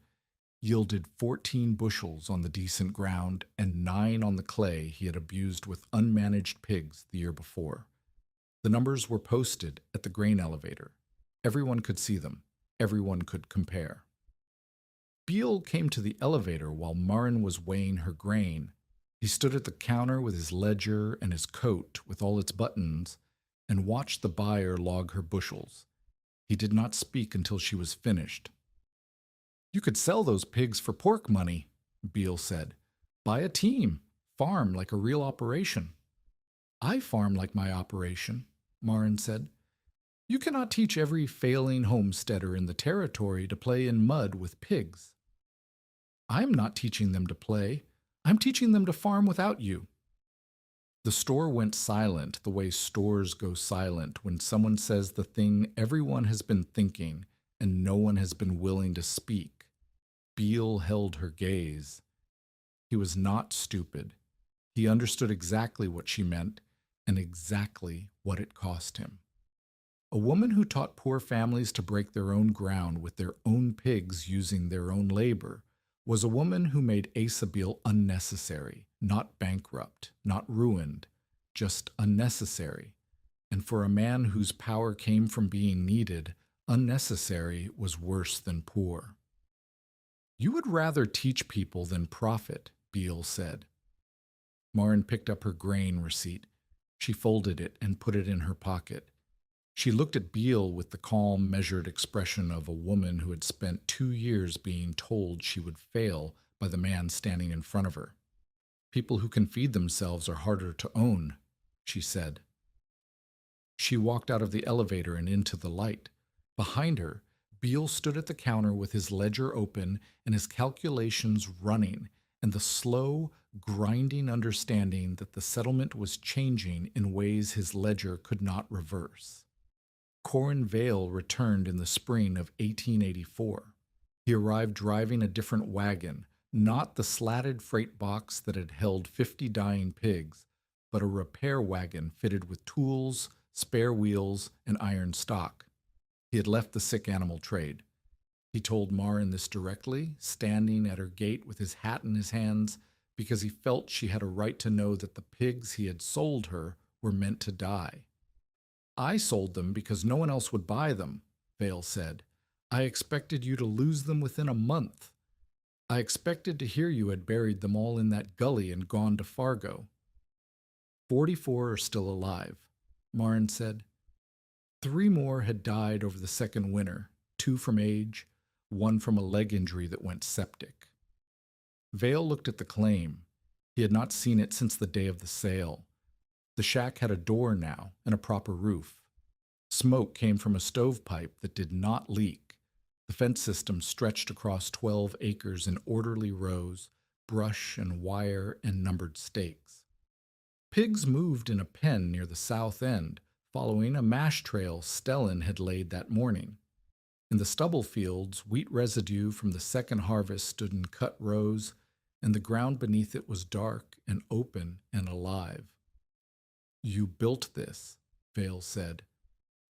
yielded 14 bushels on the decent ground and 9 on the clay he had abused with unmanaged pigs the year before. The numbers were posted at the grain elevator. Everyone could see them. Everyone could compare. Beale came to the elevator while Marin was weighing her grain. He stood at the counter with his ledger and his coat with all its buttons and watched the buyer log her bushels. He did not speak until she was finished. "You could sell those pigs for pork money," Beale said. "Buy a team. Farm like a real operation." "I farm like my operation," Marin said. "You cannot teach every failing homesteader in the territory to play in mud with pigs." "I'm not teaching them to play. I'm teaching them to farm without you." The store went silent the way stores go silent when someone says the thing everyone has been thinking and no one has been willing to speak. Beale held her gaze. He was not stupid. He understood exactly what she meant and exactly what it cost him. A woman who taught poor families to break their own ground with their own pigs using their own labor was a woman who made Asa Beale unnecessary, not bankrupt, not ruined, just unnecessary. And for a man whose power came from being needed, unnecessary was worse than poor. "You would rather teach people than profit," Beale said. Marin picked up her grain receipt. She folded it and put it in her pocket. She looked at Beale with the calm, measured expression of a woman who had spent 2 years being told she would fail by the man standing in front of her. "People who can feed themselves are harder to own," she said. She walked out of the elevator and into the light. Behind her, Beale stood at the counter with his ledger open and his calculations running, and the slow, grinding understanding that the settlement was changing in ways his ledger could not reverse. Corin Vale returned in the spring of 1884. He arrived driving a different wagon, not the slatted freight box that had held 50 dying pigs, but a repair wagon fitted with tools, spare wheels, and iron stock. He had left the sick animal trade. He told Marin this directly, standing at her gate with his hat in his hands, because he felt she had a right to know that the pigs he had sold her were meant to die. "I sold them because no one else would buy them," Vale said. "I expected you to lose them within a month. I expected to hear you had buried them all in that gully and gone to Fargo." 44 are still alive," Marin said. 3 more had died over the second winter, 2 from age, 1 from a leg injury that went septic. Vale looked at the claim. He had not seen it since the day of the sale. The shack had a door now and a proper roof. Smoke came from a stovepipe that did not leak. The fence system stretched across 12 acres in orderly rows, brush and wire and numbered stakes. Pigs moved in a pen near the south end, following a mash trail Stellan had laid that morning. In the stubble fields, wheat residue from the second harvest stood in cut rows, and the ground beneath it was dark and open and alive. "You built this," Vale said.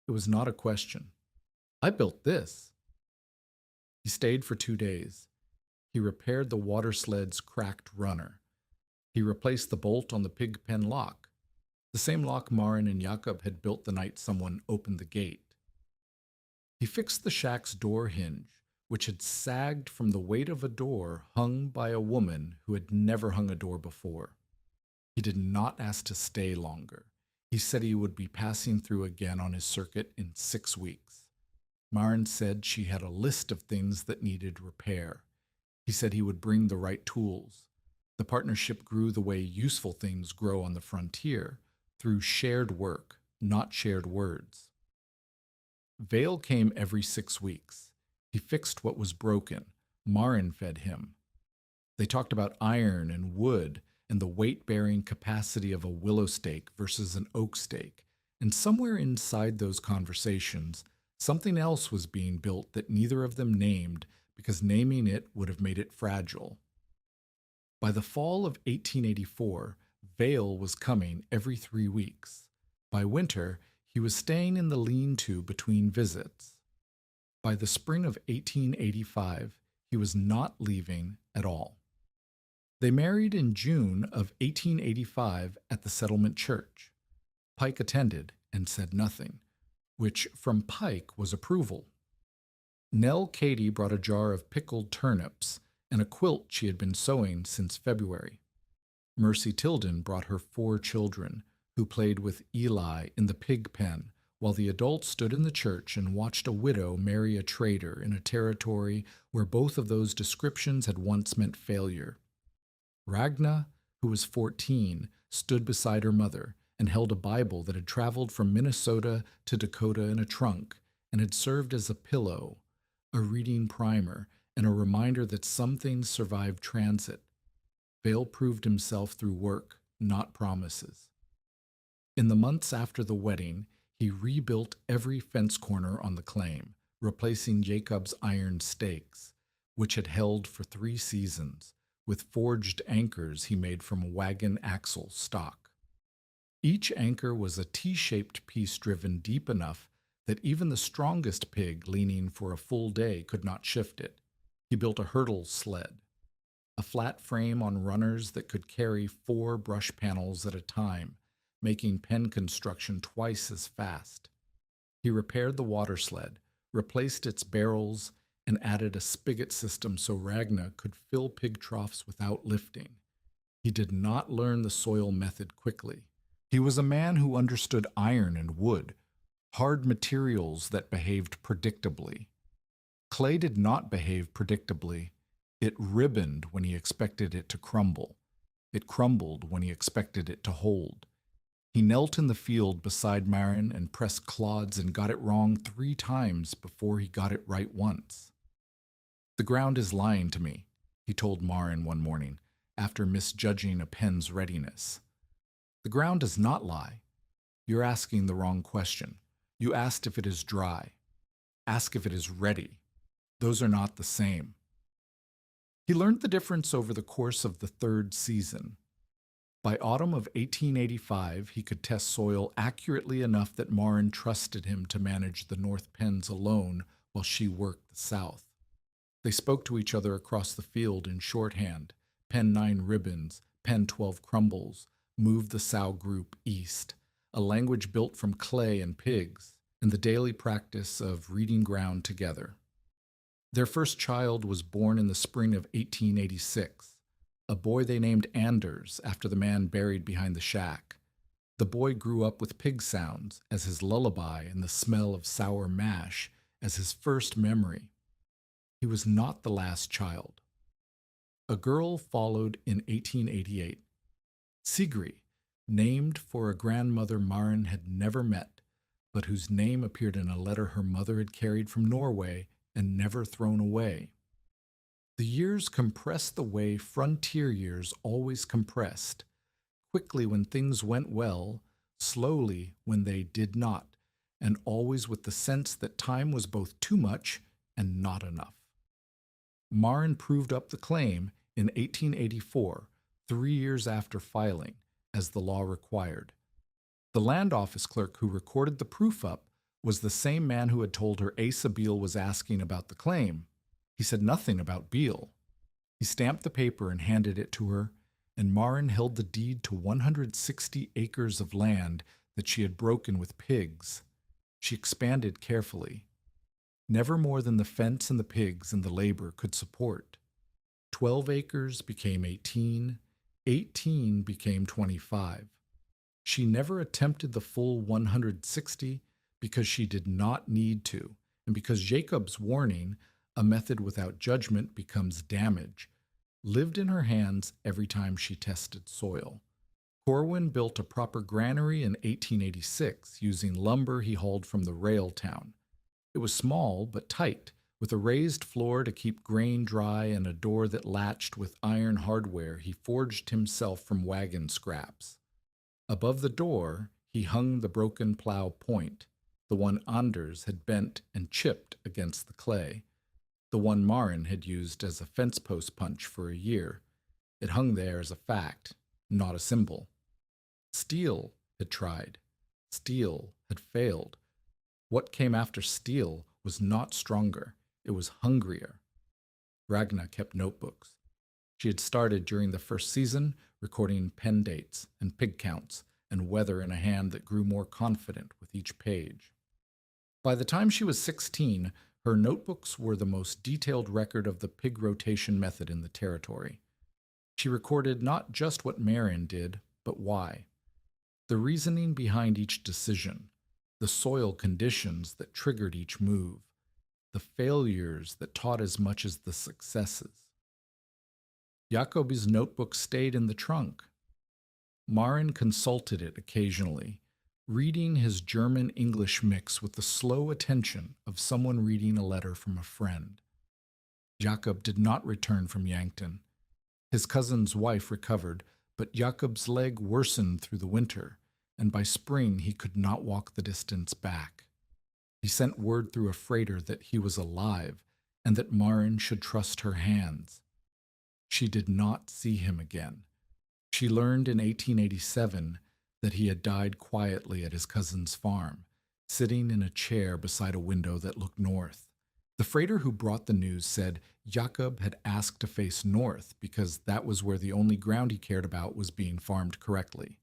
It was not a question. "I built this." He stayed for 2 days. He repaired the water sled's cracked runner. He replaced the bolt on the pig pen lock, the same lock Marin and Jakob had built the night someone opened the gate. He fixed the shack's door hinge, which had sagged from the weight of a door hung by a woman who had never hung a door before. He did not ask to stay longer. He said he would be passing through again on his circuit in 6 weeks. Marin said she had a list of things that needed repair. He said he would bring the right tools. The partnership grew the way useful things grow on the frontier, through shared work, not shared words. Vale came every 6 weeks. He fixed what was broken. Marin fed him. They talked about iron and wood and the weight-bearing capacity of a willow stake versus an oak stake, and somewhere inside those conversations, something else was being built that neither of them named because naming it would have made it fragile. By the fall of 1884, Vale was coming every 3 weeks. By winter, he was staying in the lean-to between visits. By the spring of 1885, he was not leaving at all. They married in June of 1885 at the settlement church. Pike attended. and said nothing, which from Pike was approval. Nell Katy brought a jar of pickled turnips and a quilt she had been sewing since February. Mercy Tilden brought her 4 children, who played with Eli in the pig pen, while the adults stood in the church and watched a widow marry a trader in a territory where both of those descriptions had once meant failure. Ragna, who was 14, stood beside her mother and held a Bible that had traveled from Minnesota to Dakota in a trunk and had served as a pillow, a reading primer, and a reminder that some things survive transit. Vale proved himself through work, not promises. In the months after the wedding, he rebuilt every fence corner on the claim, replacing Jacob's iron stakes, which had held for 3 seasons, with forged anchors he made from wagon axle stock. Each anchor was a T-shaped piece driven deep enough that even the strongest pig leaning for a full day could not shift it. He built a hurdle sled, a flat frame on runners that could carry 4 brush panels at a time, making pen construction twice as fast. He repaired the water sled, replaced its barrels, and added a spigot system so Ragna could fill pig troughs without lifting. He did not learn the soil method quickly. He was a man who understood iron and wood, hard materials that behaved predictably. Clay did not behave predictably. It ribboned when he expected it to crumble. It crumbled when he expected it to hold. He knelt in the field beside Marin and pressed clods and got it wrong 3 times before he got it right once. "The ground is lying to me," he told Marin one morning, after misjudging a pen's readiness. "The ground does not lie. You're asking the wrong question. You asked if it is dry. Ask if it is ready. Those are not the same." He learned the difference over the course of the 3rd season. By autumn of 1885, he could test soil accurately enough that Marin trusted him to manage the north pens alone while she worked the south. They spoke to each other across the field in shorthand: pen 9 ribbons, pen 12 crumbles, move the sow group east, a language built from clay and pigs, and the daily practice of reading ground together. Their first child was born in the spring of 1886. A boy they named Anders after the man buried behind the shack. The boy grew up with pig sounds as his lullaby and the smell of sour mash as his first memory. He was not the last child. A girl followed in 1888. Sigrid, named for a grandmother Marin had never met, but whose name appeared in a letter her mother had carried from Norway and never thrown away. The years compressed the way frontier years always compressed, quickly when things went well, slowly when they did not, and always with the sense that time was both too much and not enough. Marin proved up the claim in 1884, 3 years after filing, as the law required. The land office clerk who recorded the proof up was the same man who had told her Asa Beale was asking about the claim. He said nothing about Beale. He stamped the paper and handed it to her, and Marin held the deed to 160 acres of land that she had broken with pigs. She expanded carefully. Never more than the fence and the pigs and the labor could support. 12 acres became 18, 18 became 25. She never attempted the full 160 because she did not need to, and because Jacob's warning, "A method without judgment becomes damage," lived in her hands every time she tested soil. Corwin built a proper granary in 1886 using lumber he hauled from the rail town. It was small but tight, with a raised floor to keep grain dry and a door that latched with iron hardware he forged himself from wagon scraps. Above the door, he hung the broken plow point, the one Anders had bent and chipped against the clay. The one Marin had used as a fence post punch for a year. It hung there as a fact, not a symbol. Steel had tried. Steel had failed. What came after steel was not stronger. It was hungrier. Ragna kept notebooks. She had started during the first season, recording pen dates and pig counts, and weather in a hand that grew more confident with each page. By the time she was 16, her notebooks were the most detailed record of the pig rotation method in the territory. She recorded not just what Marin did, but why. The reasoning behind each decision, the soil conditions that triggered each move, the failures that taught as much as the successes. Jacobi's notebook stayed in the trunk. Marin consulted it occasionally, reading his German-English mix with the slow attention of someone reading a letter from a friend. Jacob did not return from Yankton. His cousin's wife recovered, but Jacob's leg worsened through the winter, and by spring he could not walk the distance back. He sent word through a freighter that he was alive and that Marin should trust her hands. She did not see him again. She learned in 1887 that he had died quietly at his cousin's farm, sitting in a chair beside a window that looked north. The freighter who brought the news said Jacob had asked to face north because that was where the only ground he cared about was being farmed correctly.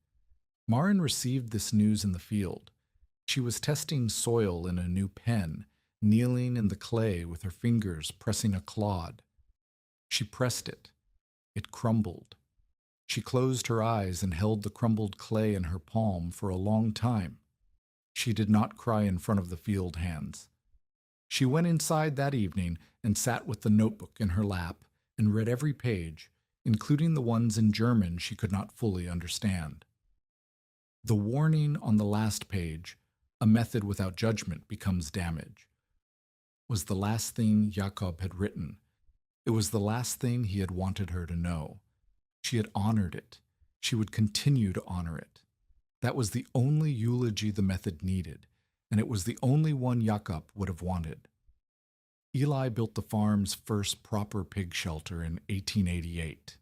Marin received this news in the field. She was testing soil in a new pen, kneeling in the clay with her fingers pressing a clod. She pressed it. It crumbled. She closed her eyes and held the crumbled clay in her palm for a long time. She did not cry in front of the field hands. She went inside that evening and sat with the notebook in her lap and read every page, including the ones in German she could not fully understand. The warning on the last page, "A method without judgment becomes damage," was the last thing Jacob had written. It was the last thing he had wanted her to know. She had honored it. She would continue to honor it. That was the only eulogy the method needed, and it was the only one Jacob would have wanted. Eli built the farm's first proper pig shelter in 1888.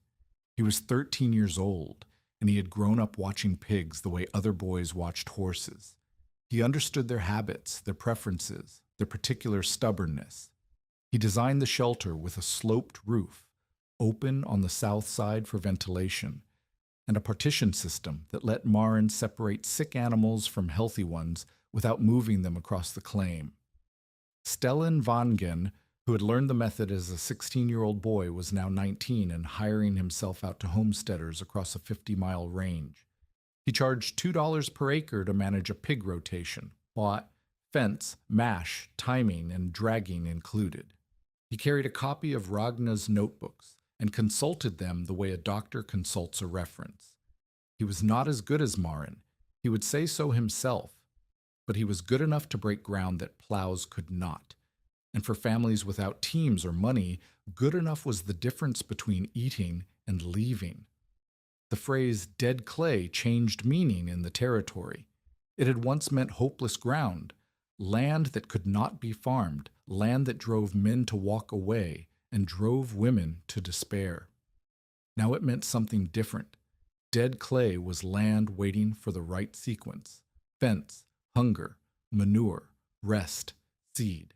He was 13 years old, and he had grown up watching pigs the way other boys watched horses. He understood their habits, their preferences, their particular stubbornness. He designed the shelter with a sloped roof, open on the south side for ventilation, and a partition system that let Marin separate sick animals from healthy ones without moving them across the claim. Stellan Vangen, who had learned the method as a 16-year-old boy, was now 19 and hiring himself out to homesteaders across a 50-mile range. He charged $2 per acre to manage a pig rotation, bought fence, mash, timing, and dragging included. He carried a copy of Ragna's notebooks and consulted them the way a doctor consults a reference. He was not as good as Marin. He would say so himself, but he was good enough to break ground that plows could not. And for families without teams or money, good enough was the difference between eating and leaving. The phrase dead clay changed meaning in the territory. It had once meant hopeless ground, land that could not be farmed, land that drove men to walk away and drove women to despair. Now it meant something different. Dead clay was land waiting for the right sequence: fence, hunger, manure, rest, seed.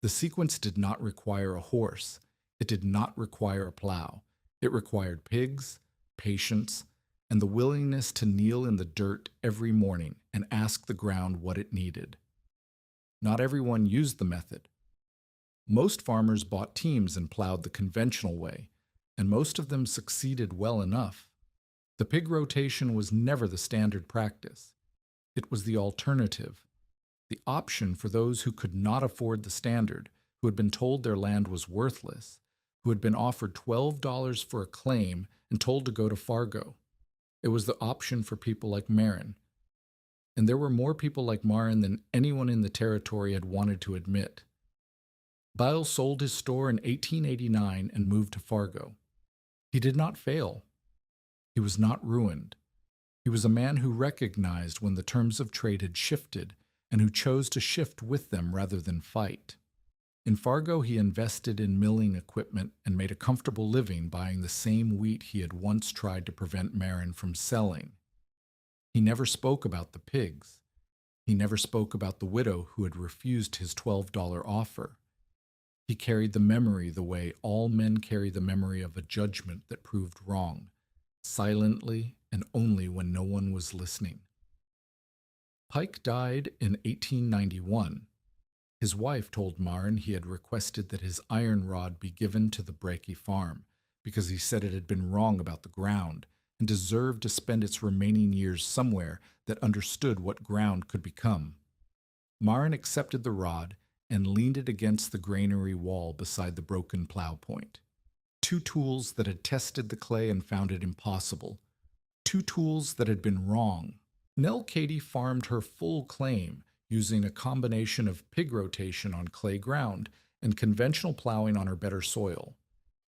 The sequence did not require a horse. It did not require a plow. It required pigs, patience, and the willingness to kneel in the dirt every morning and ask the ground what it needed. Not everyone used the method. Most farmers bought teams and plowed the conventional way, and most of them succeeded well enough. The pig rotation was never the standard practice. It was the alternative, the option for those who could not afford the standard, who had been told their land was worthless, who had been offered $12 for a claim and told to go to Fargo. It was the option for people like Marin. And there were more people like Marin than anyone in the territory had wanted to admit. Bile sold his store in 1889 and moved to Fargo. He did not fail. He was not ruined. He was a man who recognized when the terms of trade had shifted and who chose to shift with them rather than fight. In Fargo, he invested in milling equipment and made a comfortable living buying the same wheat he had once tried to prevent Marin from selling. He never spoke about the pigs. He never spoke about the widow who had refused his $12 offer. He carried the memory the way all men carry the memory of a judgment that proved wrong, silently and only when no one was listening. Pike died in 1891. His wife told Marin he had requested that his iron rod be given to the Breaky farm because he said it had been wrong about the ground and deserved to spend its remaining years somewhere that understood what ground could become. Marin accepted the rod and leaned it against the granary wall beside the broken plow point. Two tools that had tested the clay and found it impossible. Two tools that had been wrong. Nell Katie farmed her full claim using a combination of pig rotation on clay ground and conventional plowing on her better soil.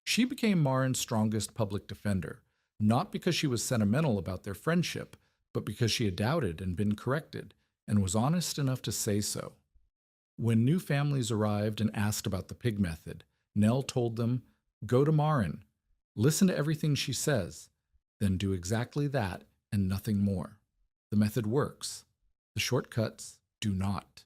She became Marin's strongest public defender, not because she was sentimental about their friendship, but because she had doubted and been corrected, and was honest enough to say so. When new families arrived and asked about the pig method, Nell told them, "Go to Marin, listen to everything she says, then do exactly that and nothing more. The method works. The shortcuts do not."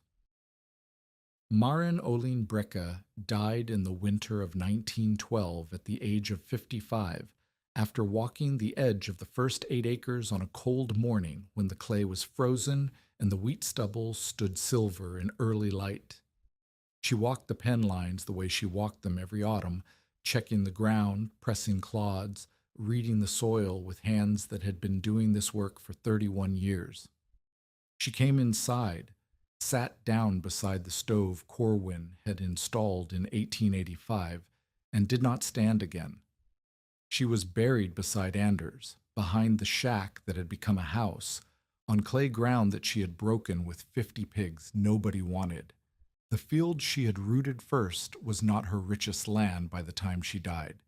Marin Olin Brecka died in the winter of 1912 at the age of 55 after walking the edge of the first 8 acres on a cold morning when the clay was frozen and the wheat stubble stood silver in early light. She walked the pen lines the way she walked them every autumn, checking the ground, pressing clods, reading the soil with hands that had been doing this work for 31 years. She came inside, sat down beside the stove Corwin had installed in 1885, and did not stand again. She was buried beside Anders, behind the shack that had become a house, on clay ground that she had broken with 50 pigs nobody wanted. The field she had rooted first was not her richest land by the time she died.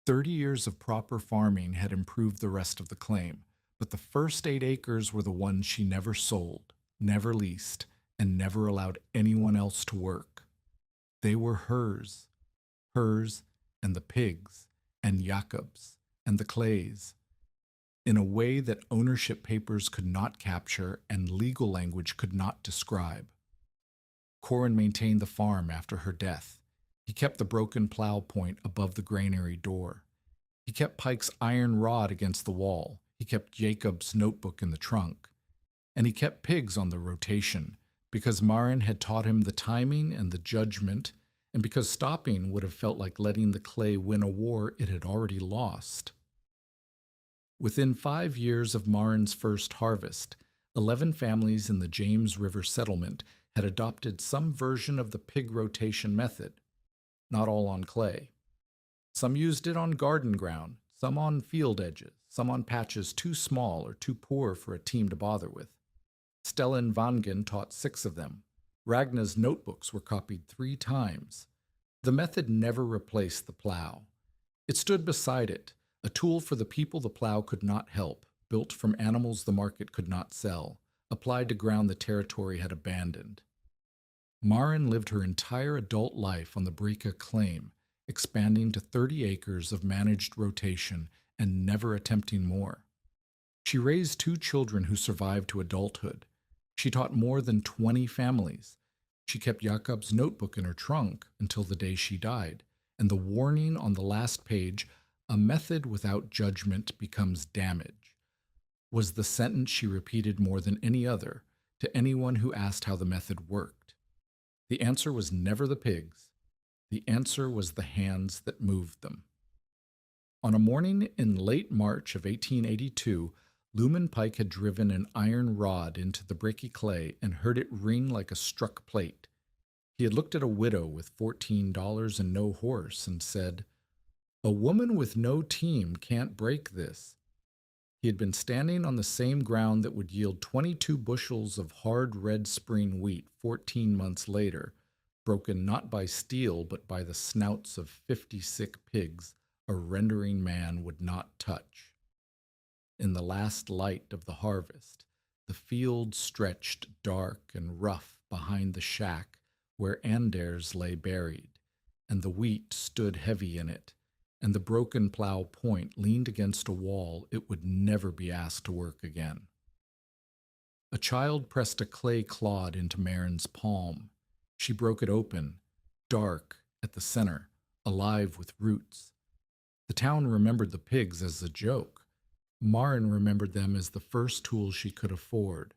30 years of proper farming had improved the rest of the claim, but the first 8 acres were the ones she never sold, never leased, and never allowed anyone else to work. They were hers and the pigs, and Jakob's, and the Clay's, in a way that ownership papers could not capture and legal language could not describe. Corin maintained the farm after her death. He kept the broken plow point above the granary door. He kept Pike's iron rod against the wall. He kept Jacob's notebook in the trunk. And he kept pigs on the rotation, because Marin had taught him the timing and the judgment, and because stopping would have felt like letting the clay win a war it had already lost. Within 5 years of Marin's first harvest, 11 families in the James River settlement had adopted some version of the pig rotation method, not all on clay. Some used it on garden ground, some on field edges, some on patches too small or too poor for a team to bother with. Stellan Vangen taught 6 of them. Ragna's notebooks were copied 3 times. The method never replaced the plow. It stood beside it, a tool for the people the plow could not help, built from animals the market could not sell, applied to ground the territory had abandoned. Marin lived her entire adult life on the Breka claim, expanding to 30 acres of managed rotation and never attempting more. She raised 2 children who survived to adulthood. She taught more than 20 families. She kept Jakob's notebook in her trunk until the day she died, and the warning on the last page, "A method without judgment becomes damage," was the sentence she repeated more than any other to anyone who asked how the method worked. The answer was never the pigs. The answer was the hands that moved them. On a morning in late March of 1882, Luman Pike had driven an iron rod into the bricky clay and heard it ring like a struck plate. He had looked at a widow with $14 and no horse and said, "A woman with no team can't break this." He had been standing on the same ground that would yield 22 bushels of hard red spring wheat 14 months later, broken not by steel but by the snouts of 50 sick pigs a rendering man would not touch. In the last light of the harvest, the field stretched dark and rough behind the shack where Anders lay buried, and the wheat stood heavy in it, and the broken plow point leaned against a wall it would never be asked to work again. A child pressed a clay clod into Marin's palm. She broke it open, dark at the center, alive with roots. The town remembered the pigs as a joke. Marin remembered them as the first tools she could afford.